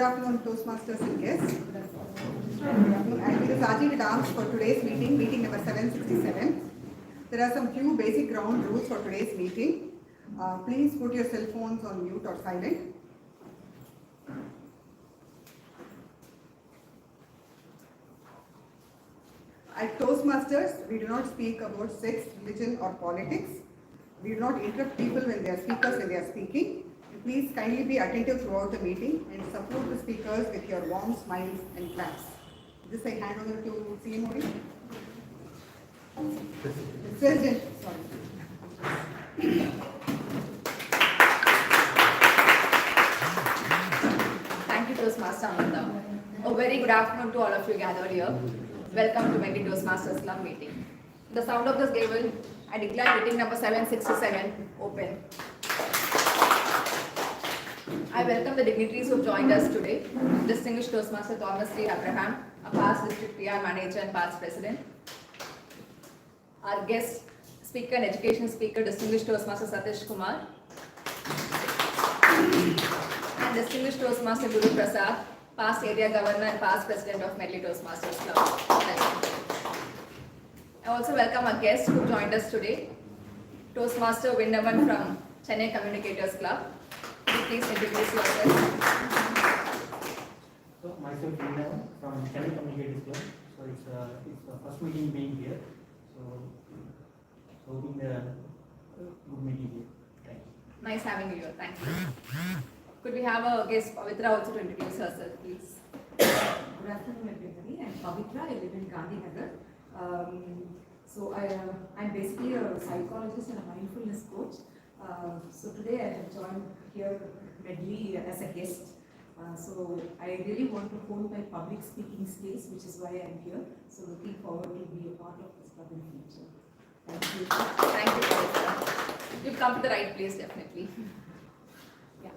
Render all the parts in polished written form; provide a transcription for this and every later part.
Good afternoon, Toastmasters and guests. I'll be the Sergeant at Arms for today's meeting, meeting number 767. There are some few basic ground rules for today's meeting. Please put your cell phones on mute or silent. At Toastmasters, we do not speak about sex, religion or politics. We do not interrupt people when they are speakers when they are speaking. Please kindly be attentive throughout the meeting and support the speakers with your warm smiles and claps. This I hand over to TMOD. President, sorry. Thank you, Toastmaster Amirtha. A very good afternoon to all of you gathered here. Welcome to Medley Toastmasters Club meeting. The sound of this gavel, I declare meeting number 767 open. I welcome the dignitaries who have joined us today. Distinguished Toastmaster Thomas Abraham, a past district PR manager and past president. Our guest speaker and education speaker, Distinguished Toastmaster Sateesh Kumar. And Distinguished Toastmaster Guru Prasad, past area governor and past president of Medley Toastmasters Club. I also welcome our guest who joined us today, Toastmaster Vinnavan from Chennai Communicators Club. Please introduce yourself. So myself Vinnavan from Chennai Communicators Club. So it's the first meeting being here. So hoping the good meeting here. Thank you. Nice having you here. Thank you. Could we have a guest Pavitra also to introduce herself, please? Good afternoon, everybody. I'm Pavitra. I live in Gandhinagar. I'm basically a psychologist and a mindfulness coach. So today I have joined here Medley as a guest. So I really want to hold my public speaking skills, which is why I'm here. So looking forward to be a part of this club in the future. Thank you. Thank you, Pavitra. You've come to the right place, definitely. Yeah.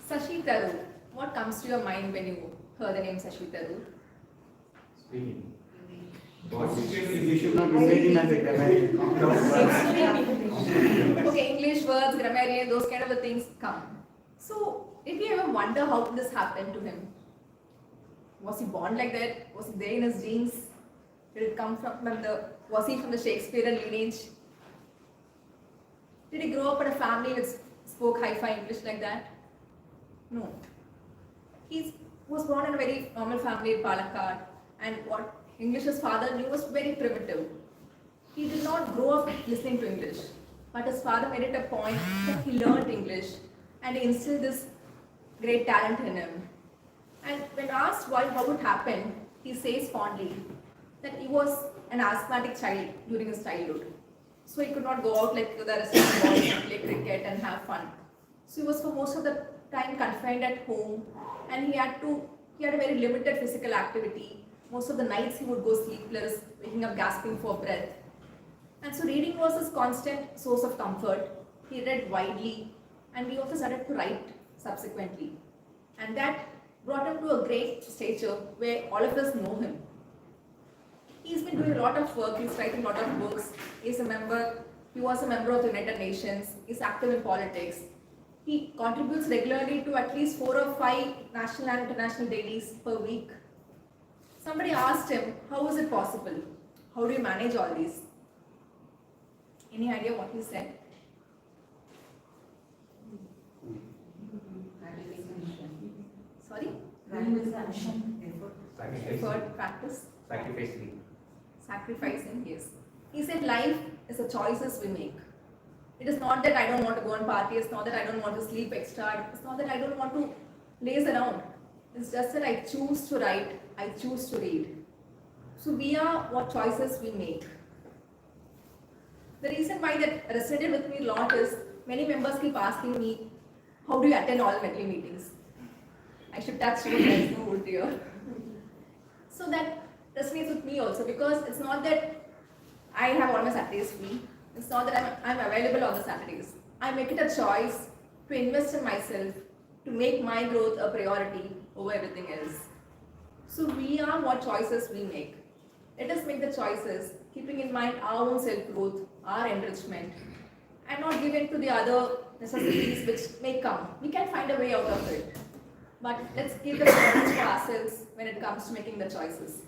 Sashi Tharoor. What comes to your mind when you heard the name Sashi Tharoor? Speaking. You should not be made in as a grammarian. Okay, English words, grammarian, those kind of the things come. So, did you ever wonder how this happened to him? Was he born like that? Was it there in his genes? Did it come from was he from the Shakespearean lineage? Did he grow up in a family which spoke hi-fi English like that? No. He was born in a very normal family in Palakkad, and what English his father knew was very primitive. He did not grow up listening to English, but his father made it a point that he learned English and he instilled this great talent in him. And when asked how it happened, he says fondly that he was an asthmatic child during his childhood. So he could not go out like the rest of the boys and play cricket and have fun. So he was for most of the time confined at home, and he had a very limited physical activity. Most of the nights he would go sleepless, waking up gasping for breath. And so reading was his constant source of comfort. He read widely, and he also started to write subsequently. And that brought him to a great stature where all of us know him. He's been doing a lot of work, he's writing a lot of books, he was a member of the United Nations, he's active in politics. He contributes regularly to at least 4 or 5 national and international dailies per week. Somebody asked him, how is it possible? How do you manage all these? Any idea what he said? Sorry? Effort, practice? Sacrificing, yes. He said life is the choices we make. It is not that I don't want to go on party, it's not that I don't want to sleep extra, it's not that I don't want to laze around. It's just that I choose to write, I choose to read. So we are what choices we make. The reason why that resonated with me a lot is many members keep asking me, how do you attend all Medley meetings? I should touch wood, there's no wood here. So that resonates with me also, because it's not that I have all my Saturdays free. It's not that I'm available on the Saturdays. I make it a choice to invest in myself, to make my growth a priority over everything else. So we are what choices we make. Let us make the choices, keeping in mind our own self-growth, our enrichment, and not give in to the other necessities which may come. We can find a way out of it. but let's give the preference to ourselves when it comes to making the choices.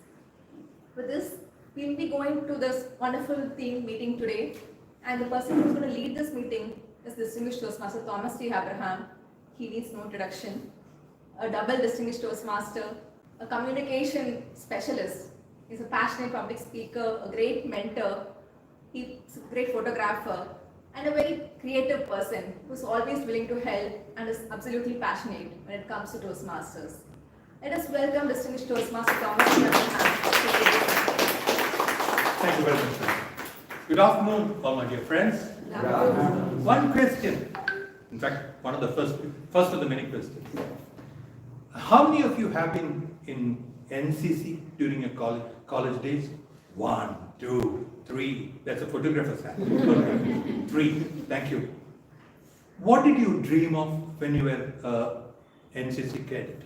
With this, we'll be going to this wonderful team meeting today, and the person who's going to lead this meeting is distinguished Toastmaster Thomas Abraham. He needs no introduction. A double distinguished Toastmaster, a communication specialist. He's a passionate public speaker, a great mentor. He's a great photographer, and a very creative person who's always willing to help and is absolutely passionate when it comes to Toastmasters. Let us welcome distinguished Toastmaster Thomas Abraham. Thank you very much, sir. Good afternoon, all my dear friends. One question, in fact, one of the first of the many questions. How many of you have been in NCC during your college days? 1, 2, 3. That's a photographer's hand. 3. Thank you. What did you dream of when you were NCC cadet?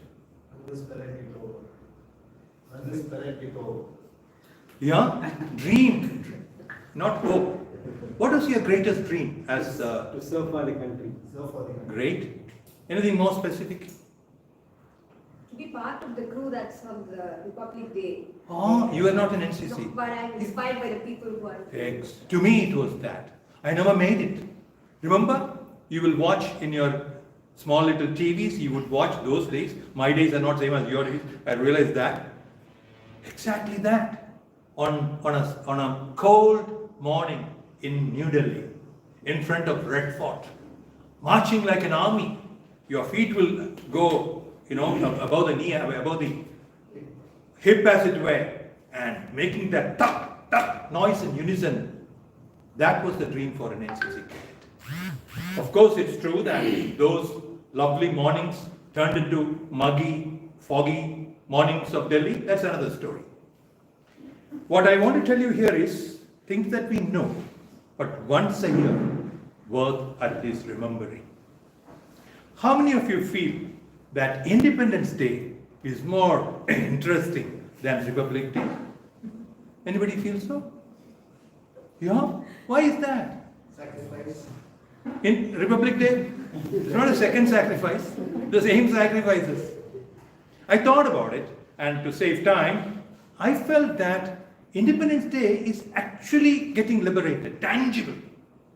Yeah, dream, not hope. What was your greatest dream as To serve for the country. great? Anything more specific? To be part of the crew that's on the Republic Day. Oh, you were not in No, NCC. but I'm inspired by the people who are. To me, it was that. I never made it. Remember, you will watch in your small little TVs. You would watch those days. My days are not same as your days. I realized that. Exactly that. On a cold morning in New Delhi, in front of Red Fort, marching like an army. Your feet will go, above the knee, above the hip as it were, and making that tuck, tuck noise in unison. That was the dream for an NCC cadet. Of course, it's true that those lovely mornings turned into muggy, foggy mornings of Delhi. That's another story. What I want to tell you here is things that we know, but once a year, worth at least remembering. How many of you feel that Independence Day is more interesting than Republic Day? Anybody feel so? Yeah? Why is that? Sacrifice. In Republic Day, it's not a second sacrifice, the same sacrifices. I thought about it, and to save time, I felt that Independence Day is actually getting liberated, tangible,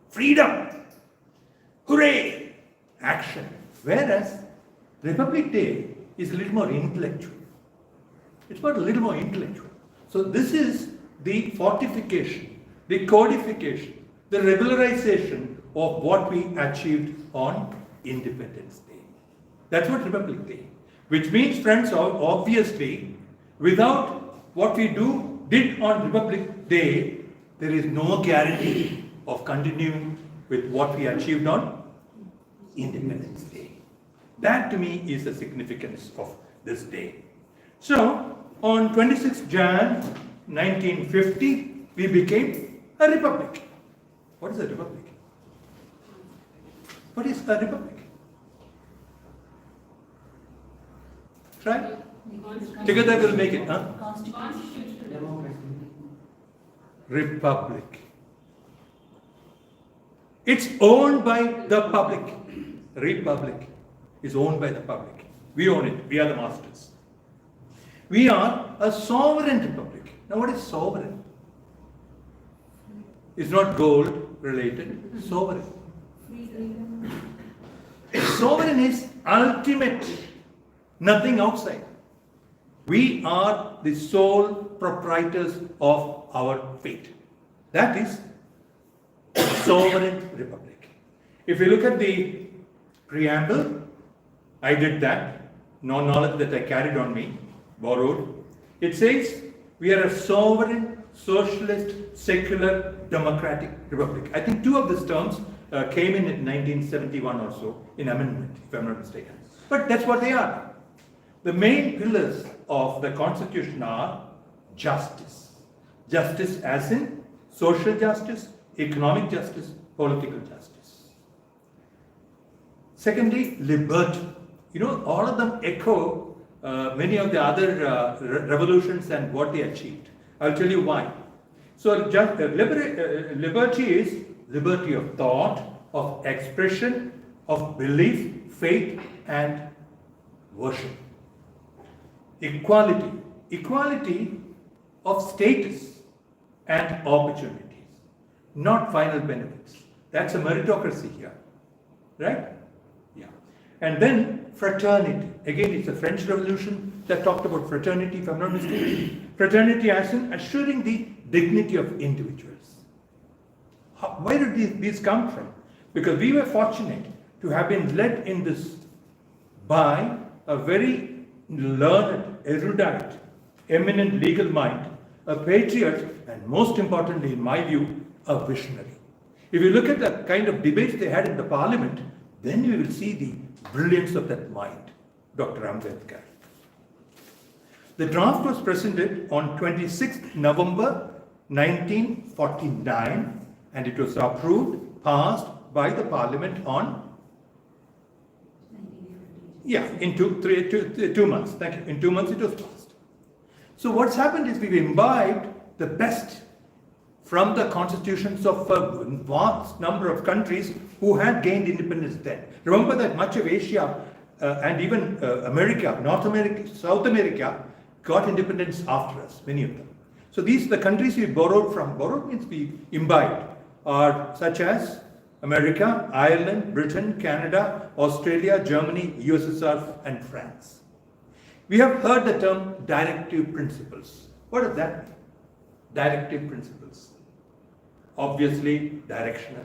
freedom, hooray, action. Whereas Republic Day is a little more intellectual. It's about a little more intellectual. So this is the fortification, the codification, the regularization of what we achieved on Independence Day. That's what Republic Day. Which means, friends, obviously, without what we did on Republic Day, there is no guarantee of continuing with what we achieved on Independence Day. That to me is the significance of this day. So, on 26th Jan 1950, we became a republic. What is a republic? What is a republic? Try. Together we'll make it, huh? Republic. It's owned by the public. Republic is owned by the public. We own it. We are the masters. We are a sovereign republic. Now what is sovereign? It's not gold related. Sovereign. Sovereign is ultimate. Nothing outside. We are the sole proprietors of our fate. That is sovereign republic. If you look at the preamble, I did that. No knowledge that I carried on me, borrowed. It says we are a sovereign, socialist, secular, democratic republic. I think two of these terms came in 1971 or so in amendment, if I'm not mistaken. But that's what they are. The main pillars of the Constitution are justice. Justice as in social justice, economic justice, political justice. Secondly, liberty. All of them echo many of the other revolutions and what they achieved. I'll tell you why. So, liberty is liberty of thought, of expression, of belief, faith, and version. Equality. Equality of status and opportunities, not final benefits. That's a meritocracy here, right? Yeah. And then fraternity. Again, it's a French Revolution that talked about fraternity, if I'm not mistaken. Fraternity as in assuring the dignity of individuals. Where did these come from? Because we were fortunate to have been led in this by a very learned, erudite, eminent legal mind, a patriot, and most importantly, in my view, a visionary. If you look at the kind of debates they had in the parliament, then you will see the brilliance of that mind, Dr. Ambedkar. The draft was presented on 26th November 1949, and it was approved, passed by the parliament on in 2 months. Thank you. In 2 months it was passed. So what's happened is we've imbibed the best from the constitutions of a vast number of countries who had gained independence then. Remember that much of Asia and even America, North America, South America got independence after us, many of them. So these are the countries we borrowed from. Borrowed means we imbibed, are such as America, Ireland, Britain, Canada, Australia, Germany, USSR, and France. We have heard the term directive principles. What does that mean? Directive principles. Obviously, directional.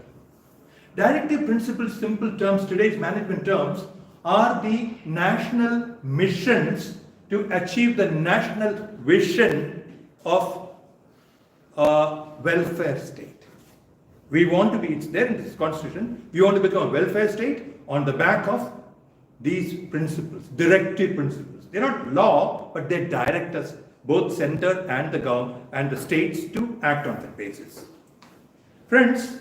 Directive principles, simple terms, today's management terms, are the national missions to achieve the national vision of a welfare state. We want to be, it's there in this constitution, we want to become a welfare state on the back of these principles, directive principles. They're not law, but they direct us, both center and the government and the states, to act on that basis. Friends,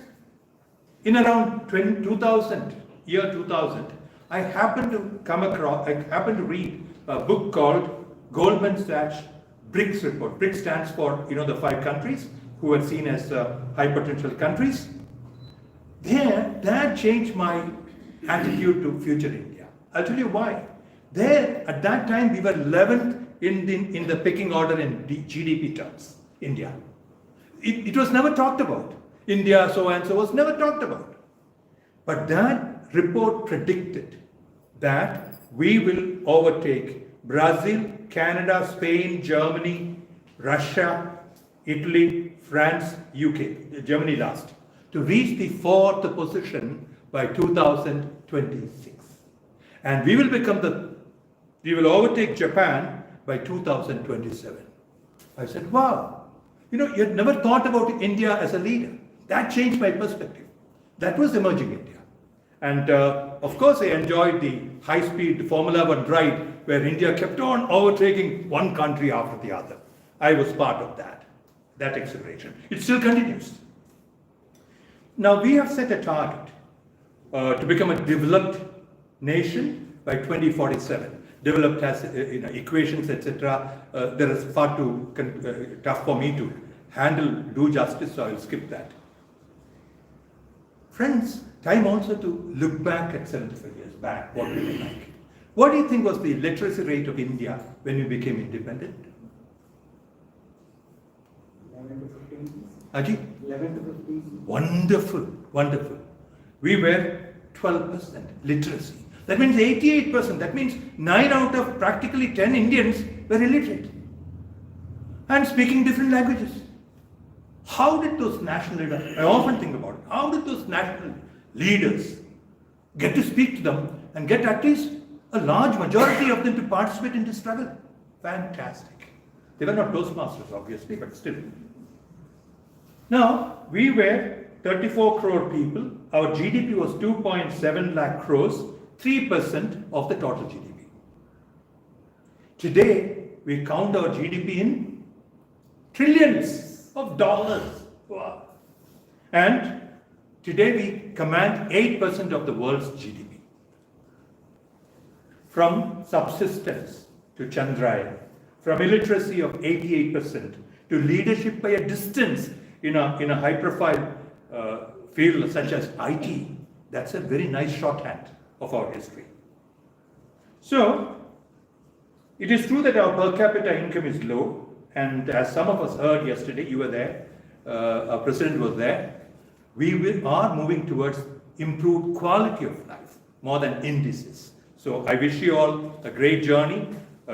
in around 2000, year 2000, I happened to read a book called Goldman Sachs BRICS report. BRICS stands for, the 5 countries who are seen as high potential countries. That changed my attitude to future India. I'll tell you why. There, at that time, we were 11th in the pecking order in GDP terms, India. It was never talked about. India, so and so, was never talked about. But that report predicted that we will overtake Brazil, Canada, Spain, Germany, Russia, Italy, France, UK, Germany last, to reach the 4th position by 2026. And we will overtake Japan by 2027. I said, wow, you had never thought about India as a leader. That changed my perspective. That was emerging India. And of course, I enjoyed the high-speed Formula 1 ride where India kept on overtaking one country after the other. I was part of that acceleration. It still continues. Now, we have set a target to become a developed nation by 2047. Developed has equations, etc. There is far too tough for me to do justice, so I'll skip that. Friends, time also to look back at 75 years back, what we were like. What do you think was the literacy rate of India when we became independent? 11 to 15. Aji? 11 to 15. Wonderful, wonderful. We were 12% literacy. That means 88%. That means 9 out of practically 10 Indians were illiterate and speaking different languages. How did those national leaders, I often think about it, how did those national leaders get to speak to them and get at least a large majority of them to participate in this struggle? Fantastic. They were not Toastmasters, obviously, but still. Now, we were 34 crore people. Our GDP was 2.7 lakh crores, 3% of the total GDP. Today, we count our GDP in trillions of dollars. Wow. And today, we command 8% of the world's GDP. From subsistence to Chandrayaan, from illiteracy of 88% to leadership by a distance in a high-profile field such as IT, that's a very nice shorthand of our history. So, It is true that our per capita income is low, and as some of us heard yesterday, you were there, our president was there, are moving towards improved quality of life more than indices. So I wish you all a great journey.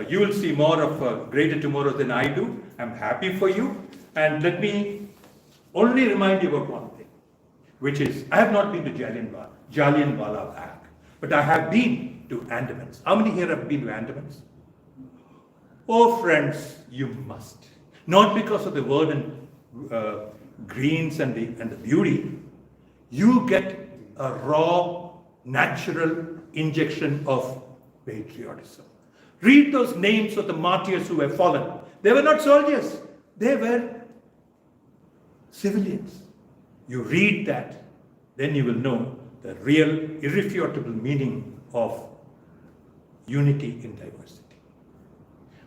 You will see more of greater tomorrow than I do. I'm happy for you. And let me only remind you about one thing, which is I have not been to Jallianwala Bagh, but I have been to Andamans. How many here have been to Andamans? Oh friends, you must. Not because of the verdant greens and the beauty. You get a raw, natural injection of patriotism. Read those names of the martyrs who have fallen. They were not soldiers. They were civilians. You read that, then you will know the real, irrefutable meaning of unity in diversity.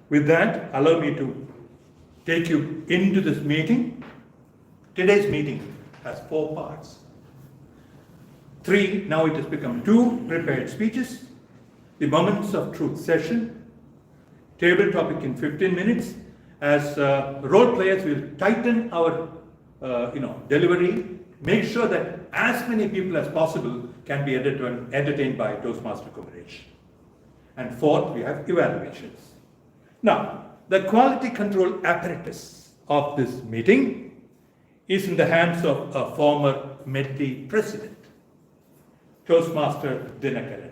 With that, allow me to take you into this meeting. Today's meeting has 4 parts. 3, now it has become 2 prepared speeches, the Moments of Truth session, table topic in 15 minutes. As role players, we'll tighten our delivery, make sure that as many people as possible can be entertained by Toastmaster Kumaresan. And 4th, we have evaluations. Now, the quality control apparatus of this meeting is in the hands of a former Medley president, Toastmaster Dinakaran,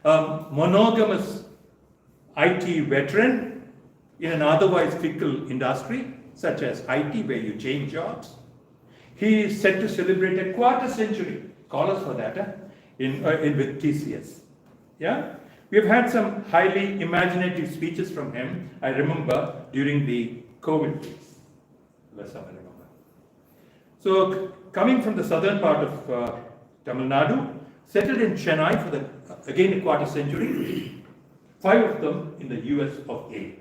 a monogamous IT veteran in an otherwise fickle industry, such as IT, where you change jobs. He is set to celebrate a quarter century. Call us for that, with TCS. Yeah? We have had some highly imaginative speeches from him, I remember, during the COVID days. That's how I remember. So, coming from the southern part of Tamil Nadu, settled in Chennai for again a quarter century, 5 of them in the US of A.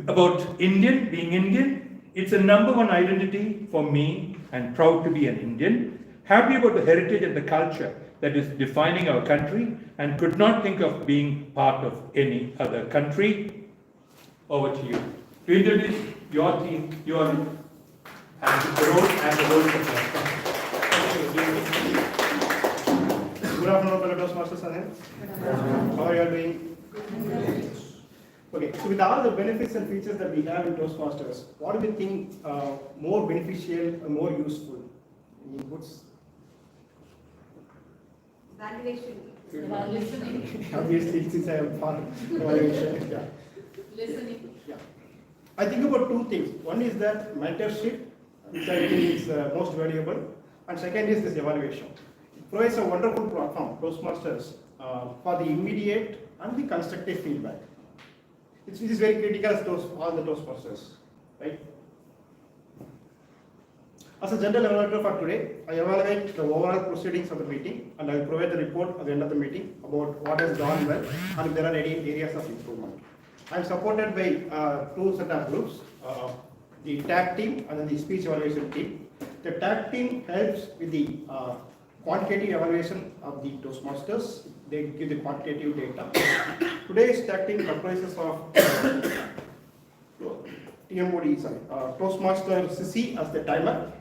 About Indian, being Indian, it's a #1 identity for me, and proud to be an Indian, happy about the heritage and the culture that is defining our country, and could not think of being part of any other country. Over to you. To introduce your team, your role and the role of your country. Good afternoon, fellow Toastmasters. How are you all doing? Okay, so with all the benefits and features that we have in Toastmasters, what do we think more beneficial and more useful? Any inputs? Evaluation. Listening. Obviously, since I am part of evaluation, yeah. Listening. Yeah. I think about 2 things. One is that mentorship, which I think is most valuable, and second is this evaluation. It provides a wonderful platform, Toastmasters, for the immediate and the constructive feedback. Which is very critical to all the Toastmasters, right? As a general evaluator for today, I evaluate the overall proceedings of the meeting, and I will provide the report at the end of the meeting about what has gone well and if there are any areas of improvement. I am supported by 2 set of groups, the tag team and then the speech evaluation team. The tag team helps with the quantitative evaluation of the Toastmasters. They give the quantitative data. Today's tag team comprises of TMOD, Toastmaster Sissy as the timer,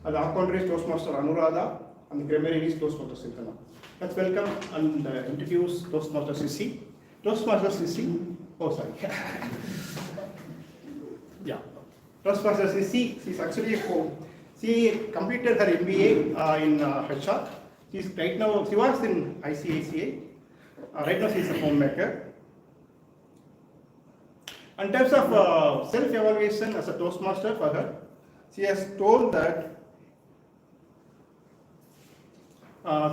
and the account is Toastmaster Anuradha, and the Grammarian is Toastmaster Sindhya. Let's welcome and introduce Toastmaster Sissy. Toastmaster Sissy, oh sorry. Yeah. Toastmaster Sissy, she's actually she completed her MBA in HR. She works in ICICI. Right now she is a homemaker. In terms of self-evaluation as a Toastmaster for her, she has told that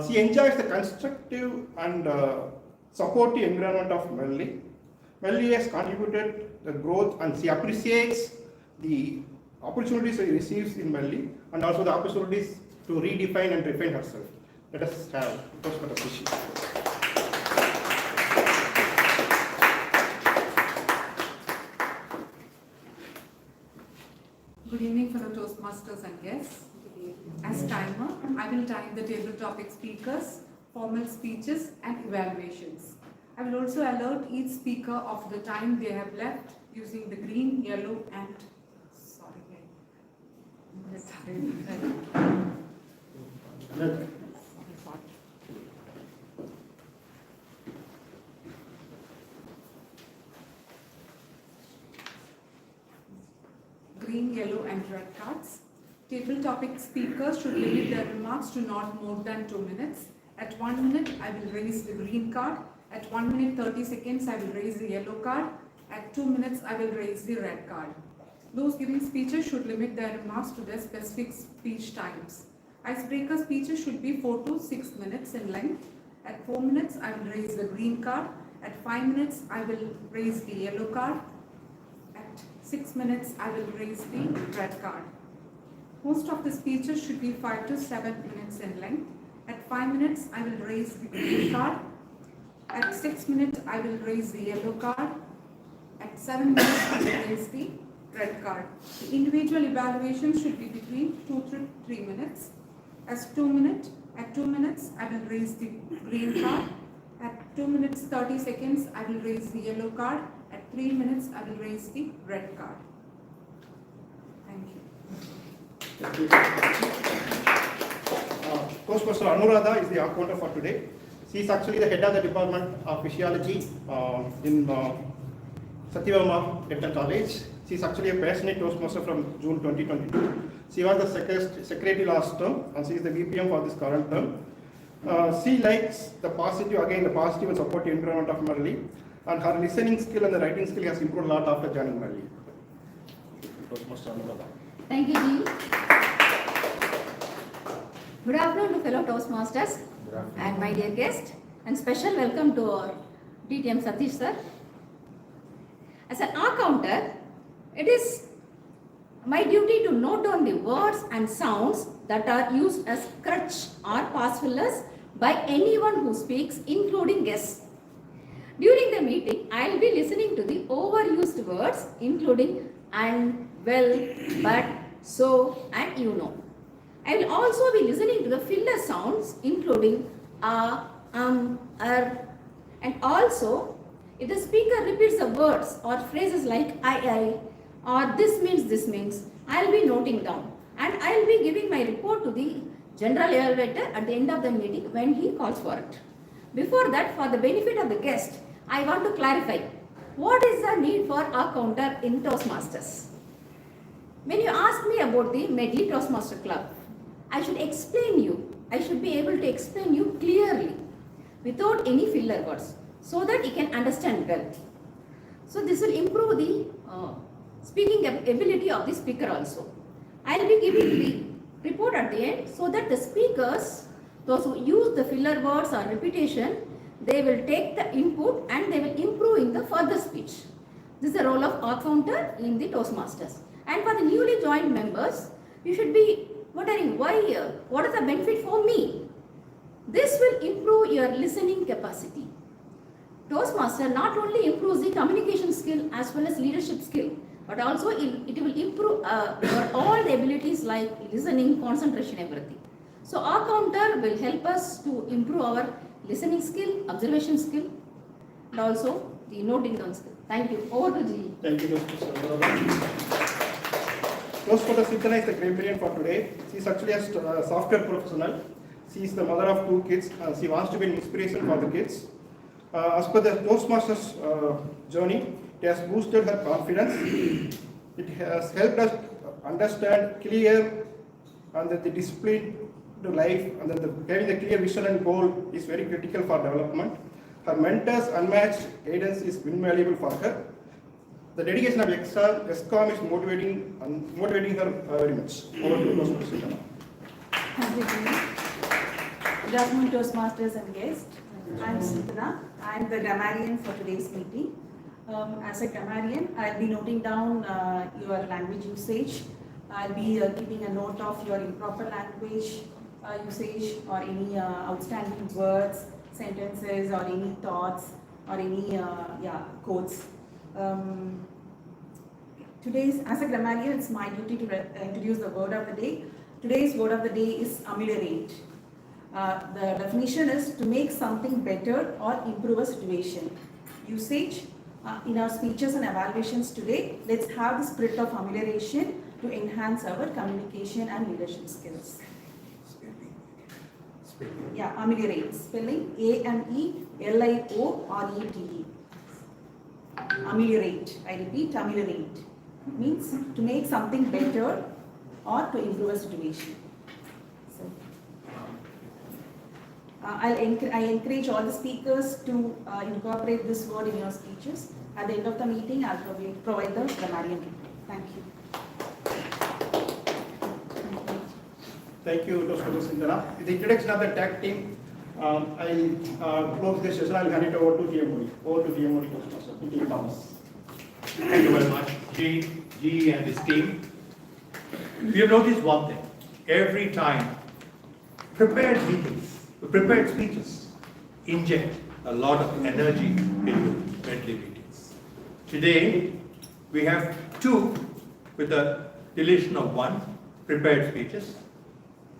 she enjoys the constructive and supportive environment of Medley. Medley has contributed the growth, and she appreciates the opportunities she receives in Medley, and also the opportunities to redefine and refine herself. Let us have Toastmaster Sissy. Good evening, fellow Toastmasters and guests. As timer, I will time the table topic speakers, formal speeches, and evaluations. I will also alert each speaker of the time they have left using the green, yellow and green, yellow and red cards. Table topic speakers should limit their remarks to not more than 2 minutes. At 1 minute, I will raise the green card. At 1 minute 30 seconds, I will raise the yellow card. At 2 minutes, I will raise the red card. Those giving speeches should limit their remarks to their specific speech times. Icebreaker speeches should be 4 to 6 minutes in length. At 4 minutes, I will raise the green card. At 5 minutes, I will raise the yellow card. At 6 minutes, I will raise the red card. Most of the speeches should be 5 to 7 minutes in length. At 5 minutes, I will raise the green card. At 6 minutes, I will raise the yellow card. At 7 minutes, I will raise the red card. The individual evaluation should be between 2 to 3 minutes. At 2 minutes, I will raise the green card. At 2 minutes 30 seconds, I will raise the yellow card. At 3 minutes, I will raise the red card. Thank you. Toastmaster Anuradha is the accountant for today. She is actually the head of the Department of Physiology in Satyavama Dental College. She is actually a passionate Toastmaster from June 2022. She was the secretary last term and she is the VPM for this current term. She likes the positive and supportive environment of Medley, and her listening skill and the writing skill has improved a lot after joining Medley. Toastmaster Anuradha. Thank you, Dean. Good afternoon to fellow Toastmasters and my dear guest, and special welcome to our DTM Sateesh sir. As an accountant, it is my duty to note down the words and sounds that are used as crutch or pass fillers by anyone who speaks, including guests. During the meeting, I will be listening to the overused words, including and, well, but, so, and you know. I will also be listening to the filler sounds, including and also, if the speaker repeats the words or phrases like I, or this means, I will be noting down. And I will be giving my report to the general evaluator at the end of the meeting when he calls for it. Before that, for the benefit of the guest, I want to clarify, what is the need for a counter in Toastmasters? When you ask me about the Medley Toastmasters Club, I should be able to explain you clearly without any filler words so that you can understand well. So this will improve the speaking ability of the speaker also. I will be giving the report at the end so that the speakers, those who use the filler words or repetition, they will take the input and they will improve in the further speech. This is the role of accountant in the Toastmasters. And for the newly joined members, you should be wondering why, what is the benefit for me? This will improve your listening capacity. Toastmaster not only improves the communication skill as well as leadership skill, but also it will improve your all the abilities like listening, concentration, everything. So our counter will help us to improve our listening skill, observation skill, and also the noting down skill. Thank you. Over to G. Thank you, Toastmaster Sitana is the Grammarian for today. She is actually a software professional. She is the mother of 2 kids. She wants to be an inspiration for the kids. As per the Toastmasters journey, it has boosted her confidence. It has helped us understand clear and that the discipline to life and that having the clear vision and goal is very critical for development. Her mentor's unmatched guidance is invaluable for her. The dedication of ESCOM is motivating her very much. Over to Toastmaster Sitana. Thank you, Dean. Good afternoon, Toastmasters and guests. I am Sandhya. I am the grammarian for today's meeting. As a grammarian, I'll be noting down your language usage. I'll be keeping a note of your improper language usage or any outstanding words, sentences, or any thoughts or any quotes. As a grammarian, it's my duty to introduce the word of the day. Today's word of the day is ameliorate. The definition is to make something better or improve a situation. Usage in our speeches and evaluations today, let's have the spirit of amelioration to enhance our communication and leadership skills. Yeah, ameliorate. Spelling A-M-E-L-I-O-R-E-T-E. Ameliorate. I repeat, ameliorate. Means to make something better or to improve a situation. So, I encourage all the speakers to incorporate this word in your speeches. At the end of the meeting, I'll provide the Grammarian report. Thank you. Thank you, Toastmaster Sandhya. With the introduction of the tag team, I'll close this session. I'll hand it over to TMOD. Over to TMOD Toastmaster, TM Thomas. Thank you very much, G and his team. We have noticed one thing. Every time, prepared speeches inject a lot of energy into Medley meetings. Today, we have 2 with a deletion of 1 prepared speeches.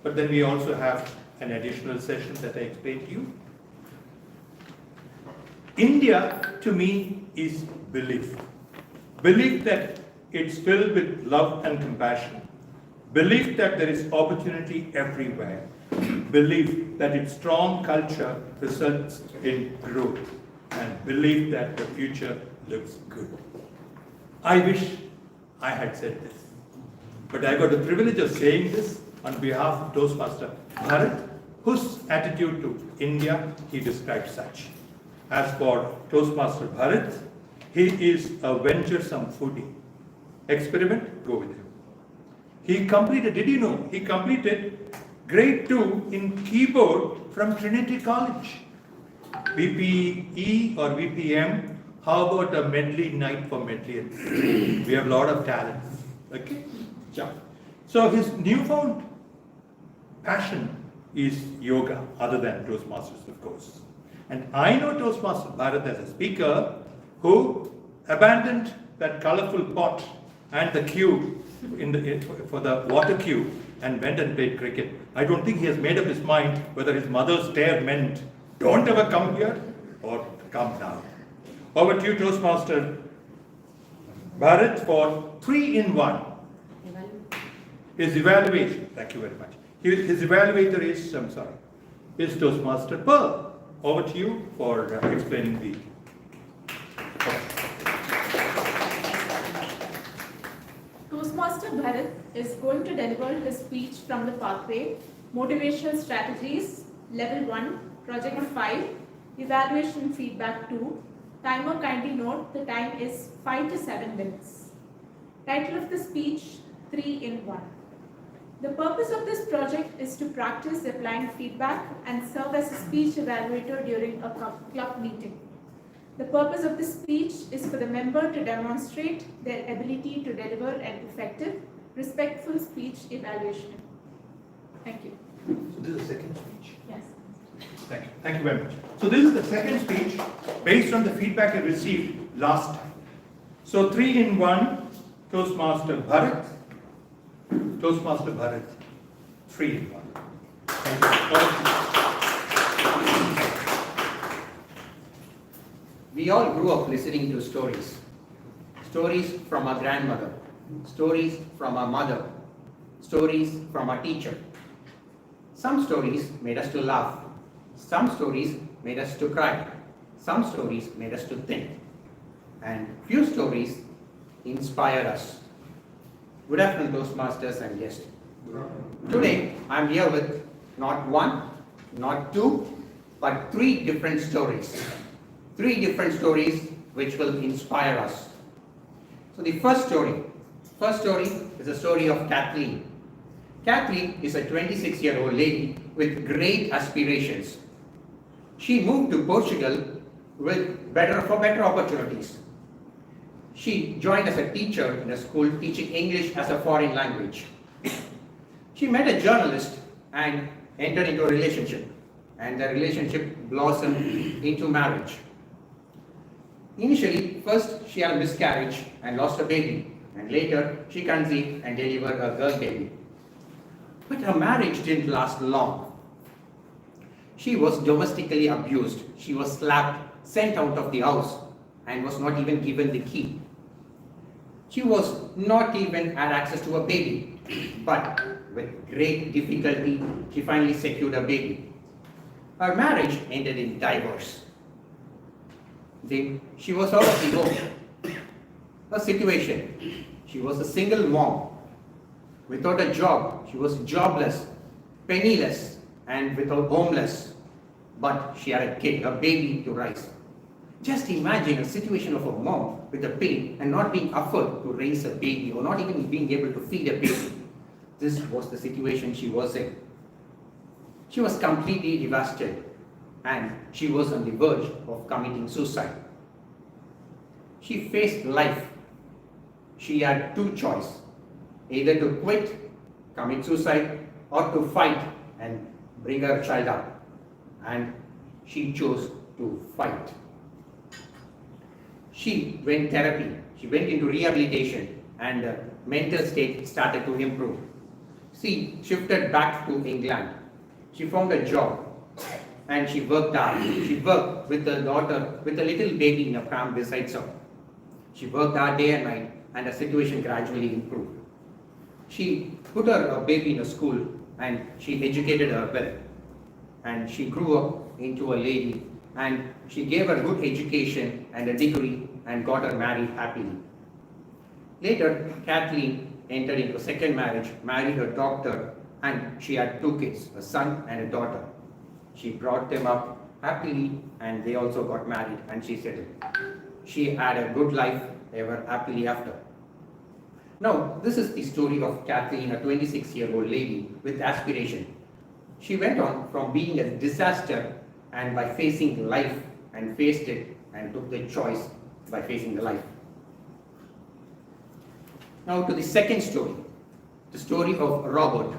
But then we also have an additional session that I explained to you. India, to me, is belief. Belief that it's filled with love and compassion. Belief that there is opportunity everywhere. Belief that its strong culture results in growth. And belief that the future looks good. I wish I had said this. But I got the privilege of saying this on behalf of Toastmaster Barath, whose attitude to India he described such. As for Toastmaster Barath, he is a venturesome foodie. Experiment, go with him. He completed, did you know, he completed grade 2 in keyboard from Trinity College. VPE or VPM, how about a medley night for medleyans? We have a lot of talents. Okay? Yeah. So his newfound passion is yoga, other than Toastmasters, of course. And I know Toastmaster Barath as a speaker who abandoned that colorful pot and the queue for the water queue and went and played cricket. I don't think he has made up his mind whether his mother's stare meant don't ever come here or come now. Over to you, Toastmaster Barath, for 3-in-1. His evaluation, thank you very much. His evaluator is, is Toastmaster Pearl. Over to you for explaining the. Toastmaster Barath is going to deliver his speech from the pathway, Motivational Strategies, Level 1, Project 5, Evaluation Feedback 2. Timer, kindly note the time is 5 to 7 minutes. Title of the speech, 3-in-1. The purpose of this project is to practice applying feedback and serve as a speech evaluator during a club meeting. The purpose of this speech is for the member to demonstrate their ability to deliver an effective, respectful speech evaluation. Thank you. So this is the second speech. Yes. Thank you. Thank you very much. So this is the second speech based on the feedback I received last time. So 3-in-1, Toastmaster Barath. Toastmaster Barath, 3-in-1. Thank you. We all grew up listening to stories. Stories from our grandmother, stories from our mother, stories from our teacher. Some stories made us to laugh. Some stories made us to cry. Some stories made us to think. And few stories inspire us. Good afternoon, Toastmasters and guests. Today, I am here with not 1, not 2, but 3 different stories. 3 different stories which will inspire us. So the first story is the story of Kathleen. Kathleen is a 26-year-old lady with great aspirations. She moved to Portugal for better opportunities. She joined as a teacher in a school teaching English as a foreign language. She met a journalist and entered into a relationship, and the relationship blossomed into marriage. Initially, first she had a miscarriage and lost a baby, and later she conceived and delivered a girl baby. But her marriage didn't last long. She was domestically abused. She was slapped, sent out of the house, and was not even given the key. She was not even had access to a baby, but with great difficulty, she finally secured a baby. Her marriage ended in divorce. Then she was out of the home. Her situation, she was a single mom. Without a job, she was jobless, penniless, and without homeless. But she had a kid, a baby to raise. Just imagine a situation of a mom with a pain and not being afford to raise a baby or not even being able to feed a baby. This was the situation she was in. She was completely devastated and she was on the verge of committing suicide. She faced life. She had two choices, either to quit, commit suicide, or to fight and bring her child up. And she chose to fight. She went therapy, she went into rehabilitation, and her mental state started to improve. She shifted back to England. She found a job and she worked hard. She worked with a daughter, with a little baby in a pram beside her. She worked hard day and night and her situation gradually improved. She put her baby in a school and she educated her well. And she grew up into a lady and she gave her good education and a degree and got her married happily. Later, Kathleen entered into a second marriage, married a doctor, and she had two kids, a son and a daughter. She brought them up happily and they also got married and she settled. She had a good life ever happily after. Now, this is the story of Kathleen, a 26-year-old lady with aspiration. She went on from being a disaster and by facing life and faced it and took the choice by facing the life. Now to the second story, the story of Robert.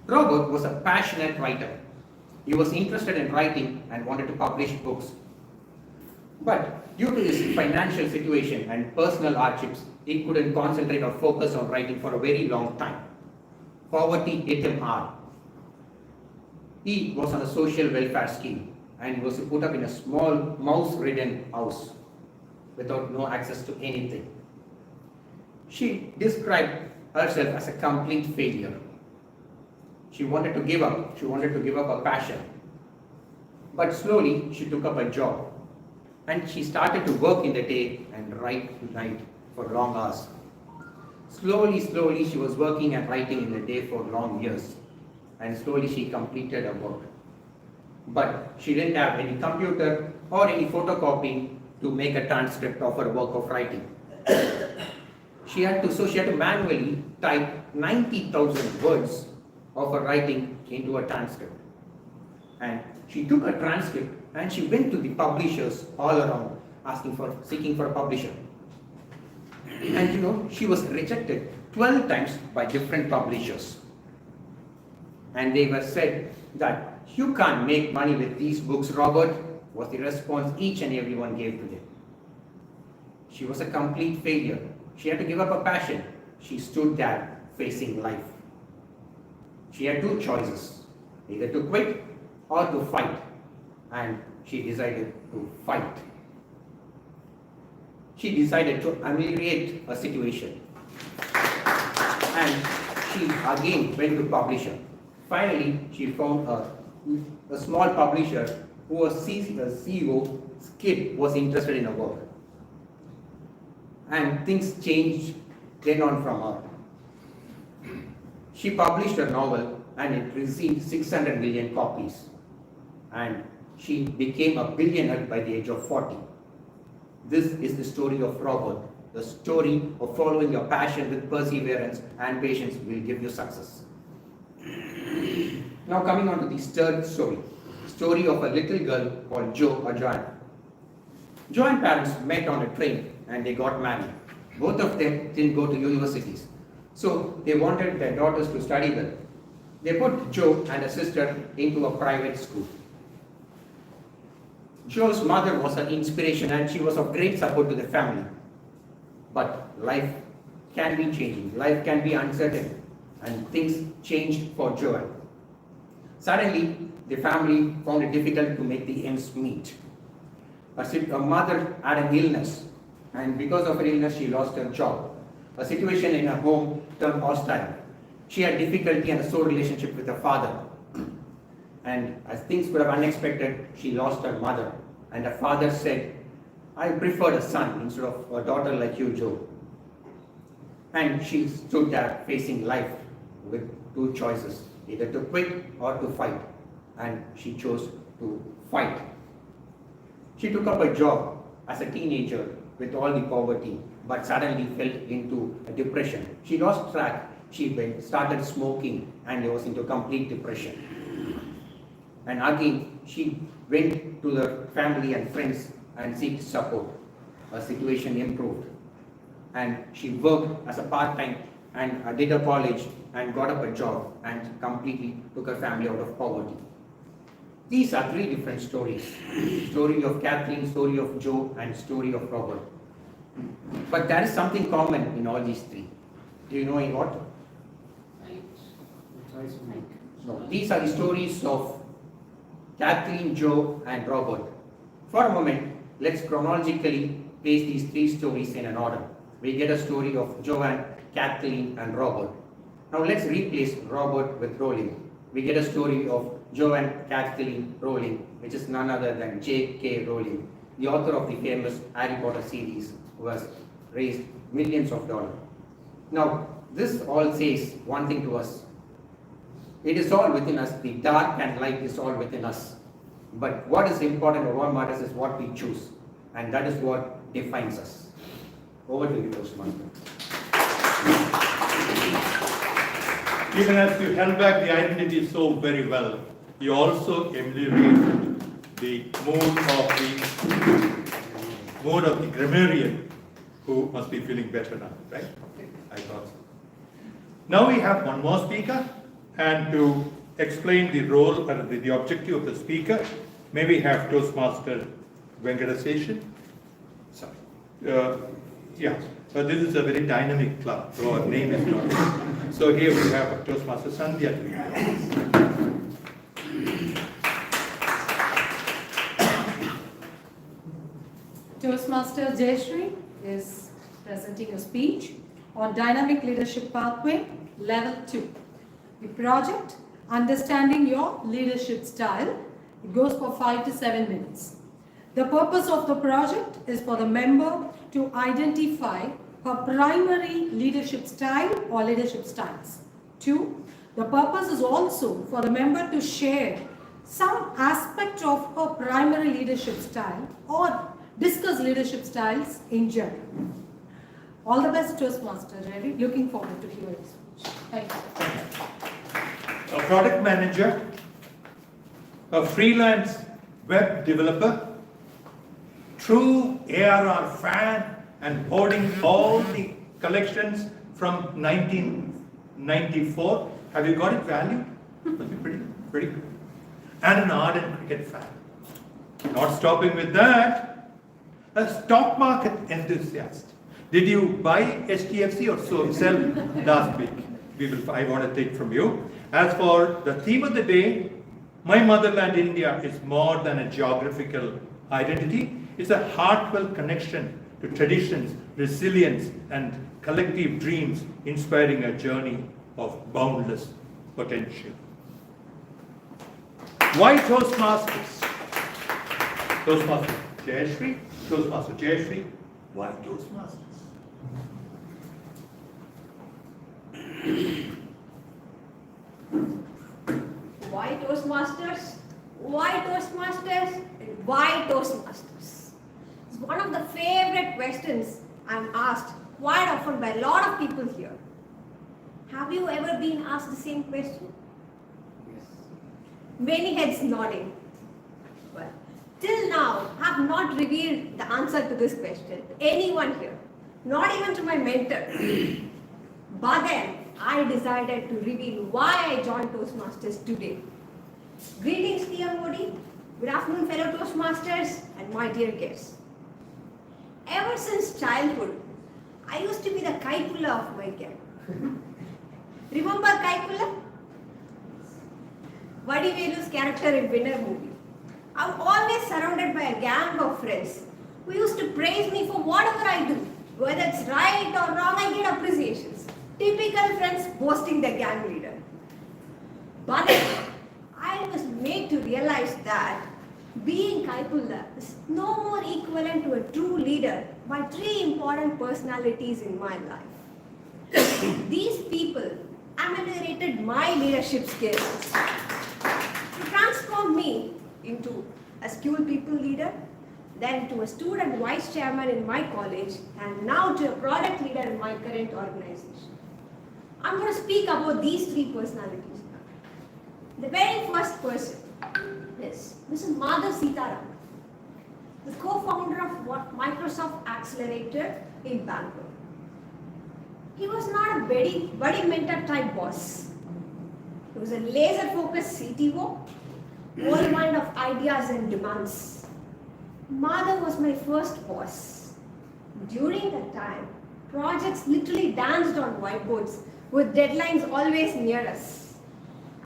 Robert was a passionate writer. He was interested in writing and wanted to publish books. But due to his financial situation and personal hardships, he couldn't concentrate or focus on writing for a very long time. Poverty hit him hard. He was on a social welfare scheme and he was put up in a small mouse-ridden house without no access to anything. She described herself as a complete failure. She wanted to give up. She wanted to give up her passion. But slowly she took up a job and she started to work in the day and write at night for long hours. Slowly she was working and writing in the day for long years. And slowly she completed her work. But she didn't have any computer or any photocopying to make a transcript of her work of writing. She had to manually type 90,000 words of her writing into a transcript. And she took a transcript and she went to the publishers all around seeking for a publisher. And she was rejected 12 times by different publishers. And they were said that you can't make money with these books, Robert, was the response each and everyone gave to them. She was a complete failure. She had to give up her passion. She stood there facing life. She had two choices, either to quit or to fight. And she decided to fight. She decided to ameliorate a situation. And she again went to publisher. Finally, she found a small publisher who was CEO, Skip, was interested in her work. And things changed then on from her. She published a novel and it received 600 million copies. And she became a billionaire by the age of 40. This is the story of Robert. The story of following your passion with perseverance and patience will give you success. Now coming on to the third story of a little girl called Jo or Joanne. Joanne's parents met on a train and they got married. Both of them didn't go to universities. So they wanted their daughters to study well. They put Jo and her sister into a private school. Jo's mother was an inspiration and she was of great support to the family. But life can be changing, life can be uncertain, and things changed for Joanne. Suddenly, the family found it difficult to make the ends meet. A mother had an illness, and because of her illness, she lost her job. A situation in her home turned hostile. She had difficulty and a sore relationship with her father. And as things were unexpected, she lost her mother. And her father said, I preferred a son instead of a daughter like you, Joe. And she stood there facing life with two choices, either to quit or to fight. And she chose to fight. She took up a job as a teenager with all the poverty, but suddenly fell into a depression. She lost track. She started smoking and was into complete depression. And again, she went to the family and friends and seeked support. Her situation improved. And she worked as a part-time and did a college and got up a job and completely took her family out of poverty. These are three different stories. Story of Kathleen, story of Joe, and story of Robert. But there is something common in all these three. Do you know in what? No. These are the stories of Kathleen, Joe, and Robert. For a moment, let's chronologically place these three stories in an order. We get a story of Joanne, Kathleen, and Robert. Now let's replace Robert with Rowling. We get a story of Joanne, Kathleen, Rowling, which is none other than J.K. Rowling, the author of the famous Harry Potter series, who has raised millions of dollars. Now, this all says one thing to us. It is all within us. The dark and light is all within us. But what is important or what matters is what we choose. And that is what defines us. Over to you, Toastmaster. Even as you held back the identity so very well, you also ameliorated the mood of the grammarian, who must be feeling better now, right? I thought so. Now we have one more speaker, and to explain the role and the objective of the speaker, may we have Toastmaster Venkataseshan. Sorry. This is a very dynamic club, so our name is not. So here we have Toastmaster Sandhya. Toastmaster Jayashri is presenting a speech on Dynamic Leadership Pathway, Level 2. The project, Understanding Your Leadership Style, it goes for 5 to 7 minutes. The purpose of the project is for the member to identify her primary leadership style or leadership styles. 2. The purpose is also for the member to share some aspect of her primary leadership style or discuss leadership styles in general. All the best, Toastmaster. Really looking forward to hearing your speech. Thank you. A product manager, a freelance web developer, true ARR fan, and holding all the collections from 1994. Have you got it valued? Must be pretty good. And an ardent cricket fan. Not stopping with that, a stock market enthusiast. Did you buy HDFC or sell last week? I want to take from you. As for the theme of the day, my motherland India is more than a geographical identity. It's a heartfelt connection to traditions, resilience, and collective dreams, inspiring a journey of boundless potential. Why Toastmasters? Toastmaster Jayashri, Toastmaster Jayashri, why Toastmasters? Why Toastmasters? Why Toastmasters? And why Toastmasters? It's one of the favorite questions I'm asked quite often by a lot of people here. Have you ever been asked the same question? Yes. Many heads nodding. Well, till now, I have not revealed the answer to this question to anyone here, not even to my mentor. But then, I decided to reveal why I joined Toastmasters today. Greetings, TMOD. Good afternoon, fellow Toastmasters and my dear guests. Ever since childhood, I used to be the Kaikula of my camp. Remember Kaikula? Vadivelu's character in Winner movie. I'm always surrounded by a gang of friends who used to praise me for whatever I do. Whether it's right or wrong, I get appreciations. Typical friends boasting their gang leader. But I was made to realize that being Kaipula is no more equivalent to a true leader by three important personalities in my life. These people ameliorated my leadership skills to transform me into a school people leader, then to a student vice chairman in my college, and now to a product leader in my current organization. I'm going to speak about these three personalities now. The very first person is Mr. Madhav Sitaram, the co-founder of Microsoft Accelerator in Bangalore. He was not a buddy mentor type boss. He was a laser-focused CTO, whirlwind of ideas and demands. Madhav was my first boss. During that time, projects literally danced on whiteboards with deadlines always near us.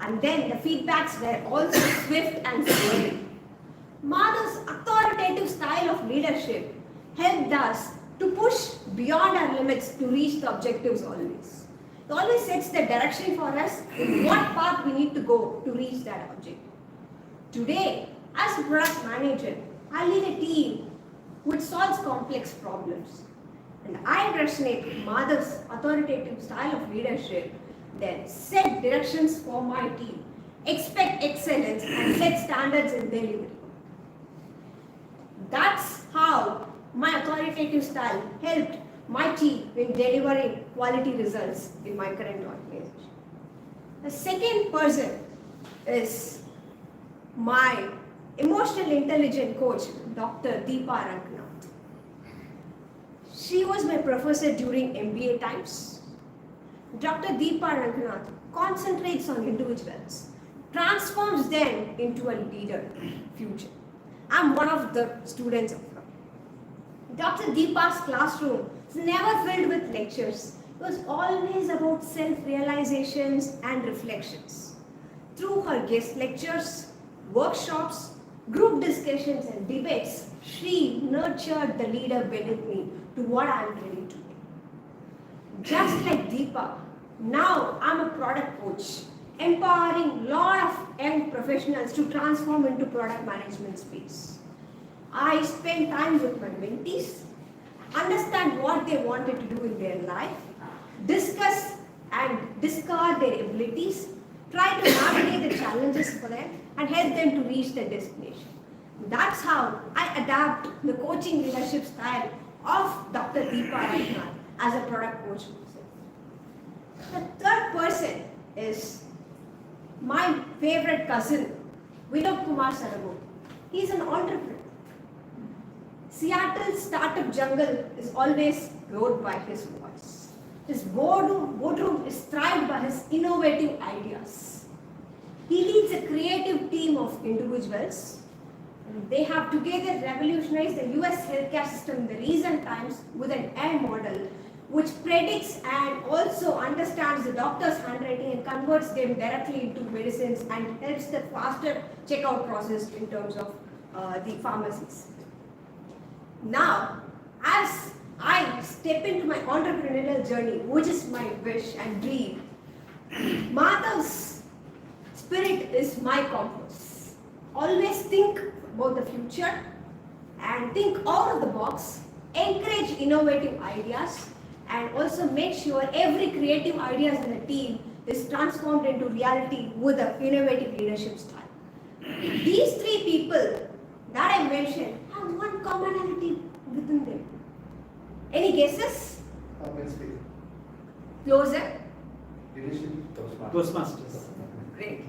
And then the feedbacks were also swift and swirling. Madhav's authoritative style of leadership helped us to push beyond our limits to reach the objectives always. It always sets the direction for us in what path we need to go to reach that objective. Today, as a product manager, I lead a team which solves complex problems. And I resonate Madhav's authoritative style of leadership, then set directions for my team, expect excellence and set standards in delivery. That's how my authoritative style helped my team in delivering quality results in my current organization. The second person is my emotional intelligence coach, Dr. Deepa Rangnath. She was my professor during MBA times. Dr. Deepa Rangnath concentrates on individuals, transforms them into a leader future. I'm one of the students of her. Dr. Deepa's classroom is never filled with lectures. It was always about self-realizations and reflections. Through her guest lectures, workshops, group discussions and debates, she nurtured the leader beneath me to what I am ready to be. Just like Deepa, now I'm a product coach, empowering a lot of young professionals to transform into product management space. I spend time with my mentees, understand what they wanted to do in their life, discuss and discard their abilities, try to navigate the challenges for them and help them to reach their destination. That's how I adapt the coaching leadership style of Dr. Deepa Rangnath as a product coach myself. The third person is my favorite cousin, Vinod Kumar Saragam. He's an entrepreneur. Seattle's startup jungle is always roared by his voice. His boardroom is thrived by his innovative ideas. He leads a creative team of individuals. They have together revolutionized the US healthcare system in the recent times with an AI model which predicts and also understands the doctor's handwriting and converts them directly into medicines and helps the faster checkout process in terms of the pharmacies. Now, as I step into my entrepreneurial journey, which is my wish and dream, Madhav's spirit is my compass. Always think about the future and think out of the box, encourage innovative ideas, and also make sure every creative ideas in the team is transformed into reality with an innovative leadership style. These three people that I mentioned have one commonality within them. Any guesses? Closer? Toastmasters. Great.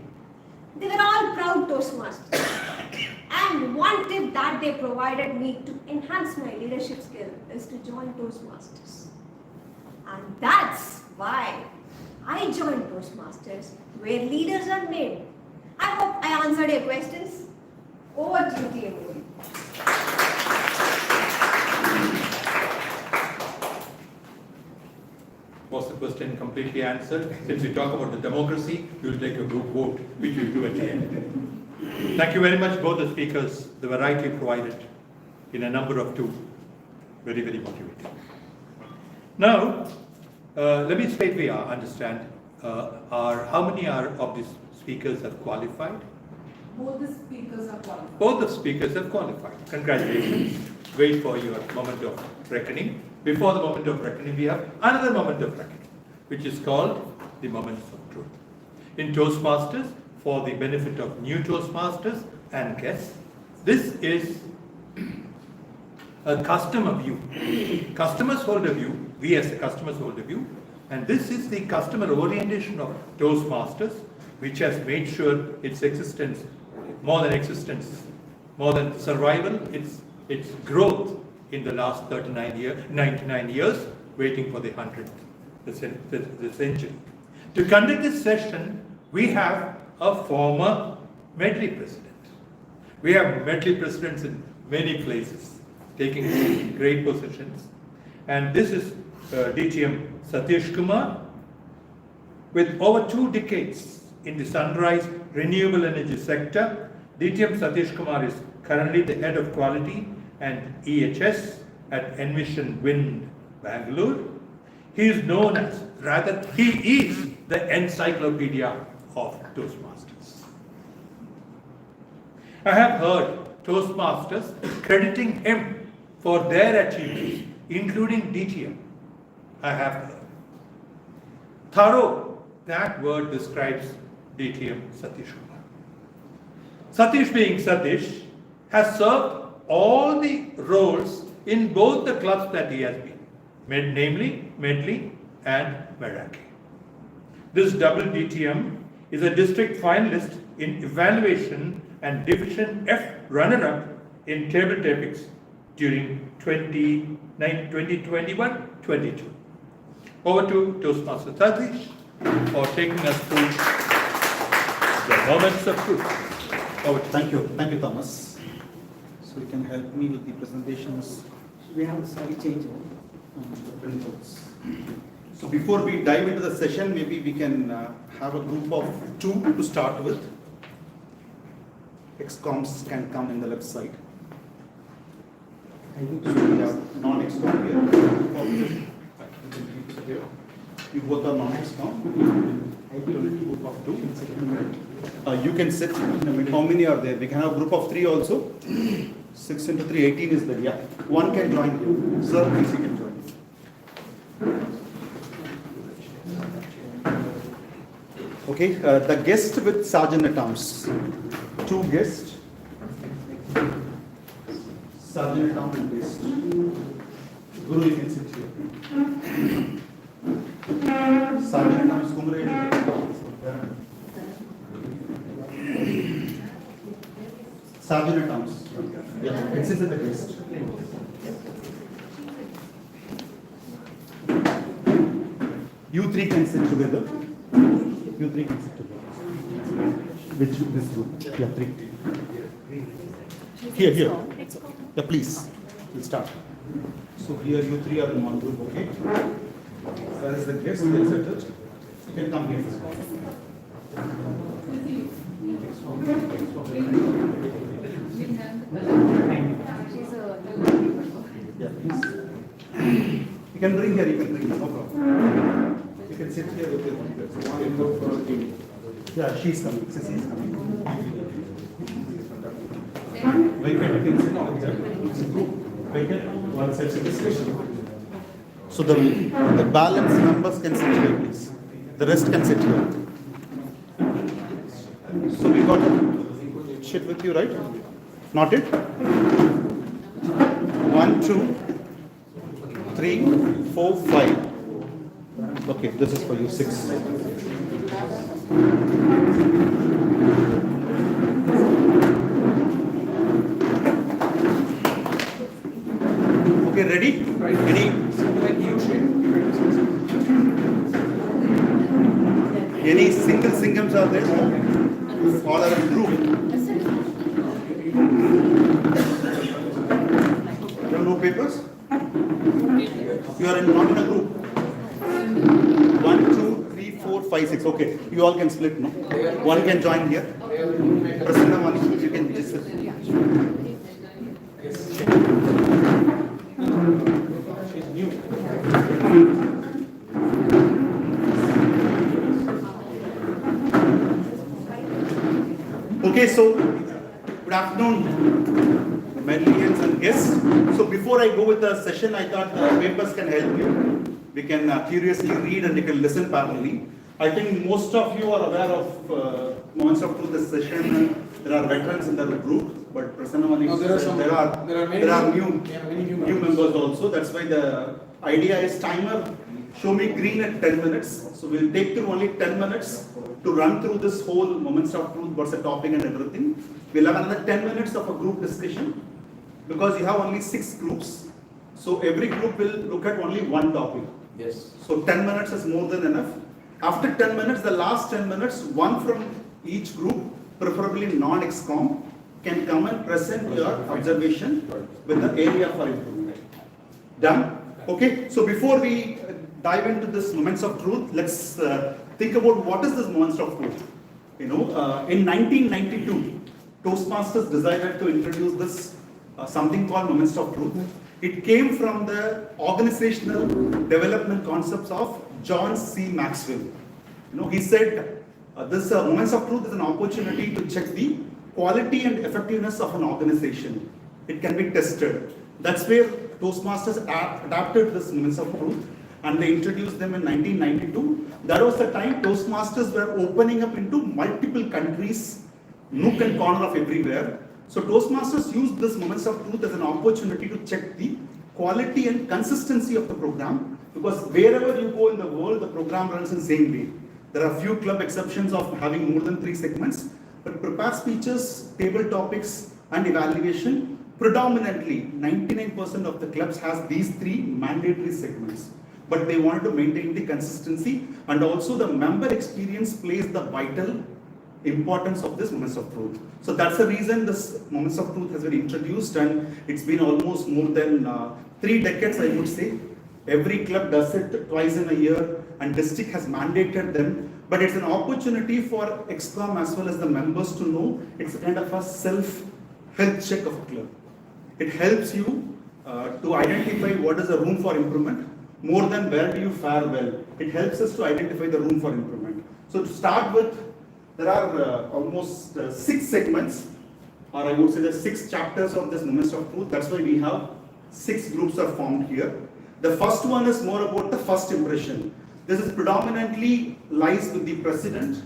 They were all proud Toastmasters. And one tip that they provided me to enhance my leadership skill is to join Toastmasters. And that's why I joined Toastmasters, where leaders are made. I hope I answered your questions. Over to you, TM. Awesome. question completely answered. Since we talk about the democracy, we will take a group vote, which we will do at the end. Thank you very much, both the speakers. The variety provided in a number of two. Very, very motivating. Now, let me straightway understand how many of these speakers have qualified? Both the speakers are qualified. Both the speakers have qualified. Congratulations. Wait for your moment of reckoning. Before the moment of reckoning, we have another moment of reckoning, which is called the moments of truth. In Toastmasters, for the benefit of new Toastmasters and guests, this is a customer view. Customers hold a view, we as the customers hold a view, and this is the customer orientation of Toastmasters, which has made sure its existence, more than survival, its growth in the last 99 years, waiting for the 100th, the century. To conduct this session, we have a former Medley president. We have Medley presidents in many places, taking great positions. And this is DTM Sateesh Kumar, with over 2 decades in the sunrise renewable energy sector. DTM Sateesh Kumar is currently the head of quality and EHS at Envision Wind, Bangalore. He is known as, he is the encyclopedia of Toastmasters. I have heard Toastmasters crediting him for their achievements, including DTM. I have heard. Thorough, that word describes DTM Sateesh Kumar. Satish, being Satish, has served all the roles in both the clubs that he has been, namely Medley and Meraki. This double DTM is a district finalist in evaluation and Division F runner-up in table topics during 2021-22. Over to Toastmaster Satish for taking us through the moments of truth. Thank you, Thomas. So you can help me with the presentations. We have a slight change on the printouts. So before we dive into the session, maybe we can have a group of 2 to start with. Ex-coms can come in the left side. So we have non-ex-com here. You both are non-ex-com. Group of 2. You can sit in the middle. How many are there? We can have a group of 3 also. 6 into 3, 18 is there. Yeah. One can join here. Sir, please, you can join. Okay, the guest with Sergeant at Arms. 2 guests. Sergeant at Arms and guest. Guru, you can sit here. Sergeant at Arms, Kumar. Sergeant at Arms. Yeah, this is the guest. You 3 can sit together. You 3 can sit together. Which this group? Yeah, 3. Here. Yeah, please. We'll start. So here you 3 are in one group, okay? Where is the guest? They'll settle. You can come here. Yeah, please. You can bring here, no problem. You can sit here with your one. Yeah, she's coming. Sissy is coming. Venkat, you can sit on the Venkat, one sets of discussion. So the balance members can sit here, please. The rest can sit here. So we got shit with you, right? Not it? 1, 2, 3, 4, 5. Okay, this is for you, 6. Okay, ready? Any single singams are there? All are in group. You have no papers? You are not in a group. 5, 6. Okay, you all can split, no? One can join here. Prasanna Vani, you can just. She's new. Okay, so good afternoon, Medleyians and guests. So before I go with the session, I thought the papers can help you. We can curiously read and you can listen parallelly. I think most of you are aware of Moments of Truth this session. There are veterans in the group, but Prasanna Vani, there are new members also. That's why the idea is timer. Show me green at 10 minutes. So we'll take through only 10 minutes to run through this whole Moments of Truth, what's the topic and everything. We'll have another 10 minutes of a group discussion because you have only 6 groups. So every group will look at only one topic. Yes. So 10 minutes is more than enough. After 10 minutes, the last 10 minutes, one from each group, preferably non-ExCom, can come and present your observation with the area for improvement. Done? Okay, so before we dive into this Moments of Truth, let's think about what is this Moments of Truth. You know, in 1992, Toastmasters decided to introduce this something called Moments of Truth. It came from the organizational development concepts of John C. Maxwell. You know, he said this Moments of Truth is an opportunity to check the quality and effectiveness of an organization. It can be tested. That's where Toastmasters adapted this Moments of Truth and they introduced them in 1992. That was the time Toastmasters were opening up into multiple countries, nook and corner of everywhere. So Toastmasters used this Moments of Truth as an opportunity to check the quality and consistency of the program, because wherever you go in the world, the program runs in the same way. There are few club exceptions of having more than 3 segments, but prepared speeches, table topics, and evaluation, predominantly 99% of the clubs has these 3 mandatory segments. But they wanted to maintain the consistency, and also the member experience plays the vital importance of this Moments of Truth. So that's the reason this Moments of Truth has been introduced, and it's been almost more than 3 decades, I would say. Every club does it twice in a year, and district has mandated them. But it's an opportunity for ExCom as well as the members to know it's a kind of a self-health check of a club. It helps you to identify what is the room for improvement, more than where do you fare well. It helps us to identify the room for improvement. So to start with, there are almost 6 segments, or I would say the 6 chapters of this Moments of Truth. That's why we have 6 groups are formed here. The first one is more about the first impression. This is predominantly lies with the president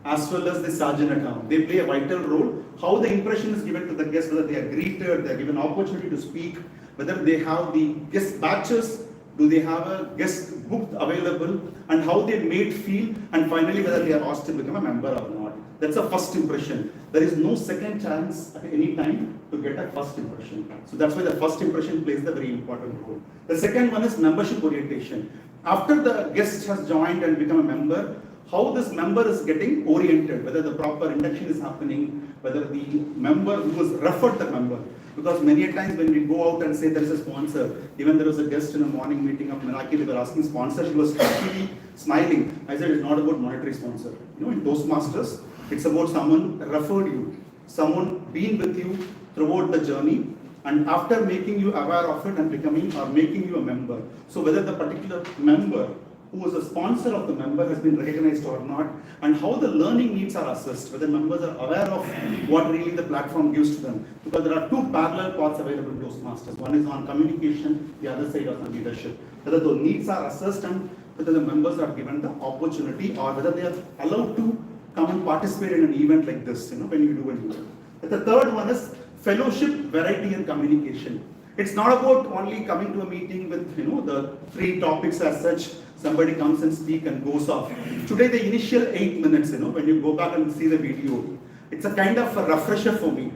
as well as the sergeant at arms. They play a vital role. How the impression is given to the guests, whether they are greeted, they are given opportunity to speak, whether they have the guest badges, do they have a guest book available, and how they made feel, and finally whether they are asked to become a member or not. That's a first impression. There is no second chance at any time to get a first impression. So that's why the first impression plays the very important role. The second one is membership orientation. After the guest has joined and become a member, how this member is getting oriented, whether the proper induction is happening, whether the member who has referred the member. Because many a times when we go out and say there is a sponsor, even there was a guest in a morning meeting of Meraki, they were asking sponsor, she was happily smiling. I said it's not about monetary sponsor. You know, in Toastmasters, it's about someone referred you, someone been with you throughout the journey, and after making you aware of it and becoming or making you a member. So whether the particular member who is a sponsor of the member has been recognized or not, and how the learning needs are assessed, whether members are aware of what really the platform gives to them. Because there are 2 parallel paths available in Toastmasters. One is on communication, the other side is on leadership. Whether those needs are assessed and whether the members are given the opportunity or whether they are allowed to come and participate in an event like this, you know, when you do an event. But the third one is fellowship, variety and communication. It's not about only coming to a meeting with, you know, the 3 topics as such. Somebody comes and speak and goes off. Today, the initial 8 minutes, you know, when you go back and see the video, it's a kind of a refresher for me.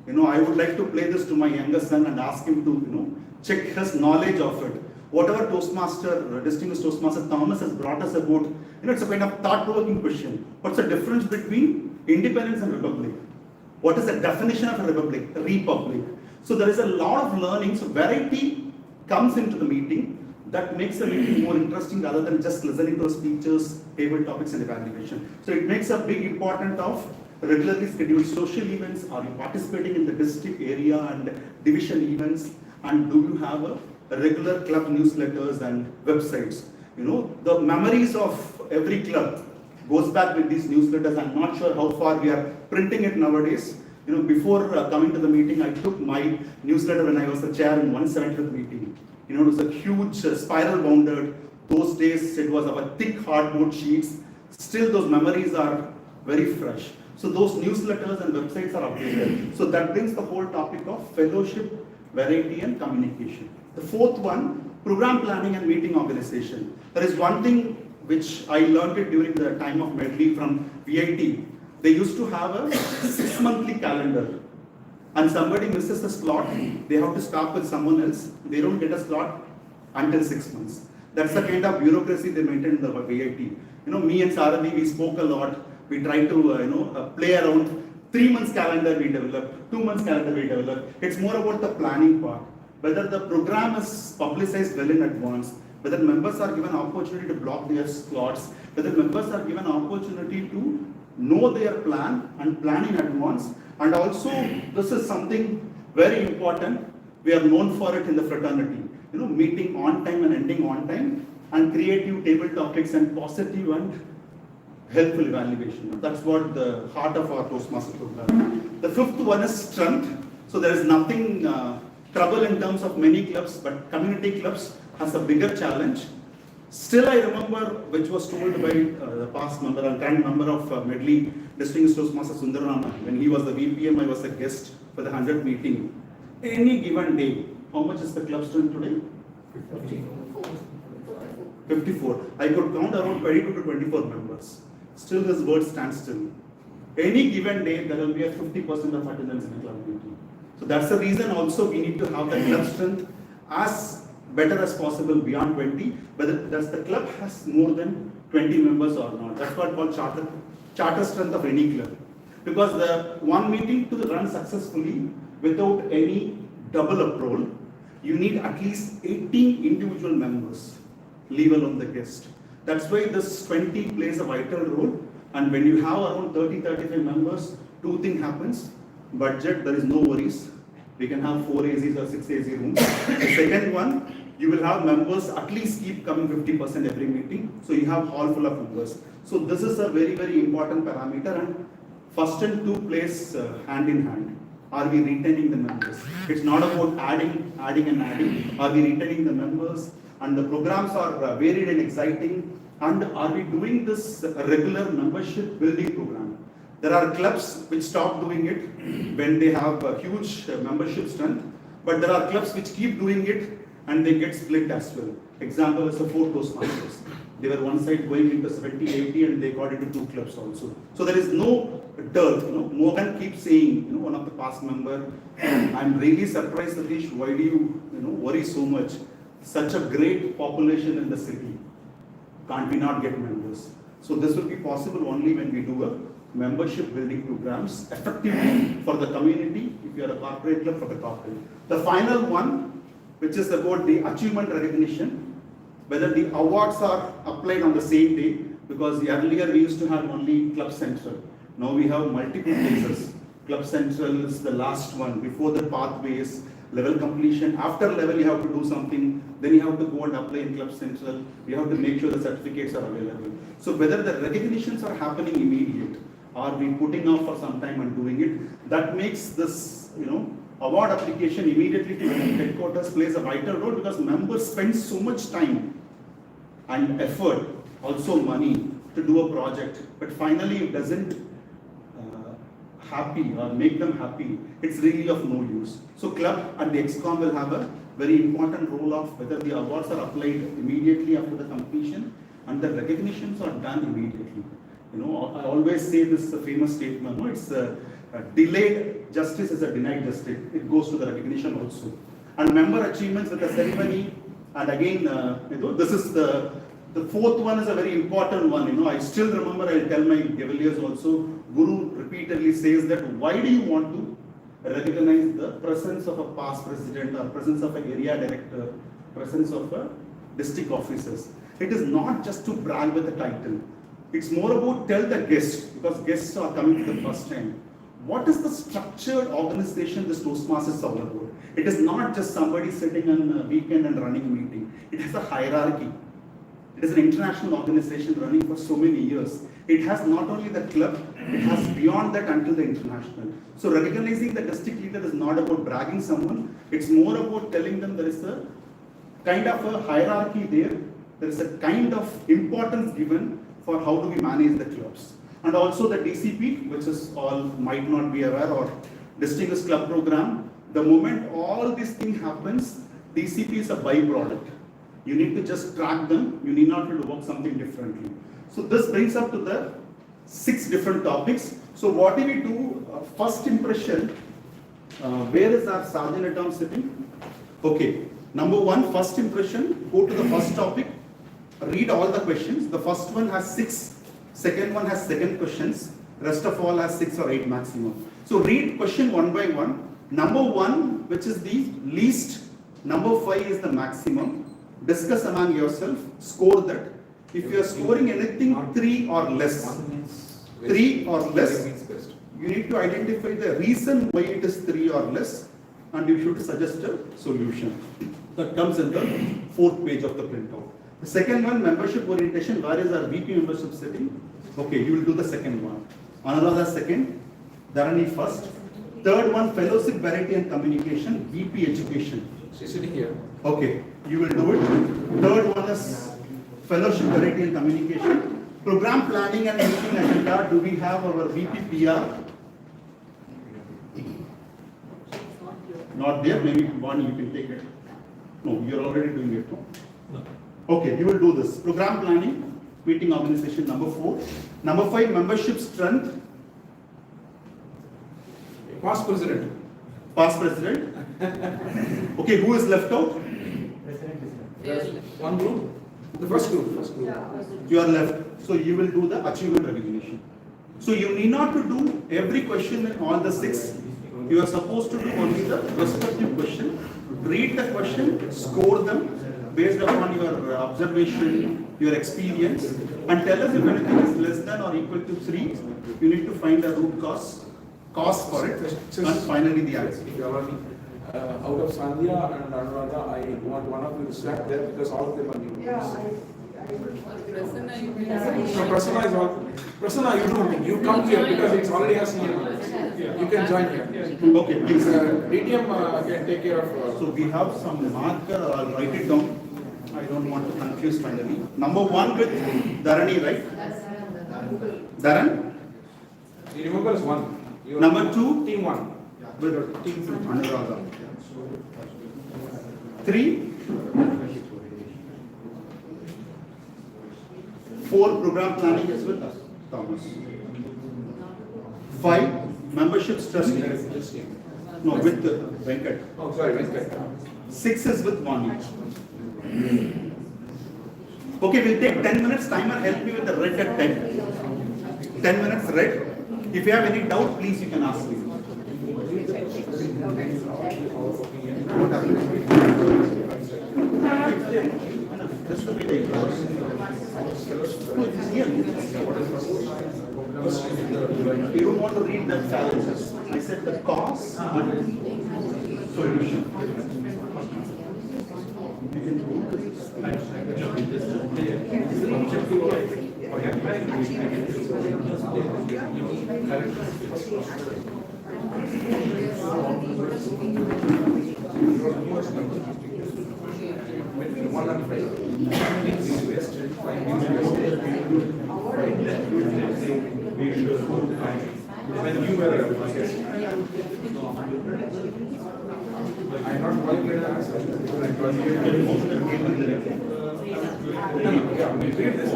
You know, I would like to play this to my younger son and ask him to, you know, check his knowledge of it. Whatever Toastmaster, distinguished Toastmaster Thomas has brought us about, you know, it's a kind of thought-provoking question. What's the difference between independence and republic? What is the definition of a republic? A republic. So there is a lot of learning. So variety comes into the meeting. That makes the meeting more interesting rather than just listening to speeches, table topics and evaluation. So it makes a big importance of regularly scheduled social events. Are you participating in the district area and division events? And do you have a regular club newsletters and websites? You know, the memories of every club goes back with these newsletters. I'm not sure how far we are printing it nowadays. You know, before coming to the meeting, I took my newsletter when I was the chair in 170th meeting. You know, it was a huge spiral bounded. Those days it was our thick hardboard sheets. Still those memories are very fresh. So those newsletters and websites are updated. So that brings the whole topic of fellowship, variety and communication. The fourth one, program planning and meeting organization. There is one thing which I learned it during the time of Medley from VIT. They used to have a 6-monthly calendar. And somebody misses a slot, they have to start with someone else. They don't get a slot until 6 months. That's the kind of bureaucracy they maintain in the VIT. You know, me and Sarathi, we spoke a lot. We tried to, play around. 3 months calendar we developed, 2 months calendar we developed. It's more about the planning part. Whether the program is publicized well in advance, whether members are given opportunity to block their slots, whether members are given opportunity to know their plan and plan in advance. And also, this is something very important. We are known for it in the fraternity. You know, meeting on time and ending on time, and creative table topics and positive and helpful evaluation. That's what the heart of our Toastmaster program. The fifth one is strength. So there is nothing trouble in terms of many clubs, but community clubs has a bigger challenge. Still, I remember, which was told by the past member and current member of Medley, Distinguished Toastmaster Sundarama, when he was the VPM, I was a guest for the 100th meeting. Any given day, how much is the club strength today? 54. I could count around 22 to 24 members. Still, this word stands still. Any given day, there will be a 50% of attendance in a club meeting. So that's the reason also we need to have the club strength as better as possible beyond 20, whether does the club has more than 20 members or not. That's what called charter strength of any club. Because the one meeting to run successfully without any double approval, you need at least 18 individual members, leave alone the guest. That's why this 20 plays a vital role. And when you have around 30-35 members, two things happens. Budget, there is no worries. We can have 4 ACs or 6 AC rooms. The second one, you will have members at least keep coming 50% every meeting. So you have hall full of members. So this is a very, very important parameter, and first and two plays hand in hand. Are we retaining the members? It's not about adding and adding. Are we retaining the members? And the programs are varied and exciting. And are we doing this regular membership building program? There are clubs which stop doing it when they have a huge membership strength, but there are clubs which keep doing it and they get split as well. Example is the 4 Toastmasters. They were one side going into 70, 80 and they got into 2 clubs also. So there is no dearth. Morgan keeps saying, one of the past member, I'm really surprised, Sateesh, why do you, worry so much? Such a great population in the city. Can't we not get members? So this will be possible only when we do a membership building programs effectively for the community, if you are a corporate club, for the corporate. The final one, which is about the achievement recognition, whether the awards are applied on the same day, because earlier we used to have only Club Central. Now we have multiple places. Club Central is the last one, before the pathways, level completion. After level you have to do something, then you have to go and apply in Club Central. You have to make sure the certificates are available. So whether the recognitions are happening immediate, or we putting off for some time and doing it, that makes this, award application immediately to headquarters plays a vital role, because members spend so much time and effort, also money, to do a project, but finally it doesn't happy or make them happy, it's really of no use. So club and the ExCom will have a very important role of whether the awards are applied immediately after the completion and the recognitions are done immediately. I always say this is a famous statement, it's a delayed justice is a denied justice. It goes to the recognition also. And member achievements with the ceremony, and again, this is the fourth one is a very important one. I still remember, I'll tell my Cavaliers also, Guru repeatedly says that why do you want to recognize the presence of a past president or presence of an area director, presence of a district officers. It is not just to brag with the title. It's more about tell the guest, because guests are coming for the first time. What is the structured organization this Toastmasters is all about? It is not just somebody sitting on a weekend and running a meeting. It has a hierarchy. It is an international organization running for so many years. It has not only the club, it has beyond that until the international. So recognizing the district leader is not about bragging someone. It's more about telling them there is a kind of a hierarchy there. There is a kind of importance given for how do we manage the clubs. And also the DCP, which is all might not be aware, or Distinguished Club Program. The moment all this thing happens, DCP is a byproduct. You need to just track them. You need not to work something differently. So this brings up to the 6 different topics. So what do we do? First impression, where is our Sergeant at Arms sitting? Okay, number 1, first impression, go to the first topic, read all the questions. The first one has 6, second one has 7 questions, rest of all has 6 or 8 maximum. So read question one by one. Number 1, which is the least, number 5 is the maximum. Discuss among yourself, score that. If you are scoring anything 3 or less, 3 or less, you need to identify the reason why it is 3 or less, and you should suggest a solution. That comes in the 4th page of the printout. The second one, membership orientation. Where is our VP membership sitting? Okay, you will do the second one. Anuradha second, Dharani first. Third one, fellowship, variety and communication, VP education. She's sitting here. Okay, you will do it. Third one is fellowship, variety and communication. Program planning and meeting agenda. Do we have our VP PR? Not there. Maybe one you can take it. No, you're already doing it. No? Okay, you will do this. Program planning, meeting organization, number 4. Number 5, membership strength. Past president. Past president. Okay, who is left out? One group. The first group. You are left. So you will do the achievement recognition. So you need not to do every question in all the 6. You are supposed to do only the respective question. Read the question, score them based upon your observation, your experience, and tell us if anything is less than or equal to 3. You need to find a root cause for it, and finally the answer. If you allow me, out of Sandhya and Anuradha, I want one of you to slap there because all of them are new. No, Prasanna is all. Prasanna, you come here because it's already has TM. You can join here. Okay, please. DTM can take care of. So we have some marker, I'll write it down. I don't want to confuse finally. Number 1 with Dharani, right? Dharan? You remember is 1. Number 2? Team 1. With Team Anuradha. 3? 4, program planning is with us, Thomas. 5, membership stress. No, with Venkat. Oh, sorry, Venkat. 6 is with Vani. Okay, we'll take 10 minutes. Timer, help me with the red at 10. 10 minutes red. If you have any doubt, please you can ask me. That's the way they go. You don't want to read that challenges. I said the cause, solution. When you were a guest, I'm not qualified to answer because I'm qualified. Yeah, we read this.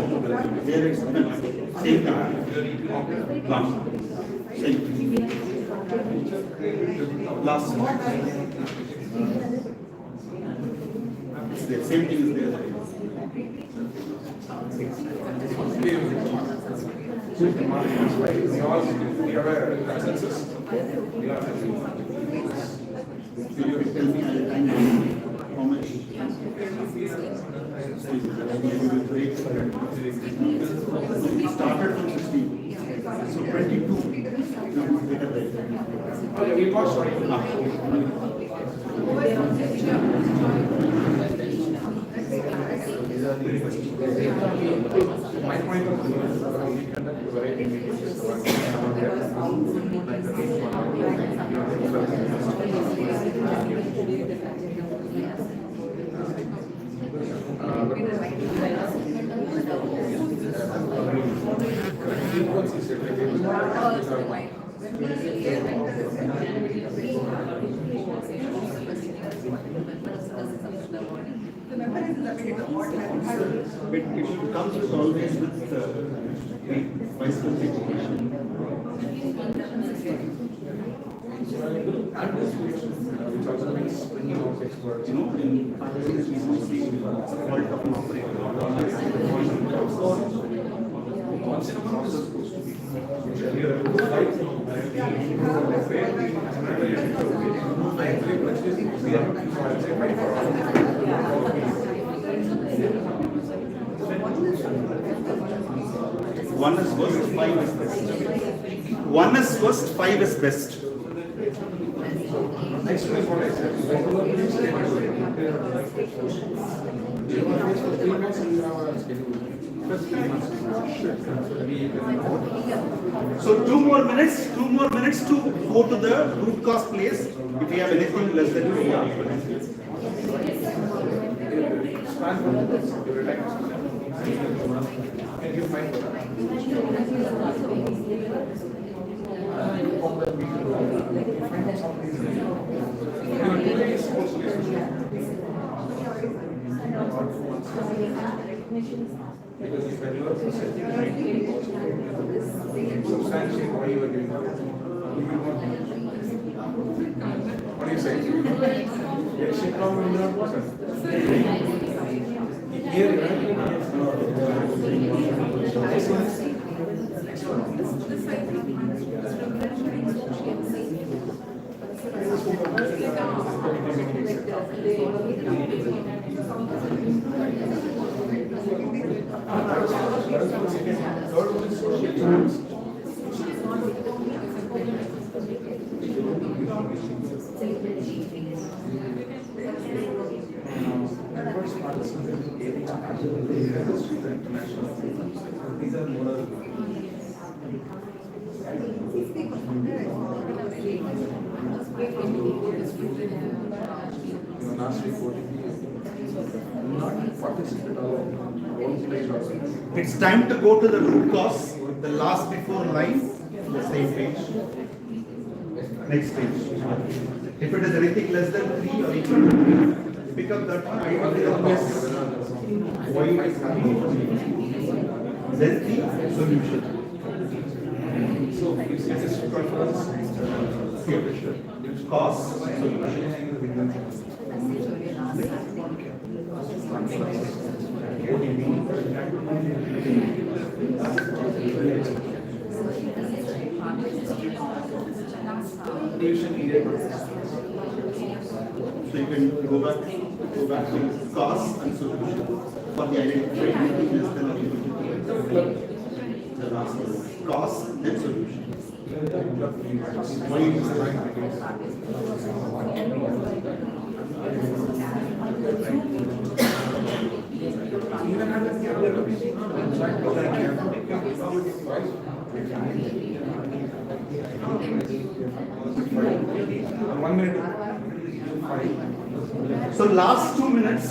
Last one. It's the same thing is there. We have a consensus. Will you tell me at a time how much We started from 16. So 22. Okay, we pause for it. My point of view is we conduct variety meetings. The member is the what It comes with always with vice president. You know, in finance we see fault of an operator. Once in a process supposed to be. One is worst, five is best. One is worst, five is best. Next one is what I said. So 2 more minutes to go to the root cause place. If you have anything less than 2 minutes. Because if you are substantially why you are doing that, what do you say? Yes, sit down in the person. Here, these are more last week not participate It's time to go to the root cause. The last before line, the same page. Next page. If it is anything less than 3 or equal to 3, pick up that one. Identify the cause. Why it is happening. Then the solution. So it's just preference. Cause, solution. So you can go back to cause and solution for the identification less than or equal to 3. The last one. Cause, then solution. Why it is One minute. So last 2 minutes.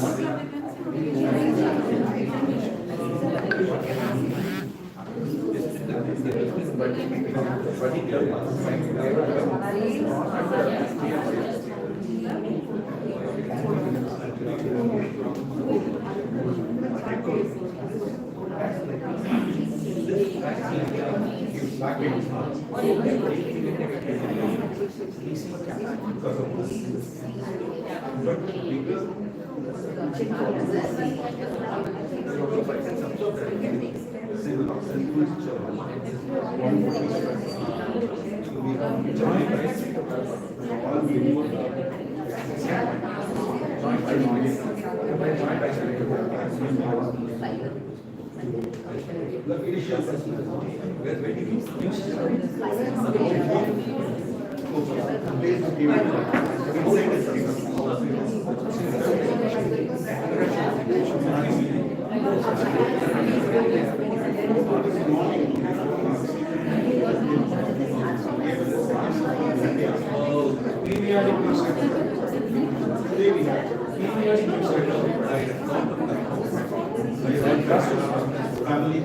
Family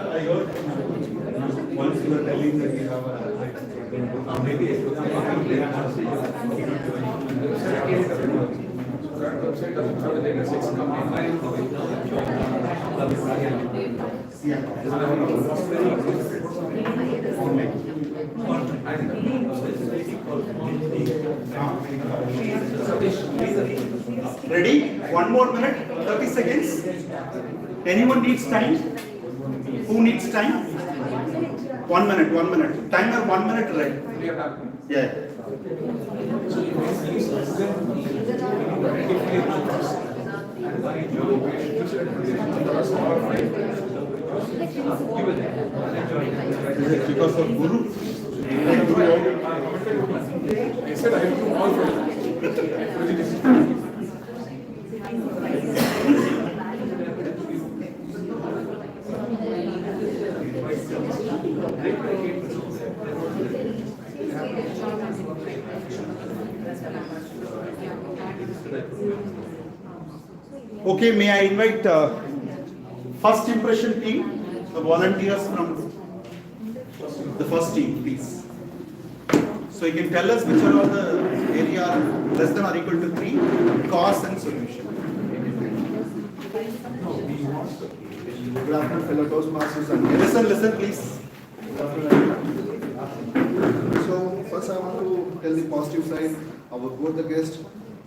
I heard once you were telling that we have a maybe ready? One more minute, 30 seconds. Anyone needs time? Who needs time? 1 minute, 1 minute. Timer 1 minute, right? Yeah. Is it because of Guru? I said I have to all for Okay, may I invite first impression team, the volunteers from the first team, please. So you can tell us which are all the area less than or equal to 3, cause and solution. Good afternoon, fellow Toastmasters and Listen, please. So first I want to tell the positive side. Both the guests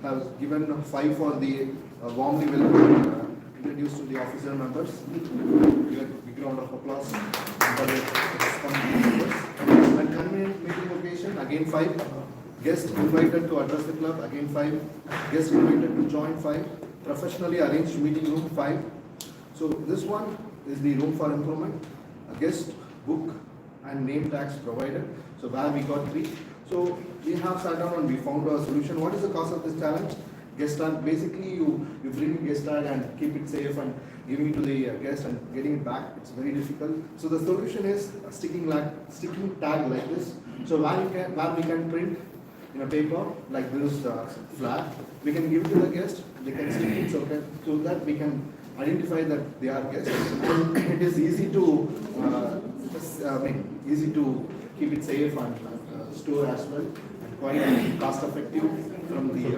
have given 5 for the warmly welcome introduced to the officer members. Give a big round of applause for the members. And convenient meeting occasion, again 5. Guests invited to address the club, again 5. Guests invited to join, 5. Professionally arranged meeting room, 5. So this one is the room for improvement. A guest book and name tags provided. So where we got 3. So we have sat down and we found a solution. What is the cause of this challenge? Guest tag. Basically, you bring a guest tag and keep it safe and giving it to the guest and getting it back. It's very difficult. So the solution is a sticking tag like this. So where we can print in a paper like this flag, we can give it to the guest. They can stick it so that we can identify that they are guests. And it is easy to keep it safe and store as well, and quite cost effective from the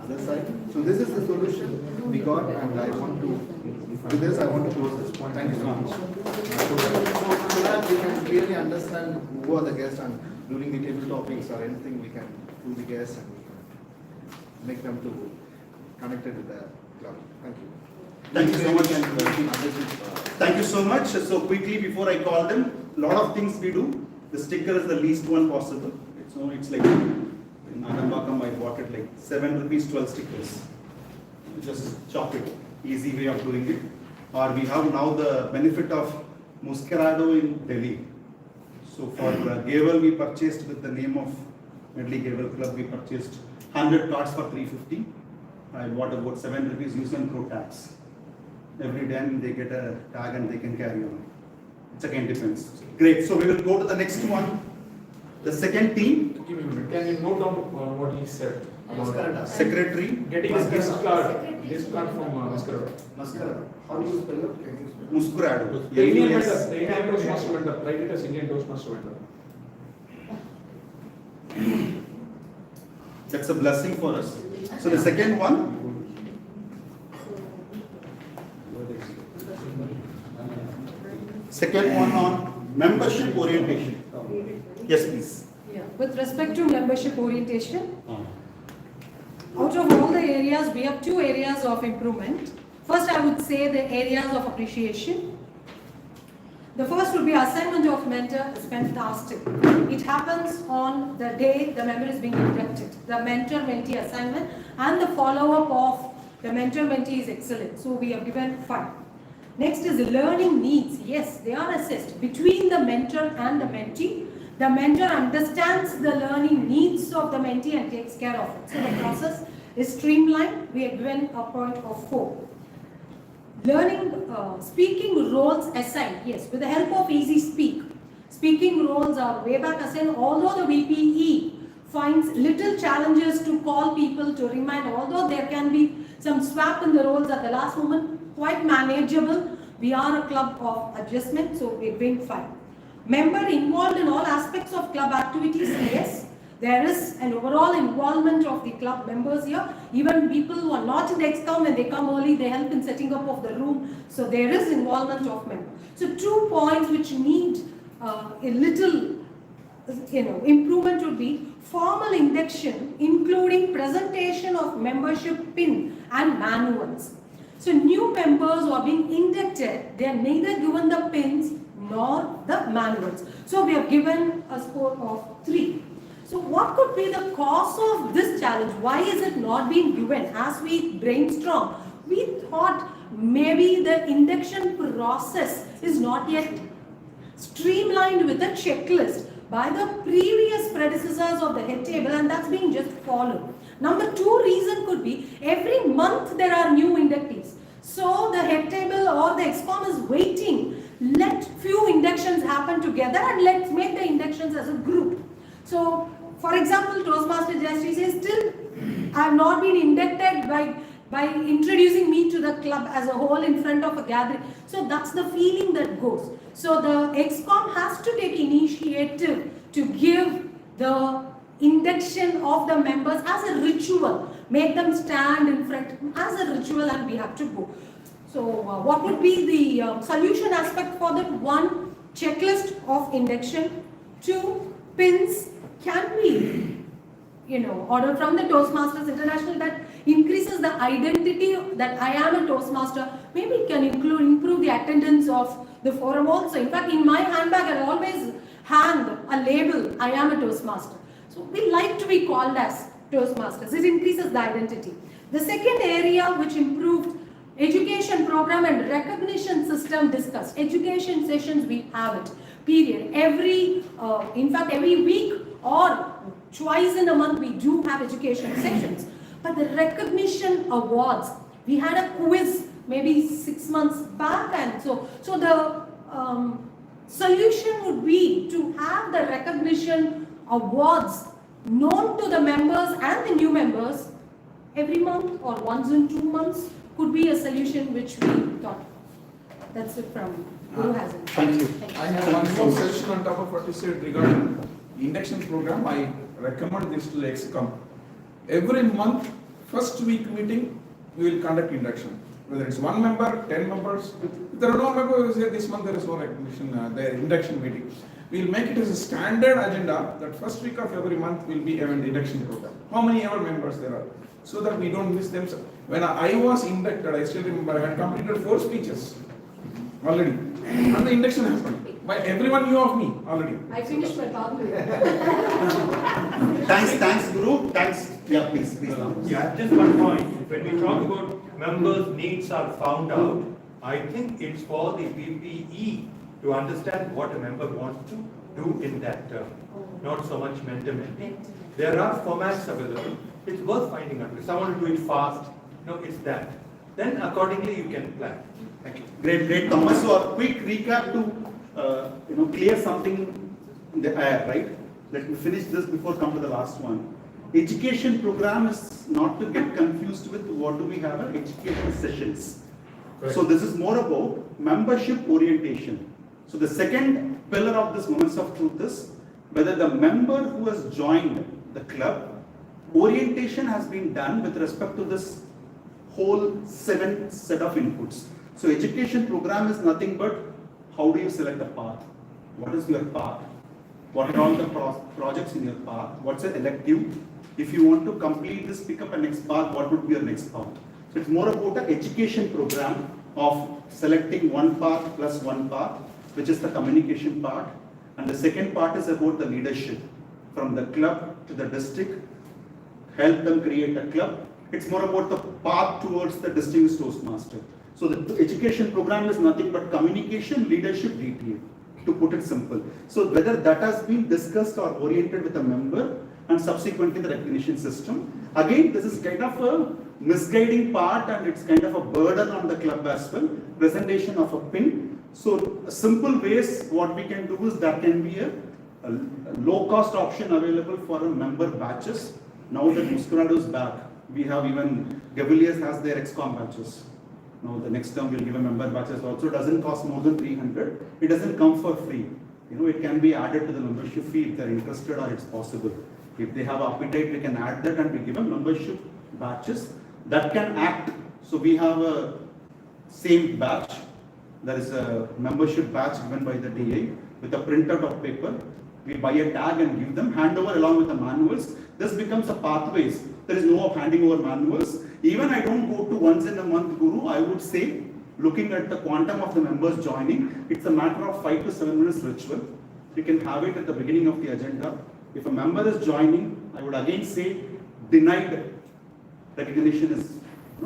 other side. So this is the solution we got, and I want to, with this I want to close this point. Thank you so much. So that we can clearly understand who are the guests, and during the table topics or anything we can do the guests and we can make them to connected with the club. Thank you. Thank you so much. Thank you so much. So quickly before I call them, lot of things we do. The sticker is the least one possible. It's like in Anambakam I bought it like 7 rupees 12 stickers. Just chop it. Easy way of doing it. Or we have now the benefit of Muscarado in Delhi. So for Gavel we purchased with the name of Medley Gavel Club, we purchased 100 cards for 350. I bought about 7 rupees use and throw tags. Every day they get a tag and they can carry on. It again depends. Great. So we will go to the next one. The second team. Give me a minute. Can you note down what he said about Secretary. getting his guest card from Muscarado. Muscarado. How do you spell it? Muscarado. The Indian vendor, the Indian Toastmaster vendor. Write it as Indian Toastmaster vendor. That's a blessing for us. So the second one. Second one on membership orientation. Yes, please. Yeah. With respect to membership orientation, out of all the areas, we have 2 areas of improvement. First, I would say the areas of appreciation. The first would be assignment of mentor is fantastic. It happens on the day the member is being inducted. The mentor-mentee assignment and the follow-up of the mentor-mentee is excellent. So we have given 5. Next is learning needs. Yes, they are assessed between the mentor and the mentee. The mentor understands the learning needs of the mentee and takes care of it. So the process is streamlined. We have given a point of 4. Learning, speaking roles assigned. Yes, with the help of Easy Speak. Speaking roles are way back assigned, although the VPE finds little challenges to call people to remind, although there can be some swap in the roles at the last moment, quite manageable. We are a club of adjustment, so we're doing 5. Member involved in all aspects of club activities, yes. There is an overall involvement of the club members here. Even people who are not in the ExCom, when they come early, they help in setting up of the room. So there is involvement of members. So 2 points which need a little, improvement would be formal induction, including presentation of membership pin and manuals. So new members who are being inducted, they are neither given the pins nor the manuals. So we have given a score of 3. So what could be the cause of this challenge? Why is it not being given? As we brainstorm, we thought maybe the induction process is not yet streamlined with a checklist by the previous predecessors of the head table, and that's being just followed. Number 2 reason could be every month there are new inductees. So the head table or the ExCom is waiting. Let few inductions happen together and let's make the inductions as a group. So for example, Toastmaster Jayashri says, still I have not been inducted by introducing me to the club as a whole in front of a gathering. So that's the feeling that goes. So the ExCom has to take initiative to give the induction of the members as a ritual. Make them stand in front as a ritual and we have to go. So what would be the solution aspect for that? 1, checklist of induction. 2, pins can be, ordered from the Toastmasters International that increases the identity that I am a Toastmaster. Maybe it can improve the attendance of the forum also. In fact, in my handbag, I always hang a label, I am a Toastmaster. So we like to be called as Toastmasters. It increases the identity. The second area which improved, education program and recognition system discussed. Education sessions, we have it, period. In fact, every week or twice in a month, we do have education sessions. But the recognition awards, we had a quiz maybe 6 months back, and so the solution would be to have the recognition awards known to the members and the new members every month or once in 2 months could be a solution which we thought. That's it from Guru Hazan. Thank you. I have one more session on top of what you said regarding induction program. I recommend this to the ExCom. Every month, first week meeting, we will conduct induction. Whether it's 1 member, 10 members. If there are no members, we say this month there is no recognition, the induction meeting. We will make it as a standard agenda that first week of every month will be an induction program. How many ever members there are? So that we don't miss them. When I was inducted, I still remember I had completed 4 speeches already. And the induction happened. By everyone knew of me already. I finished my pathway. Thanks, Guru. Thanks. Yeah, please. Yeah, just one point. When we talk about members' needs are found out, I think it's for the PPE to understand what a member wants to do in that term. Not so much mentor-mentee. There are formats available. It's worth finding out. If someone will do it fast, it's that. Then accordingly you can plan. Thank you. Great, Thomas. So a quick recap to clear something in the air, right? Let me finish this before come to the last one. Education program is not to get confused with what do we have our education sessions. Correct. So this is more about membership orientation. So the second pillar of this Moments of Truth is whether the member who has joined the club, orientation has been done with respect to this whole 7 set of inputs. So education program is nothing but how do you select a path? What is your path? What are all the projects in your path? What's an elective? If you want to complete this, pick up a next path, what would be your next path? So it's more about an education program of selecting one path plus one path which is the communication part. And the second part is about the leadership, from the club to the district, help them create a club. It's more about the path towards the distinguished Toastmaster. So the education program is nothing but communication, leadership, DTM, to put it simple. So whether that has been discussed or oriented with a member, and subsequently the recognition system. Again, this is kind of a misguiding part, and it's kind of a burden on the club as well. Presentation of a pin. So simple ways what we can do is there can be a low cost option available for a member batches. Now that Muskurado is back, we have even Gaviliers has their XCOM batches. Now the next term we'll give a member batches also. It doesn't cost more than 300. It doesn't come for free. It can be added to the membership fee if they're interested, or it's possible. If they have appetite, we can add that and we give them membership batches that can act. So we have a same batch. There is a membership batch given by the DA with a printout of paper. We buy a tag and give them, hand over along with the manuals. This becomes a pathways. There is no handing over manuals. Even I don't go to once in a month guru. I would say, looking at the quantum of the members joining, it's a matter of 5 to 7 minutes ritual. You can have it at the beginning of the agenda. If a member is joining, I would again say denied recognition is,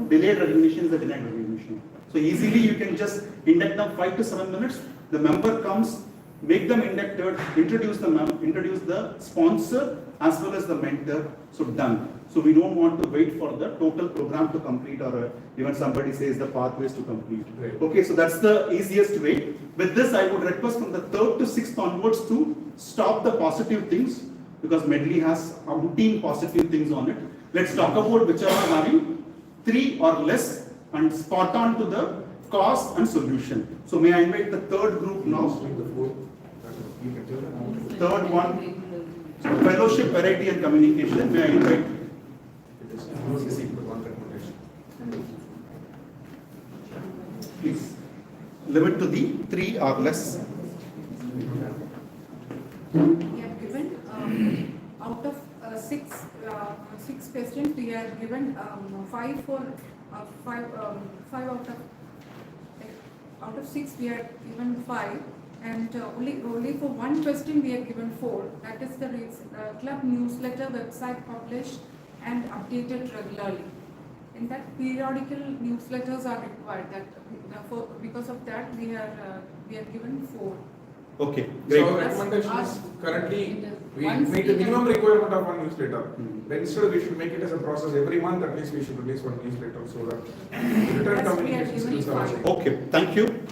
delayed recognition is a denied recognition. So easily you can just induct them 5 to 7 minutes. The member comes, make them inducted, introduce the sponsor as well as the mentor. So done. So we don't want to wait for the total program to complete, or even somebody says the pathways to complete. Right. Okay, so that's the easiest way. With this, I would request from the 3rd to 6th onwards to stop the positive things, because Medley has 18 positive things on it. Let's talk about which are having 3 or less and spot on to the cause and solution. So may I invite the 3rd group now? 3rd one, fellowship, variety and communication. May I invite? Please limit to the 3 or less. We have given out of six questions. We are given 5 for 5 out of 6. We are given 5, and only for one question we are given 4. That is the club newsletter website published and updated regularly. In that, periodical newsletters are required. Because of that, we are given 4. Okay, great. So our recommendation is currently we meet the minimum requirement of one newsletter. Then instead we should make it as a process every month. At least we should release one newsletter so that return communication skills are also. Okay, thank you.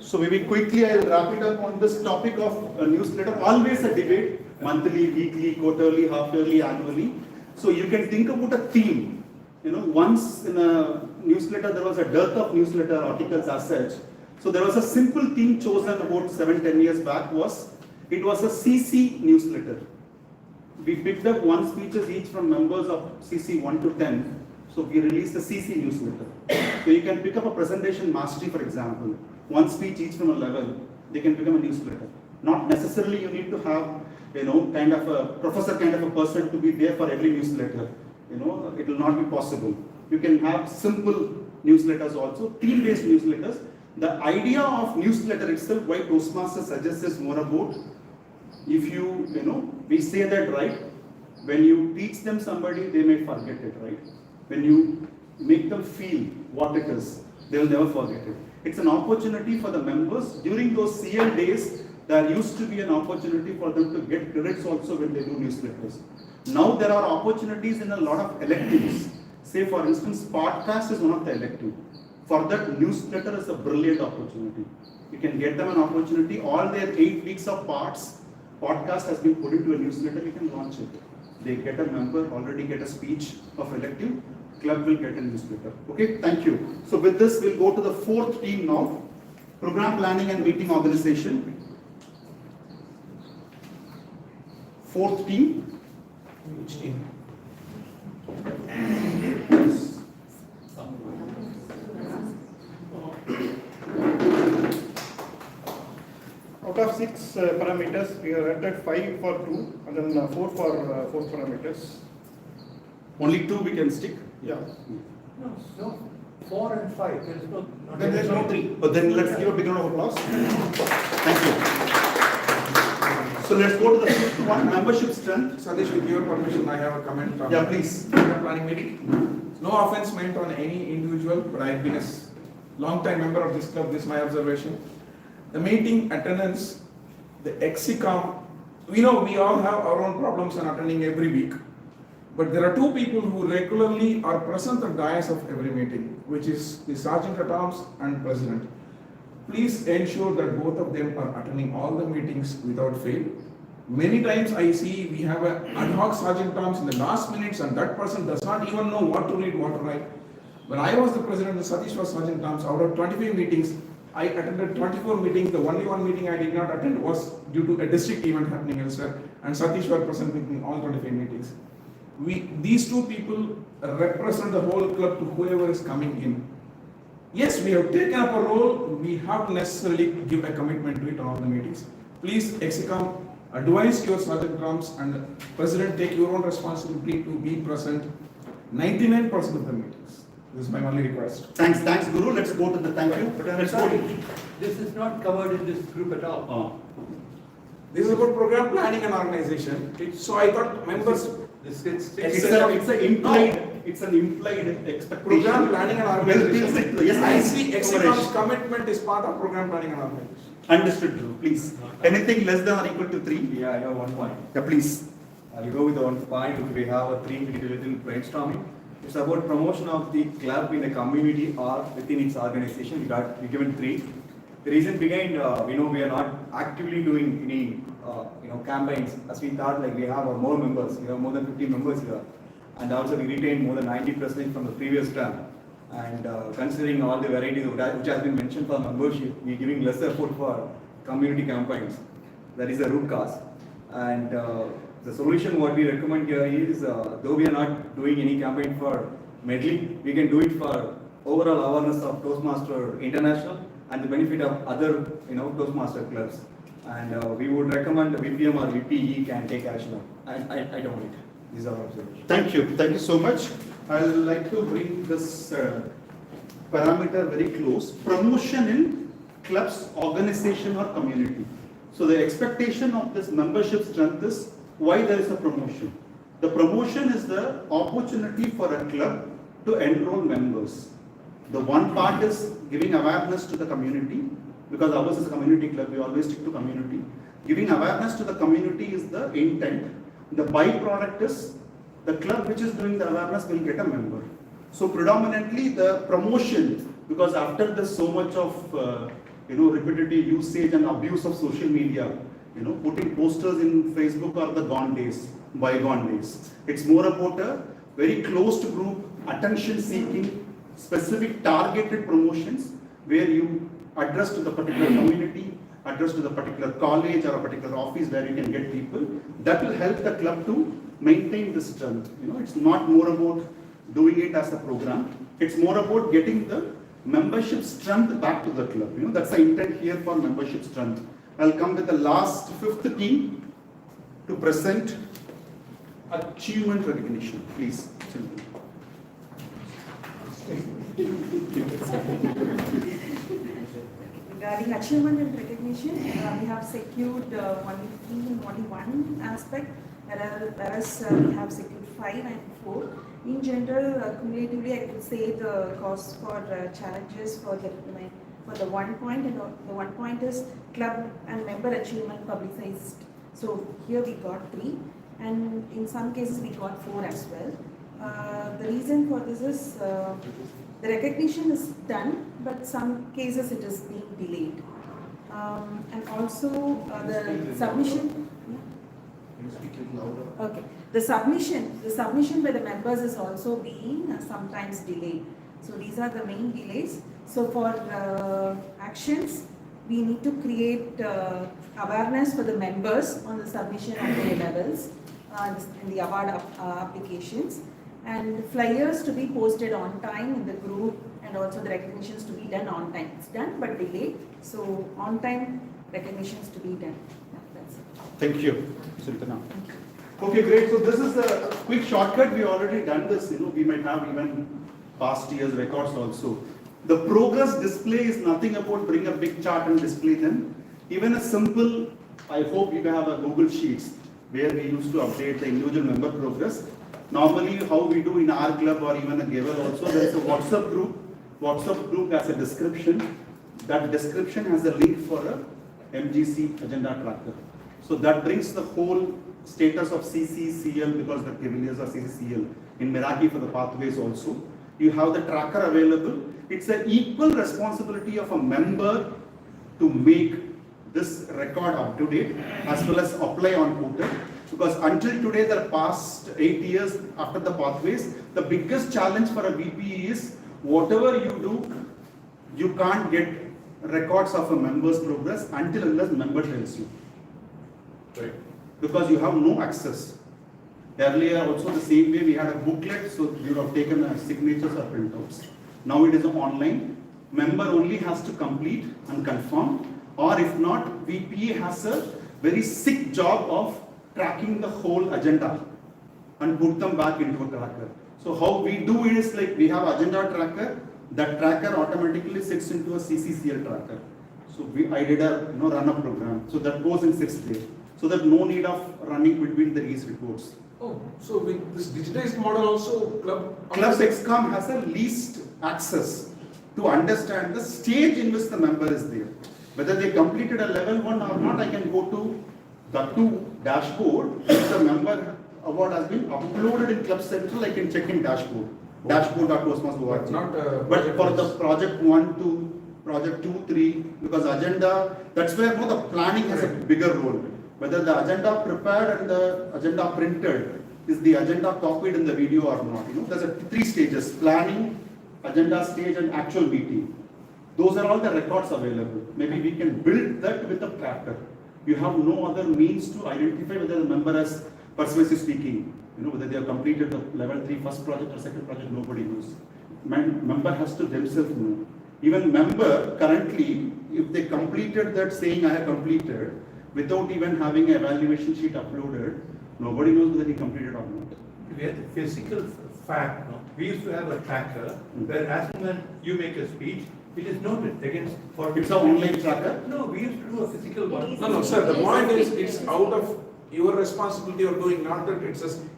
So maybe quickly I'll wrap it up on this topic of a newsletter. Always a debate, monthly, weekly, quarterly, half-yearly, annually. So you can think about a theme. Once in a newsletter there was a dearth of newsletter articles as such. So there was a simple theme chosen about 7-10 years back. It was a CC newsletter. We picked up 1 speeches each from members of CC 1 to 10. So we released a CC newsletter. So you can pick up a presentation mastery, for example. 1 speech each from a level. They can become a newsletter. Not necessarily you need to have, kind of a professor kind of a person to be there for every newsletter. It will not be possible. You can have simple newsletters also, theme-based newsletters. The idea of newsletter itself, why Toastmaster suggests, is more about, if we say that, right, when you teach them somebody, they may forget it, right? When you make them feel what it is, they will never forget it. It's an opportunity for the members. During those CL days, there used to be an opportunity for them to get credits also when they do newsletters. Now there are opportunities in a lot of electives. Say for instance, podcast is one of the elective. For that, newsletter is a brilliant opportunity. You can get them an opportunity. All their 8 weeks of podcast has been put into a newsletter. You can launch it. They get a member, already get a speech of elective. Club will get a newsletter. Okay, thank you. So with this, we'll go to the 4th team now. Program planning and meeting organization. 4th team. Which team? Out of 6 parameters, we have entered 5 for 2 and then 4 for 4 parameters. Only 2 we can stick? Yeah. No. 4 and 5, there is no. Then there's no 3. But then let's give a big round of applause. Thank you. So let's go to the fifth one, membership strength. Sateesh, with your permission, I have a comment on. Yeah, please. Planning meeting. No offense meant on any individual, but I've been a long-time member of this club. This is my observation. The meeting attendance, the execom. We know we all have our own problems in attending every week. But there are two people who regularly are present at dais of every meeting, which is the Sergeant at Arms and President. Please ensure that both of them are attending all the meetings without fail. Many times I see we have an ad hoc Sergeant at Arms in the last minutes and that person does not even know what to read, what to write. When I was the President, the Sateesh was Sergeant at Arms. Out of 25 meetings, I attended 24 meetings. The only one meeting I did not attend was due to a district event happening elsewhere, and Sateesh was present in all 25 meetings. These two people represent the whole club to whoever is coming in. Yes, we have taken up a role, we have to necessarily give a commitment to it on all the meetings. Please, Execom, advise your Sergeant at Arms and President, take your own responsibility to be present 99% of the meetings. This is my only request. Thanks, Guru. Let's go to the thank you. But I'm sorry, this is not covered in this group at all. This is about program planning and organization. So I thought members. It's an implied expectation. Program planning and organization. Yes, I see Execom's commitment is part of program planning and organization. Understood, Guru. Please. Anything less than or equal to 3? Yeah, I have 1 point. Yeah, please. I'll go with the 1 point. We have a 3-minute little brainstorming. It's about promotion of the club in the community or within its organization. We given 3. The reason behind, we know we are not actively doing any campaigns, as we thought like we have more members. We have more than 50 members here, and also we retained more than 90% from the previous term. And considering all the varieties which has been mentioned for membership, we are giving less effort for community campaigns. That is the root cause. And the solution what we recommend here is, though we are not doing any campaign for Medley, we can do it for overall awareness of Toastmaster International and the benefit of other Toastmaster clubs. And we would recommend VPM or VPE can take action on. I don't need it. These are our observations. Thank you so much. I'd like to bring this parameter very close. Promotion in clubs, organization or community. So the expectation of this membership strength is why there is a promotion. The promotion is the opportunity for a club to enroll members. The one part is giving awareness to the community, because ours is a community club, we always stick to community. Giving awareness to the community is the intent. The byproduct is the club which is doing the awareness will get a member. So predominantly the promotion, because after there's so much of repetitive usage and abuse of social media, putting posters in Facebook are the bygone days. It's more about a very closed group, attention seeking, specific targeted promotions where you address to the particular community, address to the particular college or a particular office where you can get people. That will help the club to maintain this strength. It's not more about doing it as a program. It's more about getting the membership strength back to the club. That's the intent here for membership strength. I'll come with the last 5th team to present achievement recognition. Please. Regarding achievement and recognition, we have secured only 3 and only 1 aspect, whereas we have secured 5 and 4. In general, cumulatively, I could say the cost for challenges for the 1 point, and the 1 point is club and member achievement publicized. So here we got 3, and in some cases we got 4 as well. The reason for this is the recognition is done, but some cases it is being delayed. And also the submission. Okay. The submission by the members is also being sometimes delayed. So these are the main delays. So for actions, we need to create awareness for the members on the submission of their levels in the award applications, and flyers to be posted on time in the group, and also the recognitions to be done on time. It's done but delayed. So on time recognitions to be done. That's it. Thank you, Sultana. Okay, great. So this is a quick shortcut. We already done this. We might have even past years records also. The progress display is nothing about bring a big chart and display them. Even a simple, I hope you have a Google Sheets where we used to update the individual member progress. Normally how we do in our club or even a giver also, there is a WhatsApp group. WhatsApp group has a description. That description has a link for a MGC agenda tracker. So that brings the whole status of CCCL because the Cavaliers are CCCL. In Meraki for the pathways also. You have the tracker available. It's an equal responsibility of a member to make this record up to date as well as apply on portal. Because until today, the past 8 years after the pathways, the biggest challenge for a VP is whatever you do, you can't get records of a member's progress until unless member tells you. Right. Because you have no access. Earlier also the same way we had a booklet, so you have taken signatures or printouts. Now it is online. Member only has to complete and confirm, or if not, VP has a very sick job of tracking the whole agenda and put them back into a tracker. So how we do it is like we have agenda tracker, that tracker automatically sits into a CCCL tracker. So I did a run a program, so that goes in 6th day. So that no need of running between these reports. Oh, so with this digitized model also, Club ExCom has a least access to understand the stage in which the member is there. Whether they completed a level 1 or not, I can go to the 2 dashboard. If the member award has been uploaded in Club Central, I can check in dashboard. Dashboard.toastmasters.org. But for the project 1 to project 2, 3, because agenda, that's where the planning has a bigger role. Whether the agenda prepared and the agenda printed, is the agenda copied in the video or not. There's 3 stages: planning, agenda stage, and actual meeting. Those are all the records available. Maybe we can build that with a tracker. You have no other means to identify whether the member has persuasive speaking. Whether they have completed the level 3 first project or second project, nobody knows. Member has to themselves know. Even member currently, if they completed that saying I have completed, without even having an evaluation sheet uploaded, nobody knows whether he completed or not. We have the physical fact. We used to have a tracker where as and when you make a speech, it is noted against. It's an online tracker? No, we used to do a physical one. No, sir. The point is, it's out of your responsibility of doing. Not that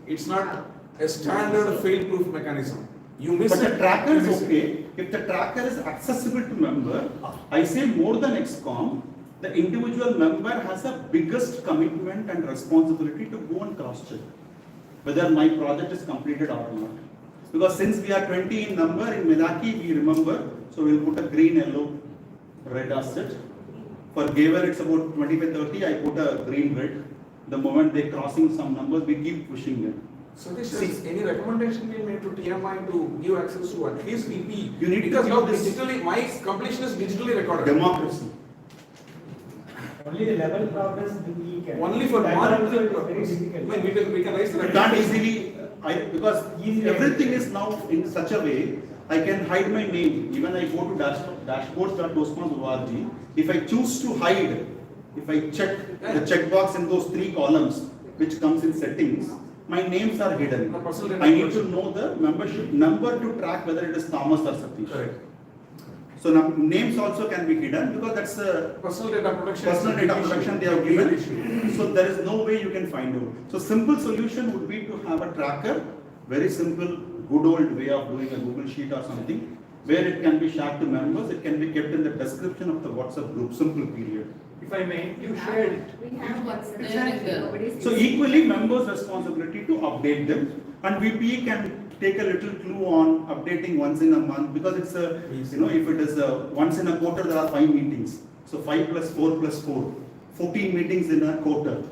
it's not a standard fail-proof mechanism. You miss but it. the tracker is okay. If the tracker is accessible to member, I say more than ExCom, the individual member has a biggest commitment and responsibility to go and cross-check whether my project is completed or not. Because since we are 20 in number, in Meraki we remember, so we'll put a green, yellow, red as it. For Gaver it's about 25-30, I put a green, red. The moment they're crossing some numbers, we keep pushing them. Sateesh, has any recommendation been made to TMI to give access to at least VP? You need because to now this digitally, my completion is digitally recorded. Democracy. Only the level progress we can. Only for monitoring monitoring very purpose. difficult. We can raise the You can't easily, because everything is now in such a way, I can hide my name. Even I go to dashboards.toastmasters.org. If I choose to hide, if I check the checkbox in those 3 columns, which comes in settings, my names are hidden. I need to know the membership number to track whether it is Thomas or Sateesh. Correct. So now names also can be hidden because that's a personal data protection. Personal data protection they have given. So there is no way you can find out. So simple solution would be to have a tracker, very simple, good old way of doing a Google Sheet or something, where it can be shared to members. It can be kept in the description of the WhatsApp group. Simple period. If I may, you shared it. We have WhatsApp. So equally, members' responsibility to update them, and VP can take a little clue on updating once in a month, because it's a, if it is a once in a quarter, there are 5 meetings. So 5 plus 4 plus 4, 14 meetings in a quarter,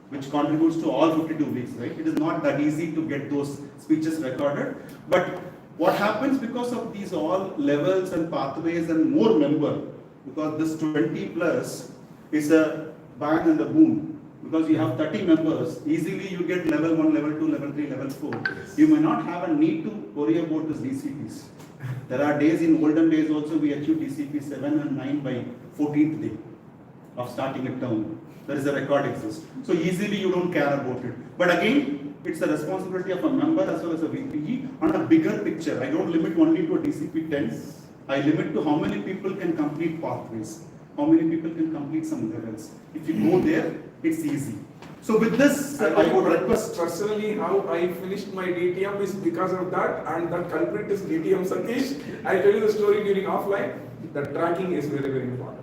which contributes to all 52 weeks, right? It is not that easy to get those speeches recorded. But what happens because of these all levels and pathways and more member, because this 20 plus is a bang and a boom. Because you have 30 members, easily you get level 1, level 2, level 3, level 4. You may not have a need to worry about this DCPs. There are days, in olden days also, we achieved DCP 7 and 9 by 14th day of starting a term. There is a record exists. So easily you don't care about it. But again, It's the responsibility of a member as well as a VPE on a bigger picture. I don't limit only to a DCP 10. I limit to how many people can complete pathways, how many people can complete some levels. If you go there, it's easy. So with this, I would request. Personally, how I finished my DTM is because of that, and that culprit is DTM Sateesh. I tell you the story during offline. The tracking is very, very important.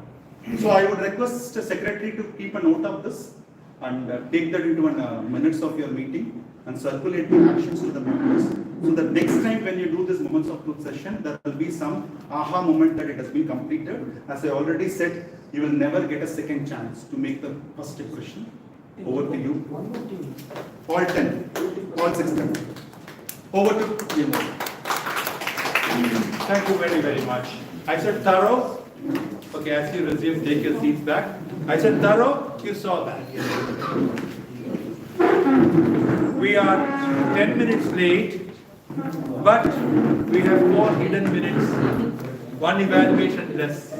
So I would request the secretary to keep a note of this and take that into minutes of your meeting and circulate the actions to the members. So the next time when you do this moments of truth session, there will be some aha moment that it has been completed. As I already said, you will never get a second chance to make the first impression. Over to you. All 10, all 6 10. Over to TM. Thank you very, very much. I said thorough. Okay, as you resume, take your seats back. I said thorough, you saw that. We are 10 minutes late, but we have 4 hidden minutes, 1 evaluation less.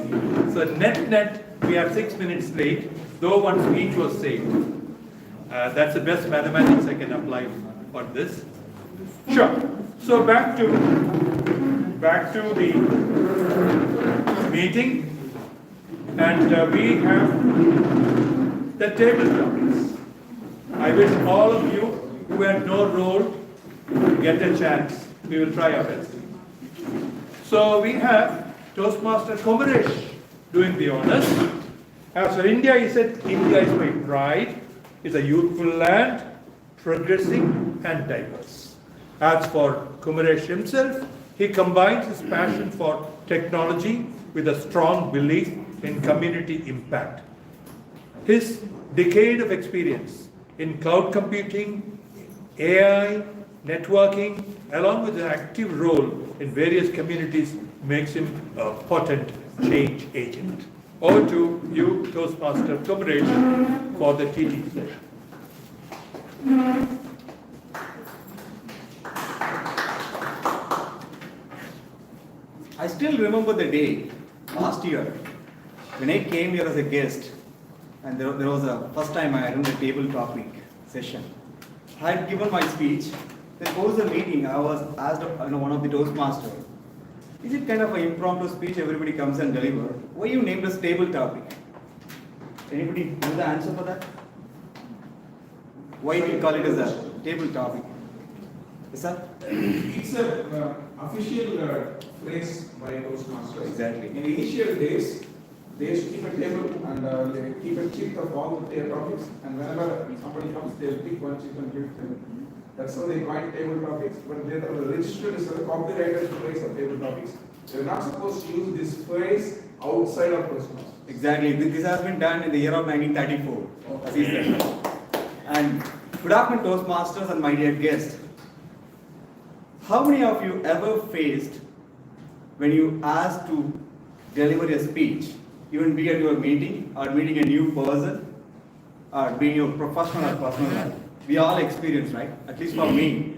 So net, we are 6 minutes late, though 1 speech was saved. That's the best mathematics I can apply for this. Sure. So back to the meeting, and we have the table topics. I wish all of you who had no role get a chance. We will try our best. So we have Toastmaster Kumaresan doing the honors. As for India, he said, India is my pride. It's a youthful land, progressing and diverse. As for Kumaresan himself, he combines his passion for technology with a strong belief in community impact. His decade of experience in cloud computing, AI, networking, along with an active role in various communities, makes him a potent change agent. Over to you, Toastmaster Kumaresan, for the TT session. I still remember the day last year when I came here as a guest, and there was a first time I attended the table topic session. I had given my speech. Then post the meeting, I was asked one of the Toastmasters, is it kind of an impromptu speech, everybody comes and deliver? Why you named as table topic? Anybody know the answer for that? Why do you call it as a table topic? Yes, sir? It's an official phrase by Toastmasters. Exactly. In the initial days, they used to keep a table and they keep a sheet of all the topics, and whenever somebody comes, they'll pick one sheet and give it to them. That's how they coined table topics, but they are registered as a copyrighted phrase of table topics. They're not supposed to use this phrase outside of Toastmasters. Exactly. This has been done in the year of 1934, as he said. And good afternoon, Toastmasters and my dear guests. How many of you ever faced when you asked to deliver a speech, even be at your meeting or meeting a new person, or being your professional or personal life? We all experience, right? At least for me.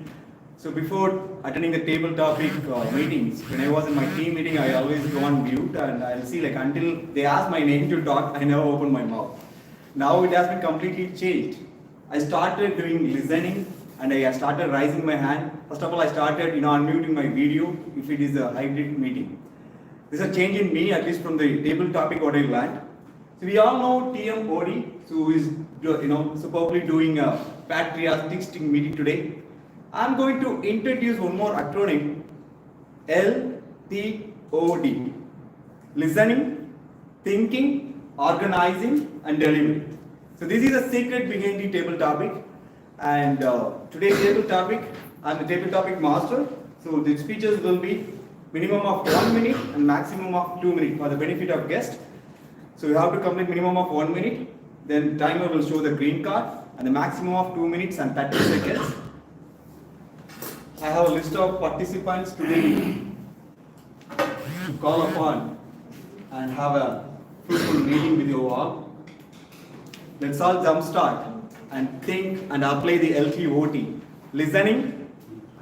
So before attending the table topic meetings, when I was in my team meeting, I always go on mute and I'll see until they ask my name to talk, I never open my mouth. Now it has been completely changed. I started doing listening and I started raising my hand. First of all, I started unmuting my video if it is a hybrid meeting. This is a change in me, at least from the table topic what I learned. So we all know TMOD, who is superbly doing a patriotic meeting today. I'm going to introduce one more acronym, LTOD. Listening, thinking, organizing, and delivering. So this is a secret behind the table topic. And today's table topic, I'm the table topic master. So the speeches will be minimum of 1 minute and maximum of 2 minutes for the benefit of guests. So you have to complete minimum of 1 minute. Then timer will show the green card and the maximum of 2 minutes and 30 seconds. I have a list of participants today to call upon and have a fruitful meeting with you all. Let's all jumpstart and think and apply the LTOT. Listening,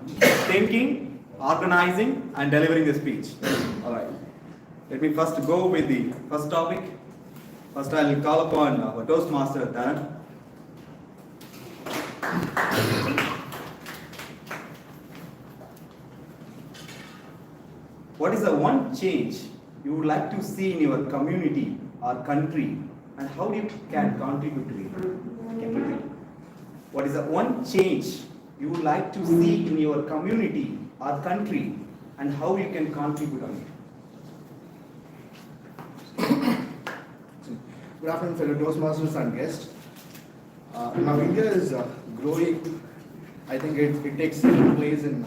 thinking, organizing, and delivering the speech. Alright. Let me first go with the first topic. First I will call upon our Toastmaster, Darren. What is the one change you would like to see in your community or country, and how you can contribute to it? Can you repeat? What is the one change you would like to see in your community or country, and how you can contribute on it? Good afternoon, fellow Toastmasters and guests. Now India is growing. I think it takes second place in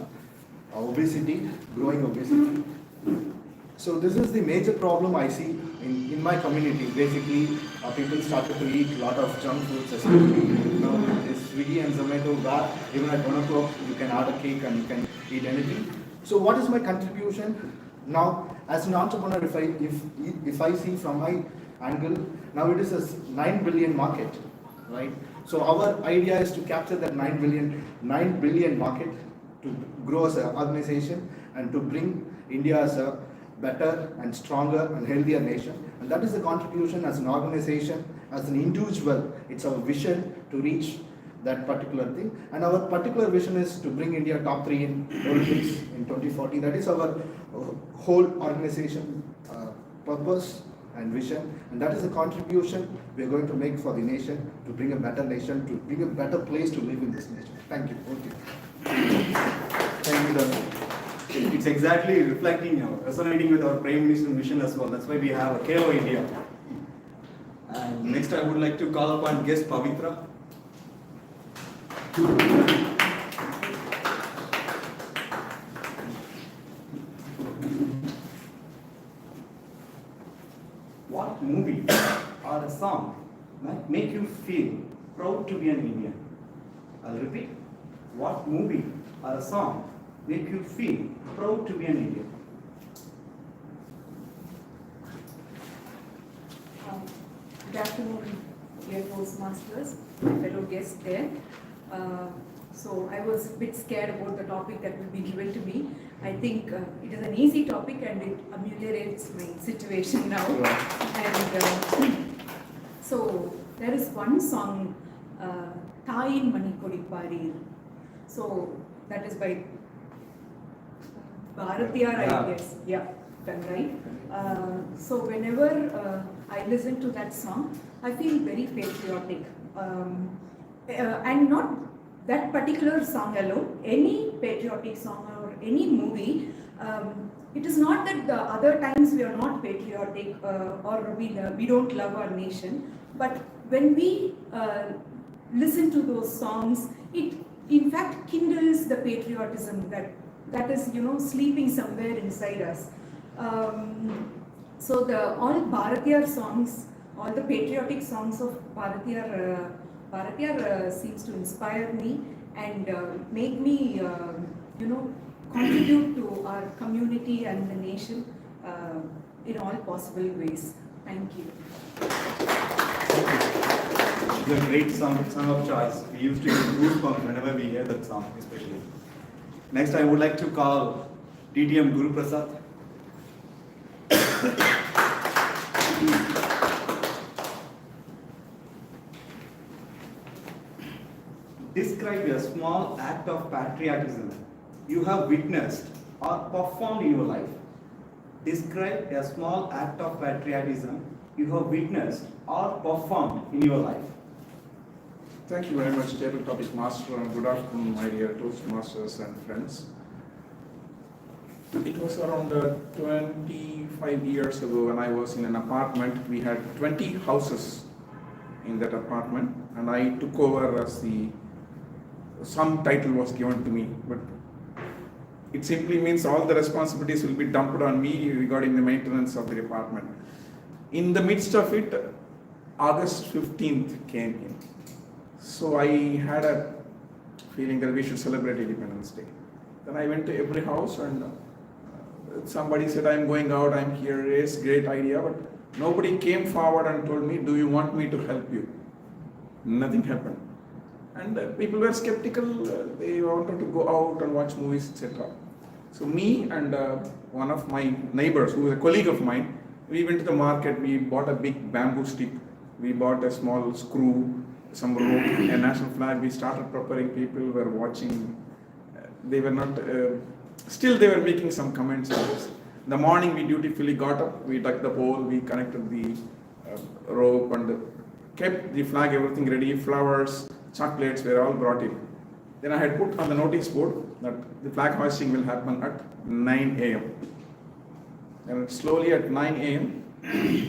obesity, growing obesity. So this is the major problem I see in my community. Basically, people started to eat a lot of junk foods, especially now with this Swiggy and Zomato, where even at 1 o'clock you can order cake and you can eat anything. So what is my contribution? Now, as an entrepreneur, if I see from my angle, now it is a 9 billion market, right? So our idea is to capture that 9 billion market, to grow as an organization and to bring India as a better and stronger and healthier nation. And that is the contribution as an organization, as an individual. It's our vision to reach that particular thing. And our particular vision is to bring India top 3 in Olympics in 2040. That is our whole organization purpose and vision. And that is the contribution we are going to make for the nation, to bring a better nation, to bring a better place to live in this nation. Thank you. Thank you, Dr. It's exactly reflecting, resonating with our Prime Minister's mission as well. That's why we have a Kalo India. And next, I would like to call upon guest Pavitra. What movie or a song might make you feel proud to be an Indian? I'll repeat. What movie or a song make you feel proud to be an Indian? Good afternoon, dear Toastmasters, fellow guests there. So I was a bit scared about the topic that will be given to me. I think it is an easy topic and it ameliorates my situation now. And so there is one song, Thayin Mani Kodipari. So that is by Barath, I guess. Yeah, done right. So whenever I listen to that song, I feel very patriotic. And not that particular song alone, any patriotic song or any movie, it is not that the other times we are not patriotic or we don't love our nation, but when we listen to those songs, it in fact kindles the patriotism that is, sleeping somewhere inside us. So all Bharatiyar songs, all the patriotic songs of Bharatiyar seems to inspire me and make me, contribute to our community and the nation in all possible ways. Thank you. It's a great song of choice. We used to get goosebumps whenever we hear that song, especially. Next, I would like to call DTM Guru Prasad. Describe a small act of patriotism you have witnessed or performed in your life. Describe a small act of patriotism you have witnessed or performed in your life. Thank you very much, Table Topic Master, and good afternoon, my dear Toastmasters and friends. It was around 25 years ago when I was in an apartment. We had 20 houses in that apartment, and I took over as some title was given to me, but it simply means all the responsibilities will be dumped on me regarding the maintenance of the apartment. In the midst of it, August 15th came in. So I had a feeling that we should celebrate Independence Day. Then I went to every house and somebody said, I'm going out, I'm here, it's a great idea, but nobody came forward and told me, do you want me to help you? Nothing happened. And people were skeptical, they wanted to go out and watch movies, etc. So me and one of my neighbors, who was a colleague of mine, we went to the market, we bought a big bamboo stick, we bought a small screw, some rope, a national flag. We started preparing, people were watching. They were not, still they were making some comments on this. In the morning, we dutifully got up, we dug the hole, we connected the rope and kept the flag, everything ready, flowers, chocolates were all brought in. Then I had put on the notice board that the flag hoisting will happen at 9 a.m. And slowly at 9 a.m.,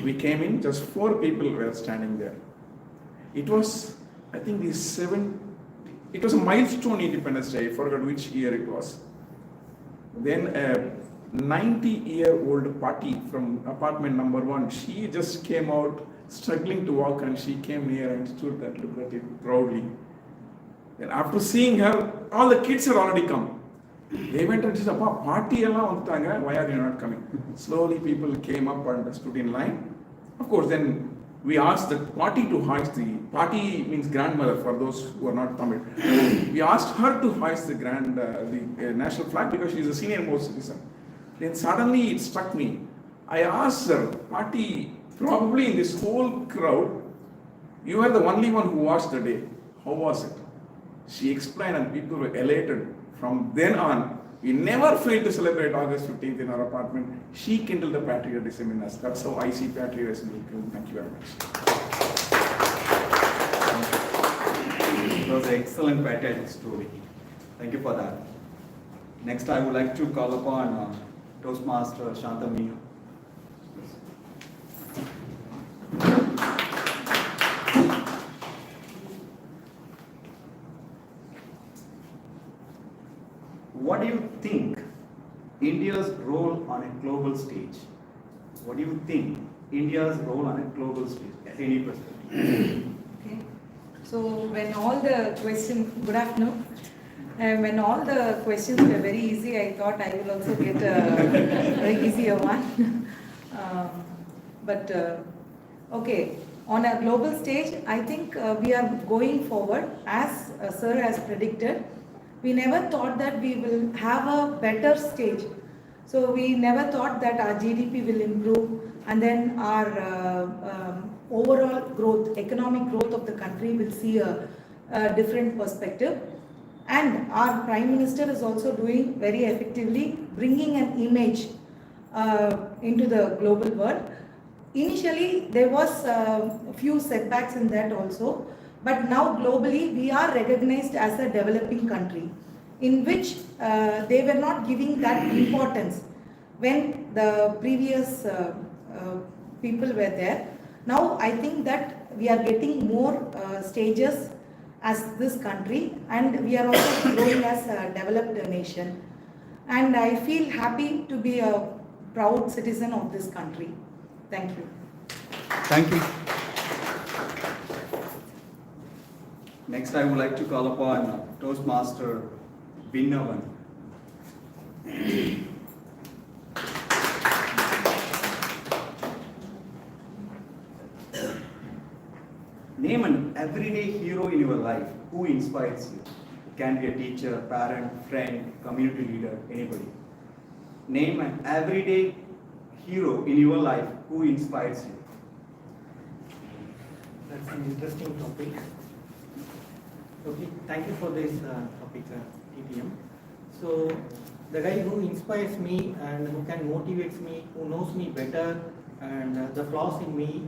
we came in, just 4 people were standing there. It was, I think, it was a milestone Independence Day, I forgot which year it was. Then a 90-year-old party from apartment number 1, she just came out struggling to walk and she came near and stood and looked at it proudly. Then after seeing her, all the kids had already come. They went and said, "Appa, party ella vandanga, why are you not coming?" Slowly people came up and stood in line. Of course, then we asked the party to hoist the, party means grandmother for those who are not Tamil. We asked her to hoist the national flag because she is a senior most citizen. Then suddenly it struck me. I asked her, party, probably in this whole crowd, you are the only one who watched the day. How was it? She explained and people were elated. From then on, we never failed to celebrate August 15th in our apartment. She kindled the patriotism in us. That's how I see patriotism. Thank you very much. It was an excellent patriotic story. Thank you for that. Next, I would like to call upon Toastmaster Shantami. What do you think India's role on a global stage? What do you think India's role on a global stage at any perspective? Okay. So when all the questions, good afternoon. When all the questions were very easy, I thought I will also get a very easier one. Okay, on a global stage, I think we are going forward as Sir has predicted. We never thought that we will have a better stage. So we never thought that our GDP will improve and then our overall growth, economic growth of the country will see a different perspective. And our Prime Minister is also doing very effectively, bringing an image into the global world. Initially, there was a few setbacks in that also. But now globally, we are recognized as a developing country in which they were not giving that importance when the previous people were there. Now I think that we are getting more stages as this country and we are also growing as a developed nation. And I feel happy to be a proud citizen of this country. Thank you. Thank you. Next, I would like to call upon Toastmaster Vinnavan. Name an everyday hero in your life who inspires you. It can be a teacher, parent, friend, community leader, anybody. Name an everyday hero in your life who inspires you. That's an interesting topic. Okay, thank you for this topic, TTM. So, the guy who inspires me and who can motivate me, who knows me better and the flaws in me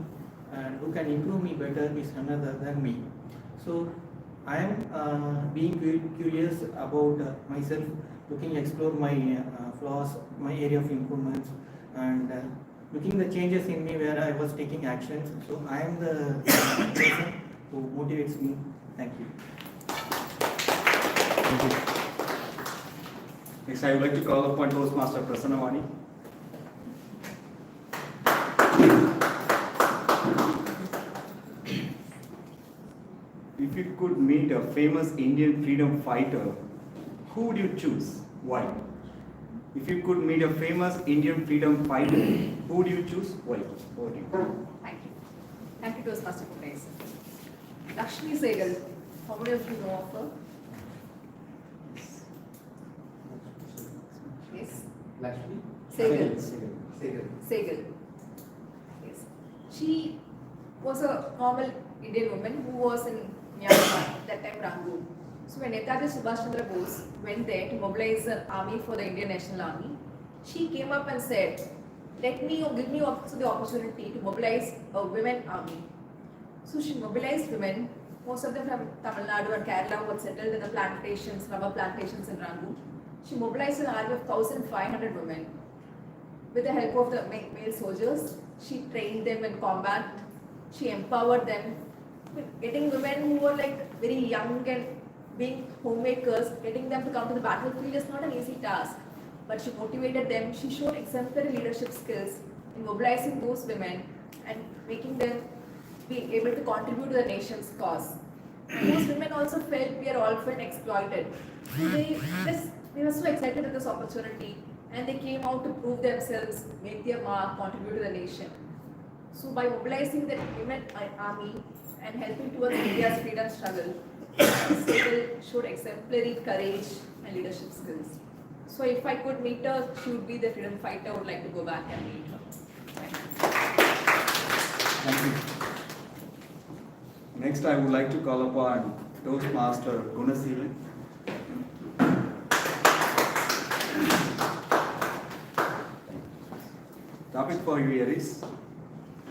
and who can improve me better is none other than me. So, I am being curious about myself, looking to explore my flaws, my area of improvements and looking the changes in me where I was taking actions. So, I am the person who motivates me. Thank you. Thank you. Next, I would like to call upon Toastmaster Prasanna Vani. If you could meet a famous Indian freedom fighter, who would you choose? Why? If you could meet a famous Indian freedom fighter, who would you choose? Why? Over to you. Thank you. Thank you, Toastmaster Kumaresan. Lakshmi Sehgal, how many of you know of her? Yes? Lakshmi? Sehgal. Sehgal. Sehgal. Yes. She was a normal Indian woman who was in Myanmar, that time Rangoon. So when Netaji Subhash Chandra Bose went there to mobilize the army for the Indian National Army, She came up and said, let me or give me also the opportunity to mobilize a women army. So she mobilized women, most of them from Tamil Nadu and Kerala who had settled in the plantations, rubber plantations in Rangoon. She mobilized an army of 1,500 women. With the help of the male soldiers, she trained them in combat, she empowered them, getting women who were like very young and being homemakers, getting them to come to the battlefield is not an easy task. But she motivated them, she showed exemplary leadership skills in mobilizing those women and making them be able to contribute to the nation's cause. And those women also felt we are all felt exploited. So they were so excited at this opportunity and they came out to prove themselves, make their mark, contribute to the nation. So by mobilizing the women army and helping towards India's freedom struggle, they showed exemplary courage and leadership skills. So if I could meet her, she would be the freedom fighter. I would like to go back and meet her. Thank you. Next, I would like to call upon Toastmaster Gunaseelan. Topic for you here is,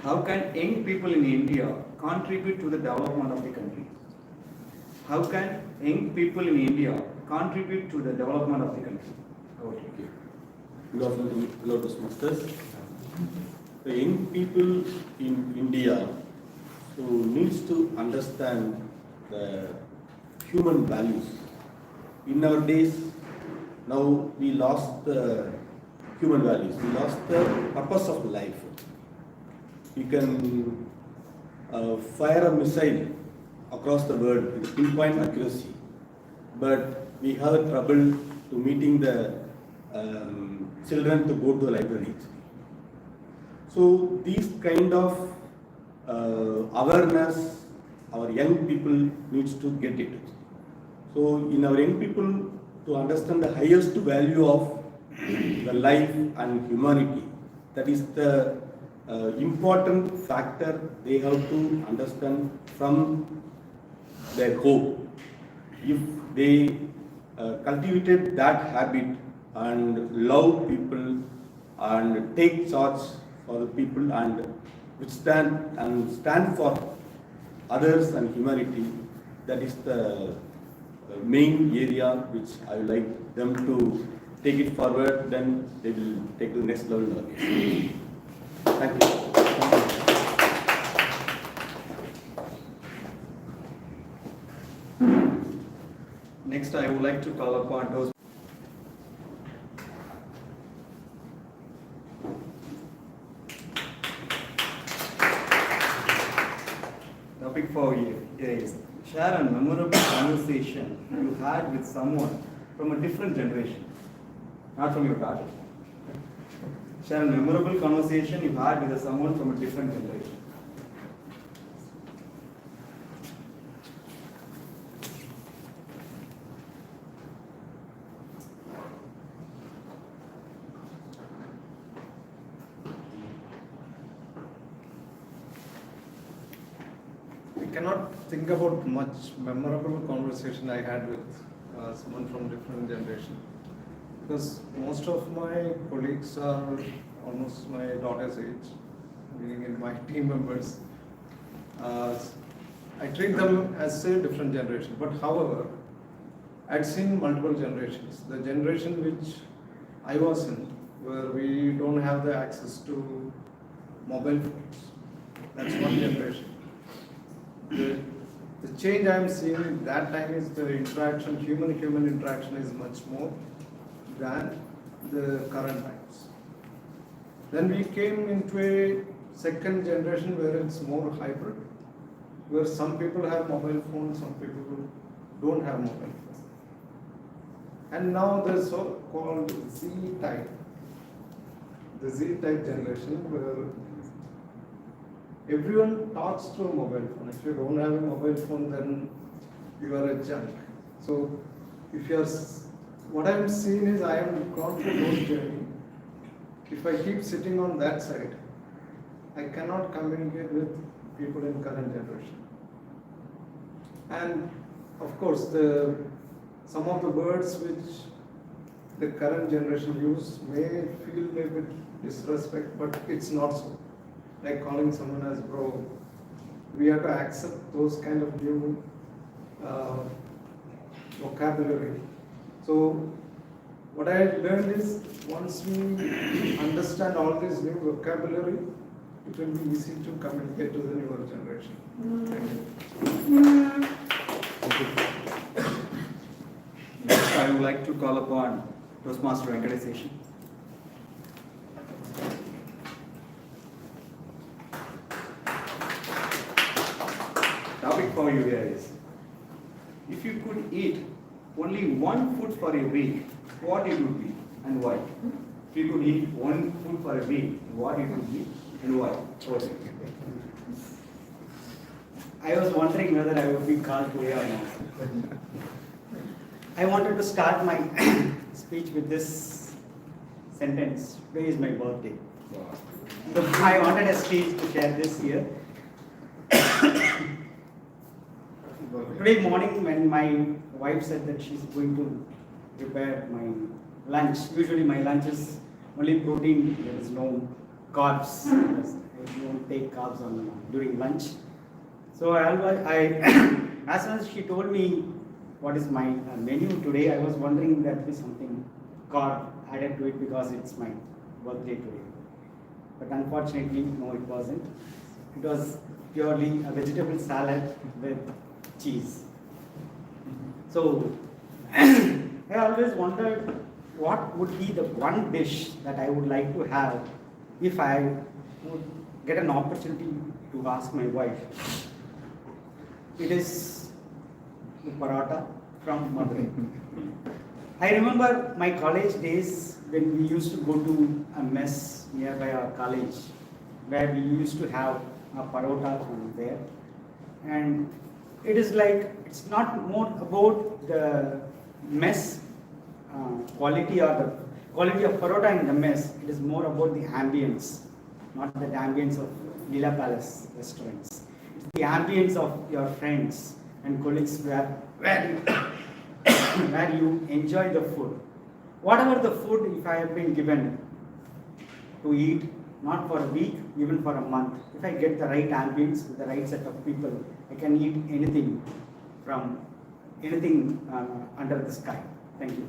how can young people in India contribute to the development of the country? How can young people in India contribute to the development of the country? Okay. Good afternoon, hello Toastmasters. The young people in India who needs to understand the human values. In our days, now we lost the human values, we lost the purpose of life. You can fire a missile across the world with pinpoint accuracy, but we have trouble to meeting the children to go to the library. So these kind of awareness, our young people needs to get it. So in our young people to understand the highest value of the life and humanity, that is the important factor they have to understand from their home. If they cultivated that habit and love people and take charge for the people and withstand and stand for others and humanity, that is the main area which I would like them to take it forward, then they will take to the next level. Thank you. Next, I would like to call upon those. Topic for you is, share a memorable conversation you had with someone from a different generation, not from your daughter. Share a memorable conversation you had with someone from a different generation. I cannot think about much memorable conversation I had with someone from different generation, because most of my colleagues are almost my daughter's age, meaning in my team members. I treat them as a different generation, but however, I'd seen multiple generations. The generation which I was in, where we don't have the access to mobile phones, that's one generation. The change I'm seeing that time is the interaction, human-human interaction is much more than the current times. Then we came into a second generation where it's more hybrid, where some people have mobile phones, some people don't have mobile phones. And now the so-called Z-type, the Z-type generation where everyone talks through a mobile phone. If you don't have a mobile phone, then you are a junk. So if you are, what I am seeing is I am gone through those journey. If I keep sitting on that side, I cannot communicate with people in current generation. And of course, some of the words which the current generation use may feel a bit disrespect, but it's not so. Like calling someone as bro, we have to accept those kind of new vocabulary. So what I learned is once we understand all this new vocabulary, it will be easy to communicate to the newer generation. Thank you. Next, I would like to call upon Toastmaster Venkateshan. Topic for you here is, if you could eat only one food for a week, what it would be and why? If you could eat one food for a week, what it would be and why? I was wondering whether I would be called today or not. I wanted to start my speech with this sentence: today is my birthday. So I wanted a speech to share this here. Today morning, when my wife said that she's going to prepare my lunch, usually my lunch is only protein, there is no carbs. I don't take carbs during lunch. So as soon as she told me what is my menu today, I was wondering that there is something carb added to it because it's my birthday today. But unfortunately, no, it wasn't. It was purely a vegetable salad with cheese. So I always wondered what would be the one dish that I would like to have if I would get an opportunity to ask my wife. It is the paratha from Madurai. I remember my college days when we used to go to a mess nearby our college, where we used to have a parota from there. And it is like, it's not more about the mess quality or the quality of parota in the mess, it is more about the ambience, not the ambience of Lila Palace restaurants. It's the ambience of your friends and colleagues where you enjoy the food. Whatever the food, if I have been given to eat, not for a week, even for a month, if I get the right ambience with the right set of people, I can eat anything from anything under the sky. Thank you.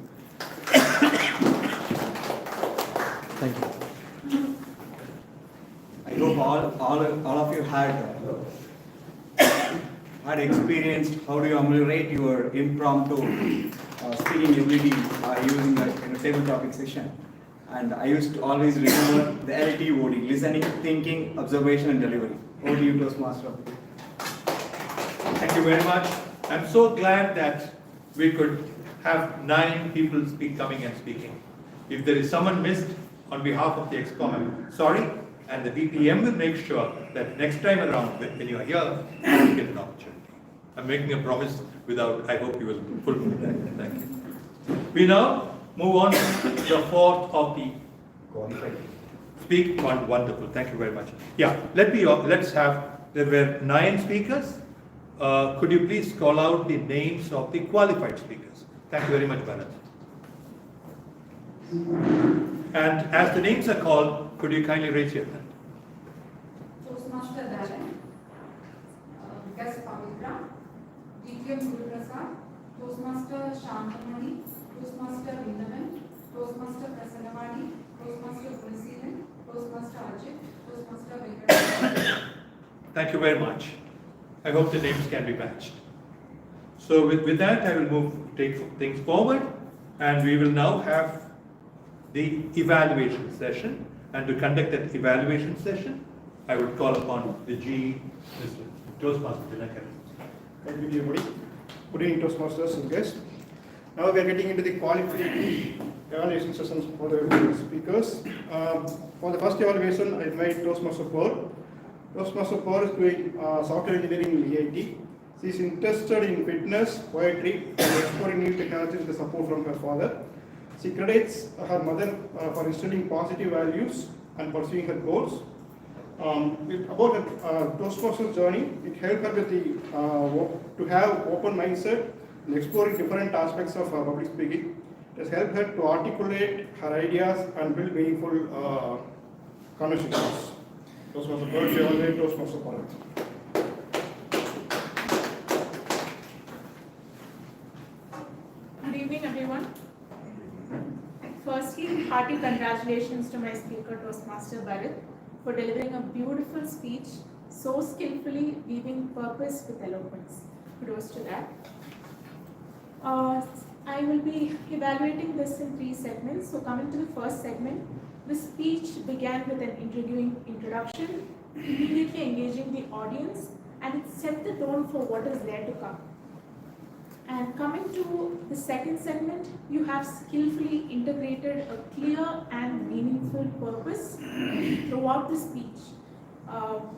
Thank you. I hope all of you had experienced how do you ameliorate your impromptu speaking ability using a table topic session. And I used to always remember the LTOD, listening, thinking, observation and delivery. Over to you, Toastmaster. Thank you very much. I'm so glad that we could have 9 people coming and speaking. If there is someone missed on behalf of the ExCom, I'm sorry, and the DTM will make sure that next time around when you are here, you get an opportunity. I'm making a promise I hope you will fulfill that. Thank you. We now move on to the 4th of the qualified. Speak wonderful. Thank you very much. Yeah, there were 9 speakers. Could you please call out the names of the qualified speakers? Thank you very much, Barath. And as the names are called, could you kindly raise your hand? Toastmaster Vani, Guest Pavitra, TM Kumaresan, Toastmaster Shandhamani, Toastmaster Dinakaran, Toastmaster Prasanna Vani, Toastmaster Presiding, Toastmaster Ajit, Toastmaster Evaluator. Thank you very much. I hope the names can be matched. So with that, I will take things forward, and we will now have the evaluation session. And to conduct that evaluation session, I would call upon the Mr. Toastmaster Dinakaran. Thank you, everybody. Good evening, Toastmasters and guests. Now we are getting into the qualified evaluation sessions for the speakers. For the first evaluation, I made Toastmaster Pearl. Toastmaster Pearl is doing software engineering in EIT. She is interested in fitness, poetry, and exploring new technologies with the support from her father. She credits her mother for instilling positive values and pursuing her goals. About her Toastmaster journey, it helped her with to have open mindset and exploring different aspects of public speaking. It It has helped her to articulate her ideas and build meaningful conversations. Toastmaster Barath, evaluate Toastmaster Barath. Good evening, everyone. Firstly, hearty congratulations to my speaker, Toastmaster Barath, for delivering a beautiful speech, so skillfully weaving purpose with eloquence. Kudos to that. I will be evaluating this in 3 segments. So coming to the first segment, the speech began with an intriguing introduction, immediately engaging the audience, and it set the tone for what is there to come. And coming to the second segment, you have skillfully integrated a clear and meaningful purpose throughout the speech,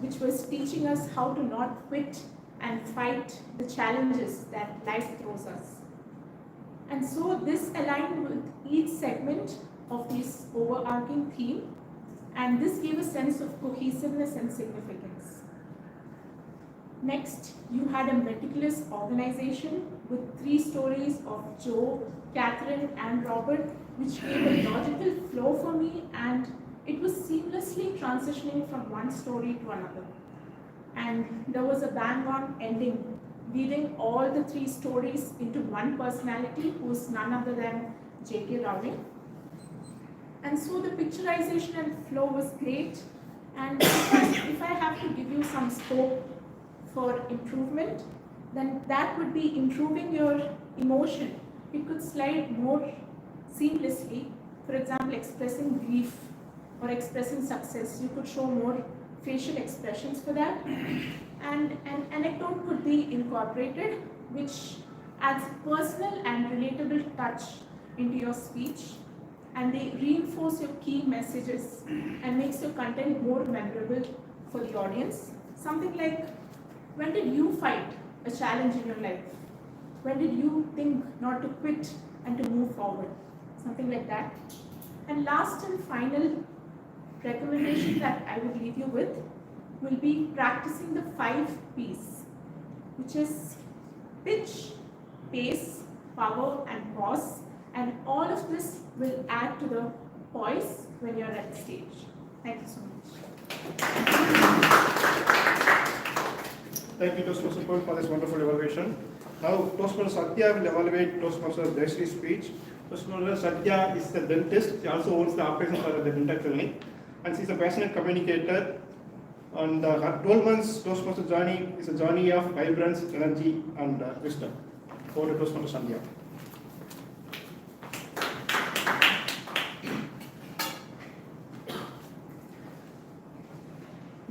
which was teaching us how to not quit and fight the challenges that life throws us. And so this aligned with each segment of this overarching theme, and this gave a sense of cohesiveness and significance. Next, you had a meticulous organization with 3 stories of Joe, Catherine, and Robert, which gave a logical flow for me, and it was seamlessly transitioning from one story to another. And there was a bang-on ending, weaving all the 3 stories into one personality who is none other than J.K. Rowling. And so the picturization and flow was great. And if I have to give you some scope for improvement, then that would be improving your emotion. It could slide more seamlessly. For example, expressing grief or expressing success, you could show more facial expressions for that. And an anecdote could be incorporated, which adds personal and relatable touch into your speech, and they reinforce your key messages and makes your content more memorable for the audience. Something like, when did you fight a challenge in your life? When did you think not to quit and to move forward? Something like that. And last and final recommendation that I would leave you with will be practicing the 5 P's, which is pitch, pace, power, and pause. And all of this will add to the poise when you're at the stage. Thank you so much. Thank you, Toastmaster Paul, for this wonderful evaluation. Now, Toastmaster Sandhya will evaluate Toastmaster Jayashri's speech. Toastmaster Sandhya is a dentist. She also owns the operations for the dental clinic, and she's a passionate communicator. And her 12 months Toastmaster journey is a journey of vibrance, energy, and wisdom. Over to Toastmaster Sandhya.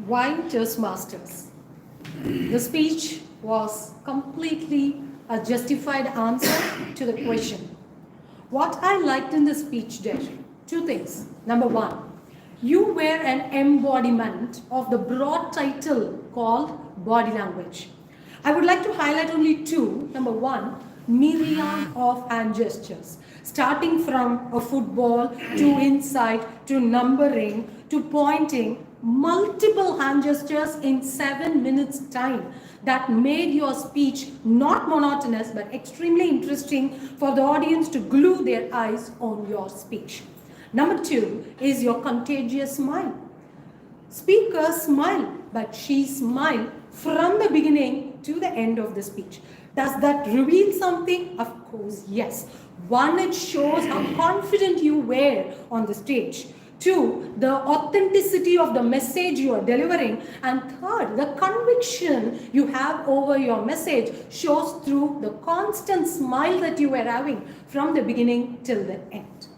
Why Toastmasters? The speech was completely a justified answer to the question. What I liked in the speech, Jayashri, 2 things. Number 1, you were an embodiment of the broad title called Body Language. I would like to highlight only 2. Number 1, myriad of hand gestures, starting from a football to insight to numbering to pointing, multiple hand gestures in 7 minutes time that made your speech not monotonous but extremely interesting for the audience to glue their eyes on your speech. Number 2 is your contagious smile. Speaker smiled, but she smiled from the beginning to the end of the speech. Does that reveal something? Of course, yes. 1, it shows how confident you were on the stage. 2, the authenticity of the message you are delivering. And 3rd, the conviction you have over your message shows through the constant smile that you were having from the beginning till the end.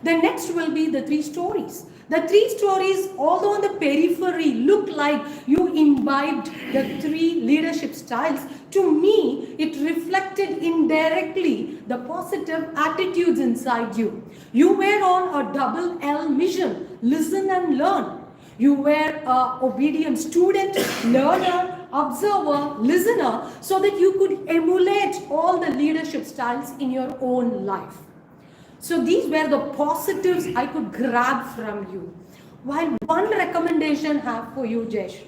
The next will be the 3 stories. The 3 stories, although on the periphery look like you imbibed the 3 leadership styles, to me, it reflected indirectly the positive attitudes inside you. You were on a double L mission, listen and learn. You were an obedient student, learner, observer, listener, so that you could emulate all the leadership styles in your own life. So these were the positives I could grab from you. While one recommendation I have for you, Jayashri,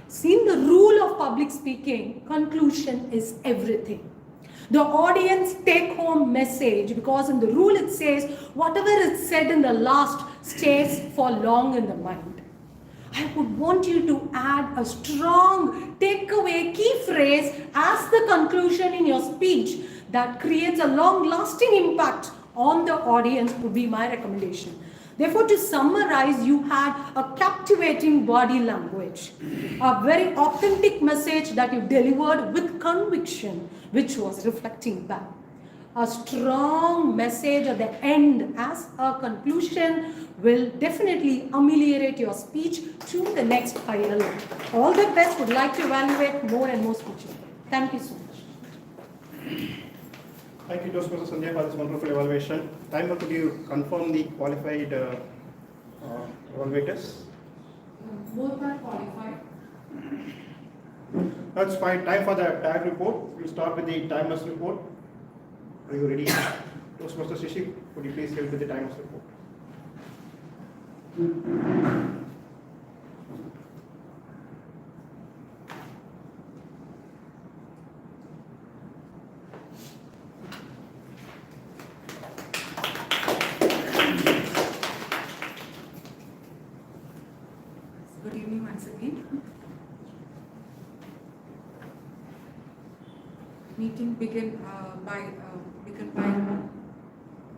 seeing the rule of public speaking, conclusion is everything. The audience take-home message, because in the rule it says, whatever is said in the last stays for long in the mind. I would want you to add a strong takeaway key phrase as the conclusion in your speech that creates a long-lasting impact on the audience would be my recommendation. Therefore, to summarize, you had a captivating body language, a very authentic message that you delivered with conviction, which was reflecting back. A strong message at the end as a conclusion will definitely ameliorate your speech to the next higher level. All the best. Would like to evaluate more and more speeches. Thank you so much. Thank you, Toastmaster Sandhya, for this wonderful evaluation. Time could you confirm the qualified evaluators? Both are qualified. That's fine. Time for the tag report. We'll start with the timers report. Are you ready? Toastmaster Shishi, could you please help with the timers report? Good evening once again. Meeting began by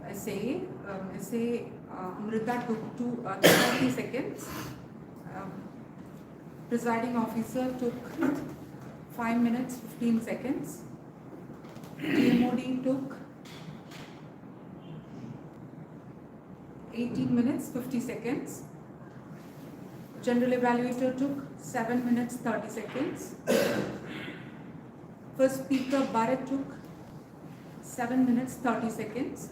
essay. Amirtha took 30 seconds. Presiding officer took 5 minutes 15 seconds. TMOD took 18 minutes 50 seconds. General Evaluator took 7 minutes 30 seconds. First speaker Barath took 7 minutes 30 seconds.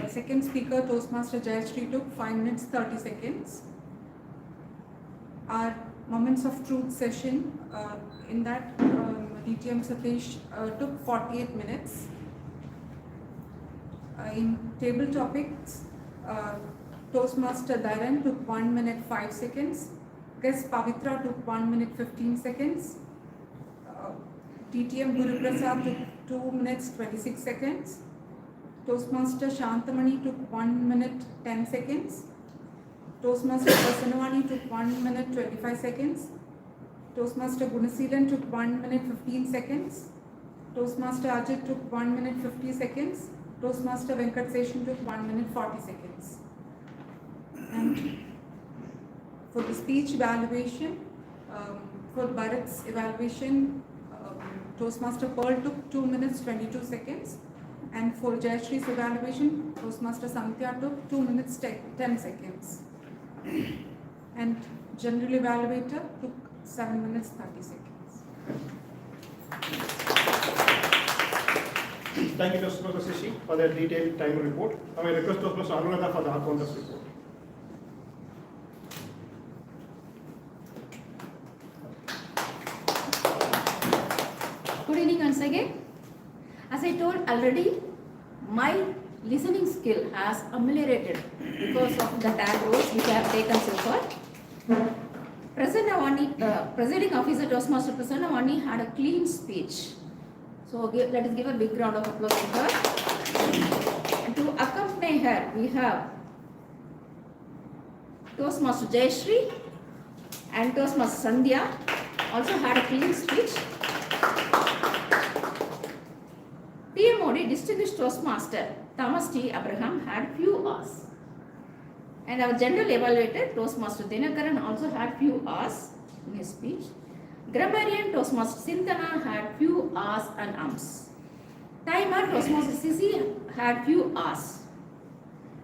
Second speaker Toastmaster Jayashri took 5 minutes 30 seconds. Our Moments of Truth session, in that DTM Sateesh took 48 minutes. In table topics, Toastmaster Dharan took 1 minute 5 seconds. Guest Pavitra took 1 minute 15 seconds. DTM Kumaresan took 2 minutes 26 seconds. Toastmaster Shantamani took 1 minute 10 seconds. Toastmaster Prasanna Vani took 1 minute 25 seconds. Toastmaster Gunasilan took 1 minute 15 seconds. Toastmaster Ajit took 1 minute 50 seconds. Toastmaster Venkat Seshan took 1 minute 40 seconds. And for the speech evaluation, for Barath's evaluation, Toastmaster Pearl took 2 minutes 22 seconds. And for Jayashri's evaluation, Toastmaster Sandhya took 2 minutes 10 seconds. And General Evaluator took 7 minutes 30 seconds. Thank you, Toastmaster Shishi, for the detailed time report. I will request Toastmaster Amirtha for the accountants report. Good evening once again. As I told already, my listening skill has ameliorated because of the tag roles which I have taken so far. Presiding Officer Toastmaster Prasanna Vani had a clean speech. So let us give a big round of applause to her. And to accompany her, we have Toastmaster Jayashri and Toastmaster Sandhya also had a clean speech. TMOD Distinguished Toastmaster Thomas Abraham had few R's. And our General Evaluator Toastmaster Dinakaran also had few R's in his speech. Grammarian Toastmaster Sindhana had few R's and ums. Timer Toastmaster Sisi had few R's.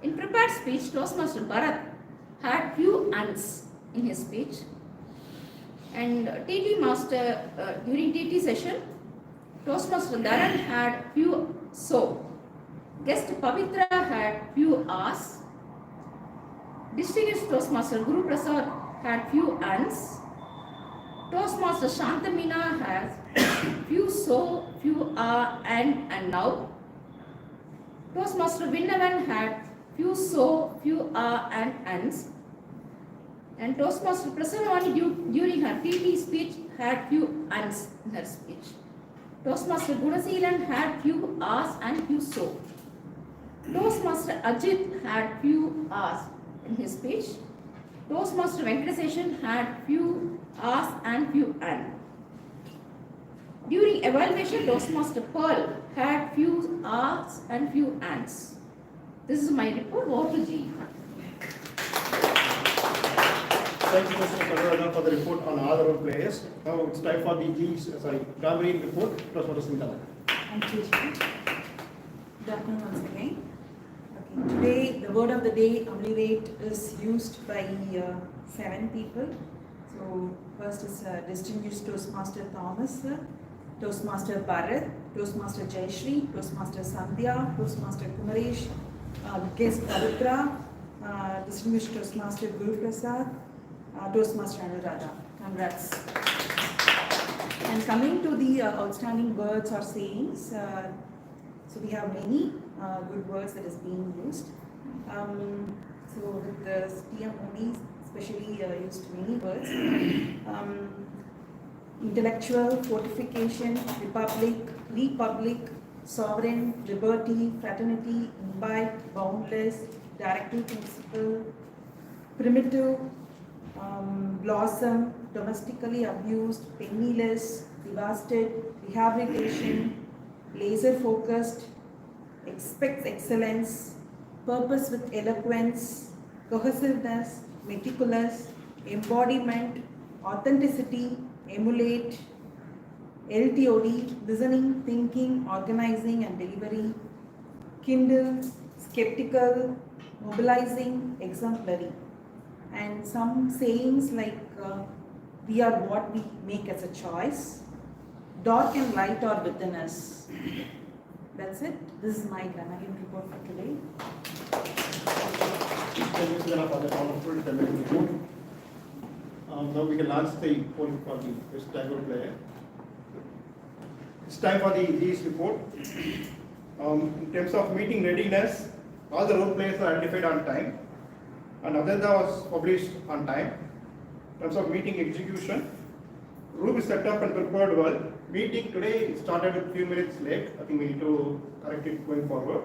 In prepared speech, Toastmaster Barath had few uns in his speech. And TT Master during TT session, Toastmaster Dharan had few so. Guest Pavitra had few R's. Distinguished Toastmaster Guru Prasad had few uns. Toastmaster Shantamina has few so, few are, and now. Toastmaster Vinnavan had few so, few are, and uns. And Toastmaster Prasanna Vani during her TT speech had few uns in her speech. Toastmaster Gunaseelan had few hours and few so. Toastmaster Ajit had few hours in his speech. Toastmaster Venkateshan had few hours and few and. During evaluation, Toastmaster Pearl had few hours and few ands. This is my report. Over to G. Thank you, Mr. Sagarana, for the report on all the role players. Now it's time for the Grammarian report. Toastmaster Sandhya. Thank you, Jay. Good afternoon once again. Okay, today, the word of the day, Evaluate, is used by 7 people. So, first is distinguished Toastmaster Thomas, Toastmaster Barath, Toastmaster Jayashri, Toastmaster Sandhya, Toastmaster Kumaresan, guest Pavitra, distinguished Toastmaster Guru Prasad, Toastmaster Amirtha. Congrats. And coming to the outstanding words or sayings, so we have many good words that is being used. So with the TMOD, especially used many words. Intellectual, fortification, republic, sovereign, liberty, fraternity, imbibe, boundless, directive principle, primitive, blossom, domestically abused, penniless, devastated, rehabilitation, laser focused, expects excellence, purpose with eloquence, cohesiveness, meticulous, embodiment, authenticity, emulate, LTOD, listening, thinking, organizing and delivery, kindle, skeptical, mobilizing, exemplary. And some sayings like we are what we make as a choice, dark and light are within us. That's it. This is my Grammarian report for today. Thank you, Sandhya, for the wonderful Grammarian report. Now we can launch the poll for the best dialogue player. It's time for the G's report. In terms of meeting readiness, all the role players are identified on time, and agenda was published on time. In terms of meeting execution, room is set up and prepared well. Meeting today started a few minutes late. I think we need to correct it going forward.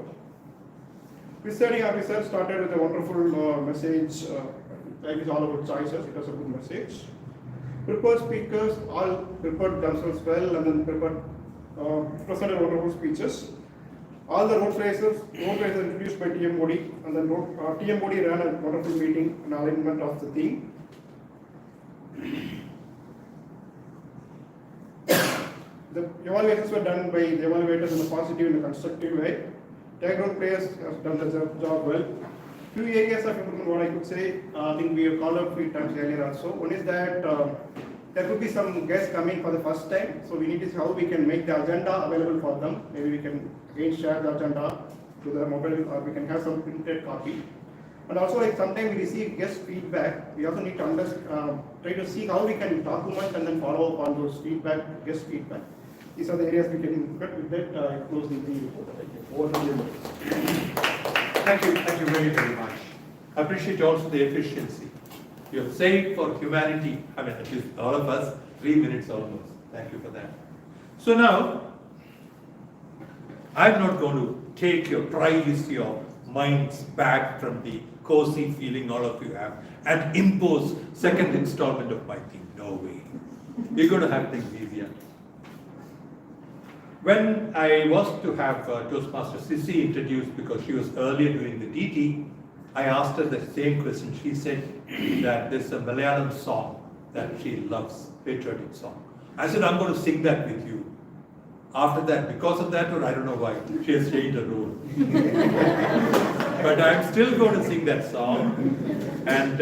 Presiding Officer started with a wonderful message. Life is all about choices. It was a good message. Prepared speakers all prepared themselves well and then presented wonderful speeches. All the role players introduced by TMOD, and then TMOD ran a wonderful meeting and alignment of the theme. The evaluations were done by the evaluators in a positive and a constructive way. Tag role players have done the job well. Few areas of improvement, what I could say, I think we have called out a few times earlier also. One is that there could be some guests coming for the first time, so we need to see how we can make the agenda available for them. Maybe we can again share the agenda to the mobile, or we can have some printed copy. And also, like sometimes we receive guest feedback. We also need to try to see how we can document and then follow up on those feedback, guest feedback. These are the areas we can look at. With that, I close the report. Thank you very, very much. I appreciate also the efficiency. You have saved for humanity, I mean, at least all of us, 3 minutes almost. Thank you for that. So now, I'm not going to prize your minds back from the cozy feeling all of you have and impose second installment of my thing. No way. We're going to have things easier. When I was to have Toastmaster Sissy introduced because she was earlier doing the DT, I asked her the same question. She said that there's a Malayalam song that she loves, patriotic song. I said, I'm going to sing that with you. After that, because of that, or I don't know why, she has changed her role. But I'm still going to sing that song. And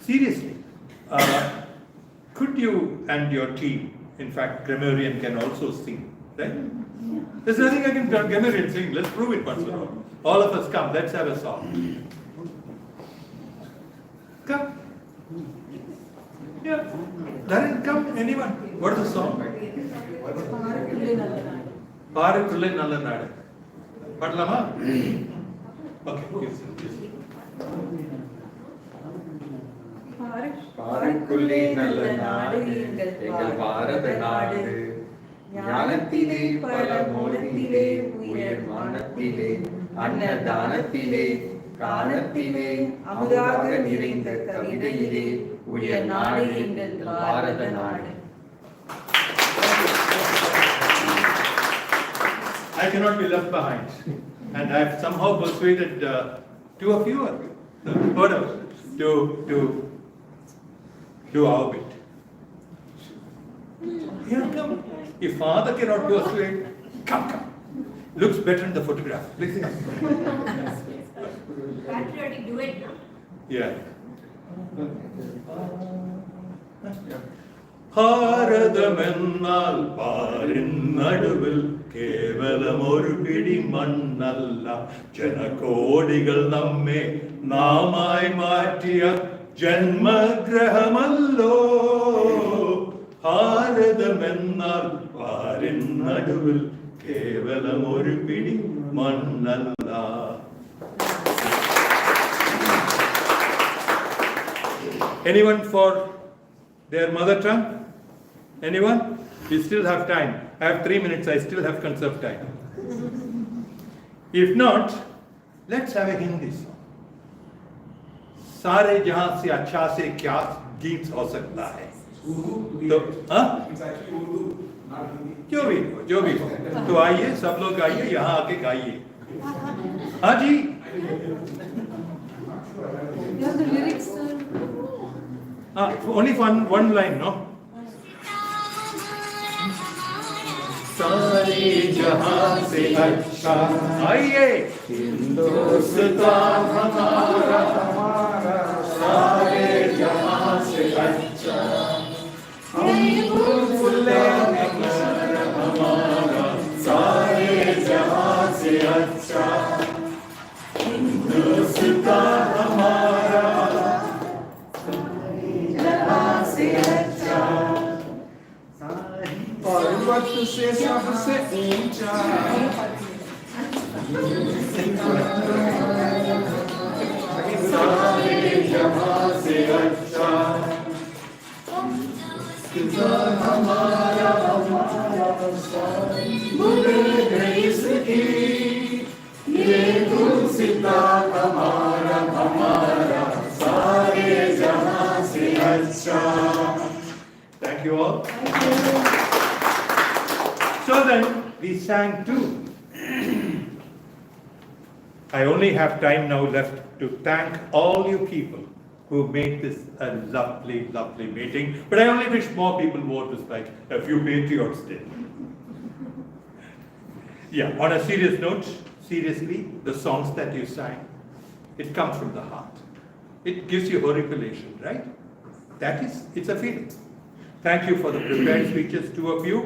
seriously, could you and your team, in fact, Grammarian can also sing, right? There's nothing I can Grammarian sing. Let's prove it once and all. All of us come. Let's have a song. Come. Yeah. Darren, come. Anyone? What is the song? Paarukkulle Nalla Naadu. Padlama? Okay. Yes. பாருக்குள்ளே நல்ல நாடு எங்கள் பாரத நாடு ஞானத்திலே பல மோனத்திலே உயர் வானத்திலே அன்னதானத்திலே காலத்திலே அமுதாக நிறைந்த கவிதையிலே உயர் நாடு எங்கள் பாரத நாடு. I cannot be left behind. And I have somehow persuaded two of you, to do our bit. Here, come. If father cannot persuade, come. Looks better in the photograph. Please. Patriotic duet, no? Yeah. ഭാരതമെന്നാൽ പാരിൻ നടുവിൽ കേവലം ഒരു പിടി മണ്ണല്ല, ജനകോടികൾ നമ്മെ നാമായി മാറ്റിയ ജന്മഗ്രഹമല്ലോ. ഭാരതമെന്നാൽ പാരിൻ നടുവിൽ കേവലം ഒരു പിടി മണ്ണല്ല. Anyone for their mother tongue? Anyone? We still have time. I have 3 minutes. I still have conserved time. If not, let's have a Hindi song. सारे जहां से अच्छा से क्या गीत हो सकता है? तो हाँ? जो भी हो तो आइए, सब लोग आइए, यहाँ आके गाइए. हाँ जी. You have the lyrics, sir. Only one line, no? सारे जहां से अच्छा, आइए, हिंदुस्तान हमारा, सारे जहां से अच्छा, हम फूले हमारा, सारे जहां से अच्छा, हिंदुस्तान हमारा, जहां से अच्छा, पर्वत से सबसे ऊंचा, सारे जहां से अच्छा, हमारा मुझे इसकी ये तुलसीदान हमारा, सारे जहां से अच्छा. Thank you all. So then we sang too. I only have time now left to thank all you people who made this a lovely, lovely meeting. But I only wish more people wore this like a few patriots did. Yeah, on a serious note, seriously, the songs that you sang, it comes from the heart. It gives you horripilation, right? It's a feeling. Thank you for the prepared speeches, two of you.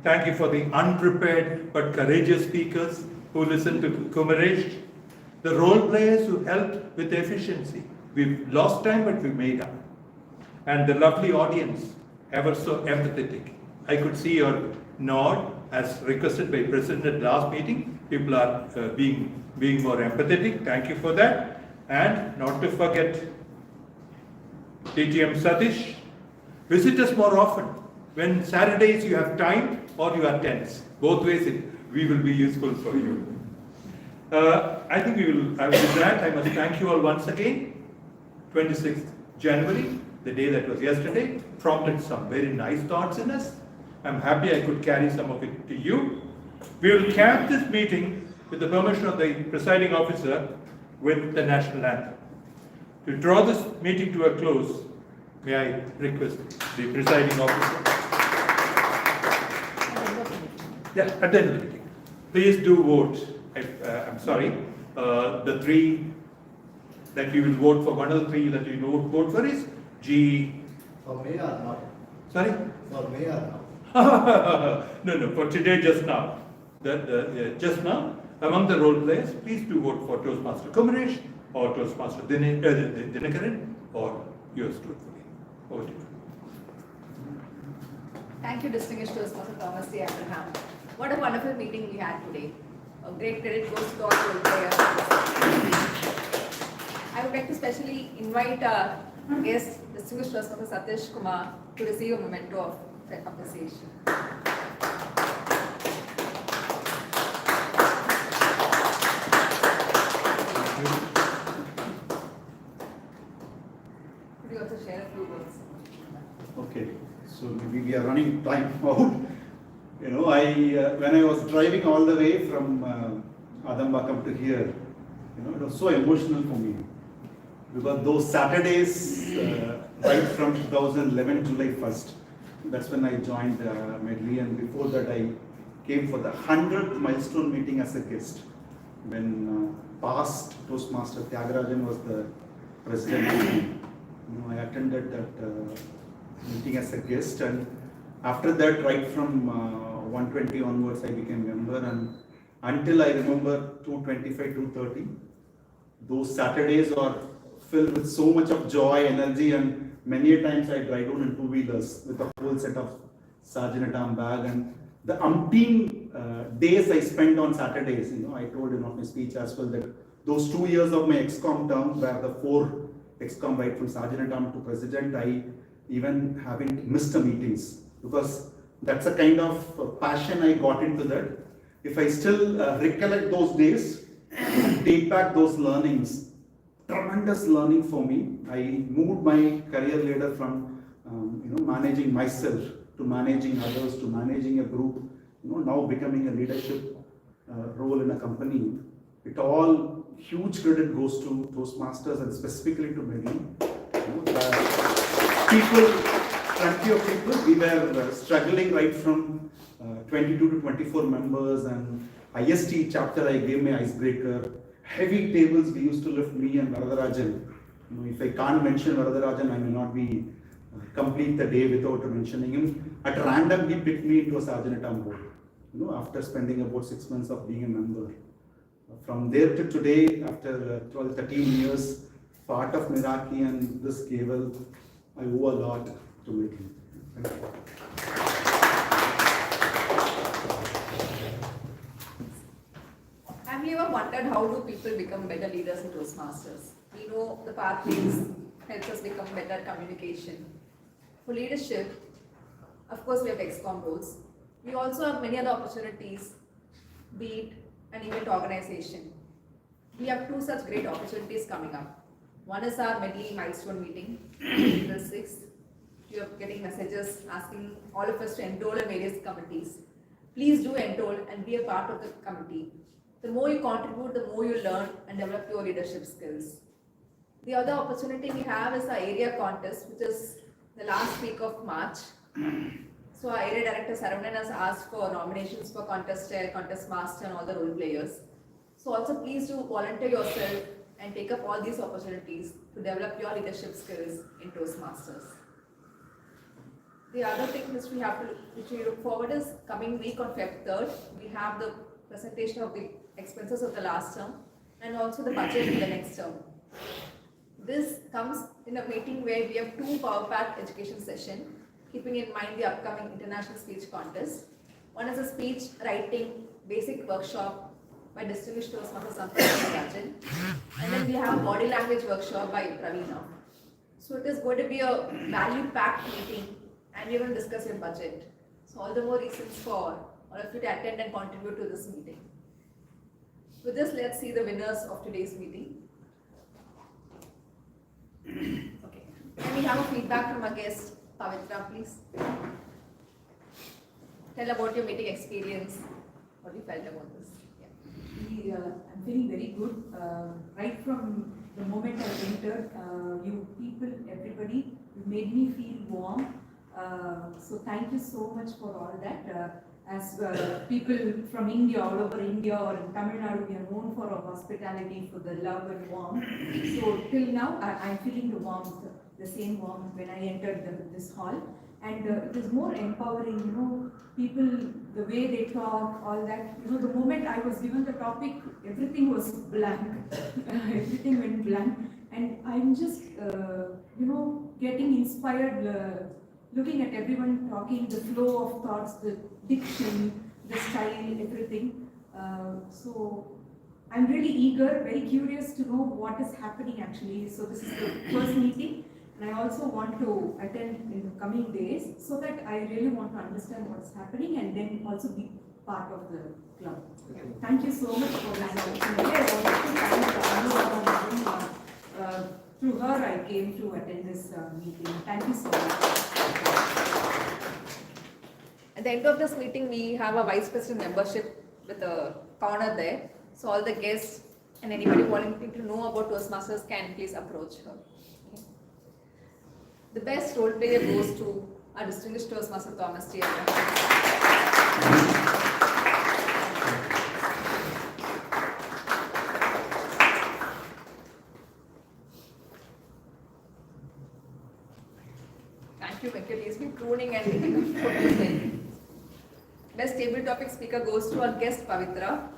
Thank you for the unprepared but courageous speakers who listened to Kumaresh. The role players who helped with efficiency. We've lost time, but we made up. And the lovely audience, ever so empathetic. I could see your nod as requested by President at last meeting. People are being more empathetic. Thank you for that. And not to forget DTM Sateesh. Visit us more often. When Saturdays you have time or you are tense. Both ways we will be useful for you. I think with that, I must thank you all once again. 26th January, the day that was yesterday, prompted some very nice thoughts in us. I'm happy I could carry some of it to you. We will cap this meeting with the permission of the presiding officer with the national anthem. To draw this meeting to a close, may I request the presiding officer? Yeah, at the end of the meeting. Please do vote. I'm sorry. The three that you will vote for, one of the three that you will vote for is G. For mayor now. Sorry? For mayor now. No, for today, just now. Just now, among the role players, please do vote for Toastmaster Kumaresh or Toastmaster Dinakaran or yours truthfully. Over to you. Thank you, distinguished Toastmaster Thomas Abraham. What a wonderful meeting we had today. A great credit goes to all role players. I would like to specially invite our guest, distinguished Toastmaster Sateesh Kumar, to receive a memento of appreciation. Okay, so maybe we are running time out. You know, when I was driving all the way from Adambakam to here, you know, it was so emotional for me. Because those Saturdays, right from 2011, July 1st, that's when I joined Medley, and before that I came for the 100th milestone meeting as a guest. When past Toastmaster Tyagarajan was the president, you know, I attended that meeting as a guest, and after that, right from 120 onwards, I became member, and until I remember 225, 230, those Saturdays are filled with so much of joy, energy, and many a times I drive down in two-wheelers with a whole set of Sergeant Arm bag, and the umpteen days I spent on Saturdays. You know, I told in my speech as well that those 2 years of my ex-com term, where the 4 ex-com right from Sergeant Arm to President, I even haven't missed the meetings, because that's a kind of passion I got into that. If I still recollect those days, take back those learnings, tremendous learning for me. I moved my career ladder from managing myself to managing others to managing a group, now becoming a leadership role in a company. It all huge credit goes to Toastmasters and specifically to Medley. People, plenty of people, we were struggling right from 22 to 24 members, and IST chapter I gave my icebreaker. Heavy tables we used to lift, me and Varadarajan. If I can't mention Varadarajan, I may not be complete the day without mentioning him. At random, he picked me into a Sergeant at Arm board. After spending about 6 months of being a member. From there to today, after 12, 13 years, part of Miraki and this cable, I owe a lot to Medley. Thank you. Have you ever wondered how do people become better leaders in Toastmasters? We know the pathways helps us become better communication. For leadership, of course we have ex-com roles. We also have many other opportunities, be it an event organization. We have 2 such great opportunities coming up. One is our Medley milestone meeting, April 6th. You are getting messages asking all of us to enroll in various committees. Please do enroll and be a part of the committee. The more you contribute, the more you learn and develop your leadership skills. The other opportunity we have is our area contest, which is the last week of March. So our area director Saravanan has asked for nominations for contest chair, contest master and all the role players. So also please do volunteer yourself and take up all these opportunities to develop your leadership skills in Toastmasters. The other thing which we look forward is coming week on Feb 3rd, we have the presentation of the expenses of the last term and also the budget for the next term. This comes in a meeting where we have 2 power-packed education sessions, keeping in mind the upcoming international speech contest. One is a speech writing basic workshop by distinguished Toastmaster Sandhya, and then we have a body language workshop by Praveena. So it is going to be a value-packed meeting, and we are going to discuss your budget. So all the more reasons for all of you to attend and contribute to this meeting. With this, let's see the winners of today's meeting. Okay. Can we have a feedback from our guest, Pavitra, please? Tell about your meeting experience. What you felt about this? Yeah. I'm feeling very good. Right from the moment I entered, you people, everybody, you made me feel warm. So thank you so much for all that. As people from India, all over India or in Tamil Nadu, we are known for our hospitality, for the love and warmth. So till now, I'm feeling the warmth, the same warmth when I entered this hall. And it is more empowering, people, the way they talk, all that. The moment I was given the topic, everything was blank. Everything went blank. And I'm just, getting inspired, looking at everyone talking, the flow of thoughts, the diction, the style, everything. So I'm really eager, very curious to know what is happening actually. So this is the first meeting. And I also want to attend in the coming days so that I really want to understand what's happening and then also be part of the club. Thank you so much for this opportunity. I want to thank through her I came to attend this meeting. Thank you so much. At the end of this meeting, we have a vice president membership with a corner there. So all the guests and anybody wanting to know about Toastmasters can please approach her. Okay. The best role player goes to our distinguished Toastmaster Thomas Abraham. Thank you, Venkat. He's been pruning and making a photo. Best table topic speaker goes to our guest Pavitra.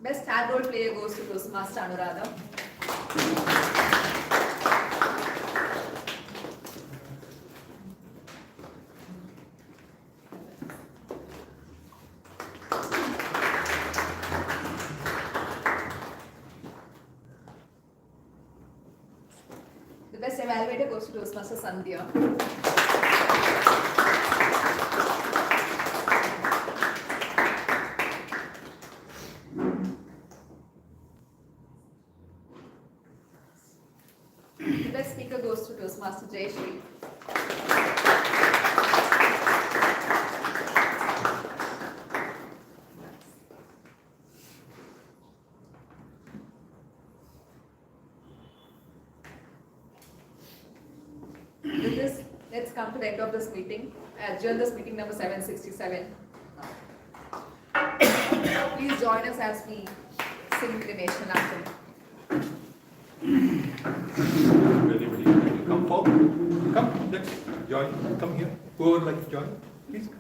Best third role player goes to Toastmaster Anuradha. The best evaluator goes to Toastmaster Sandhya. The best speaker goes to Toastmaster Jayashri. With this, let's come to the end of this meeting. I adjourn this meeting number 767. Please join us as we sing the national anthem. Come forward. Come, let's join. Come here. Who would like to join? Please.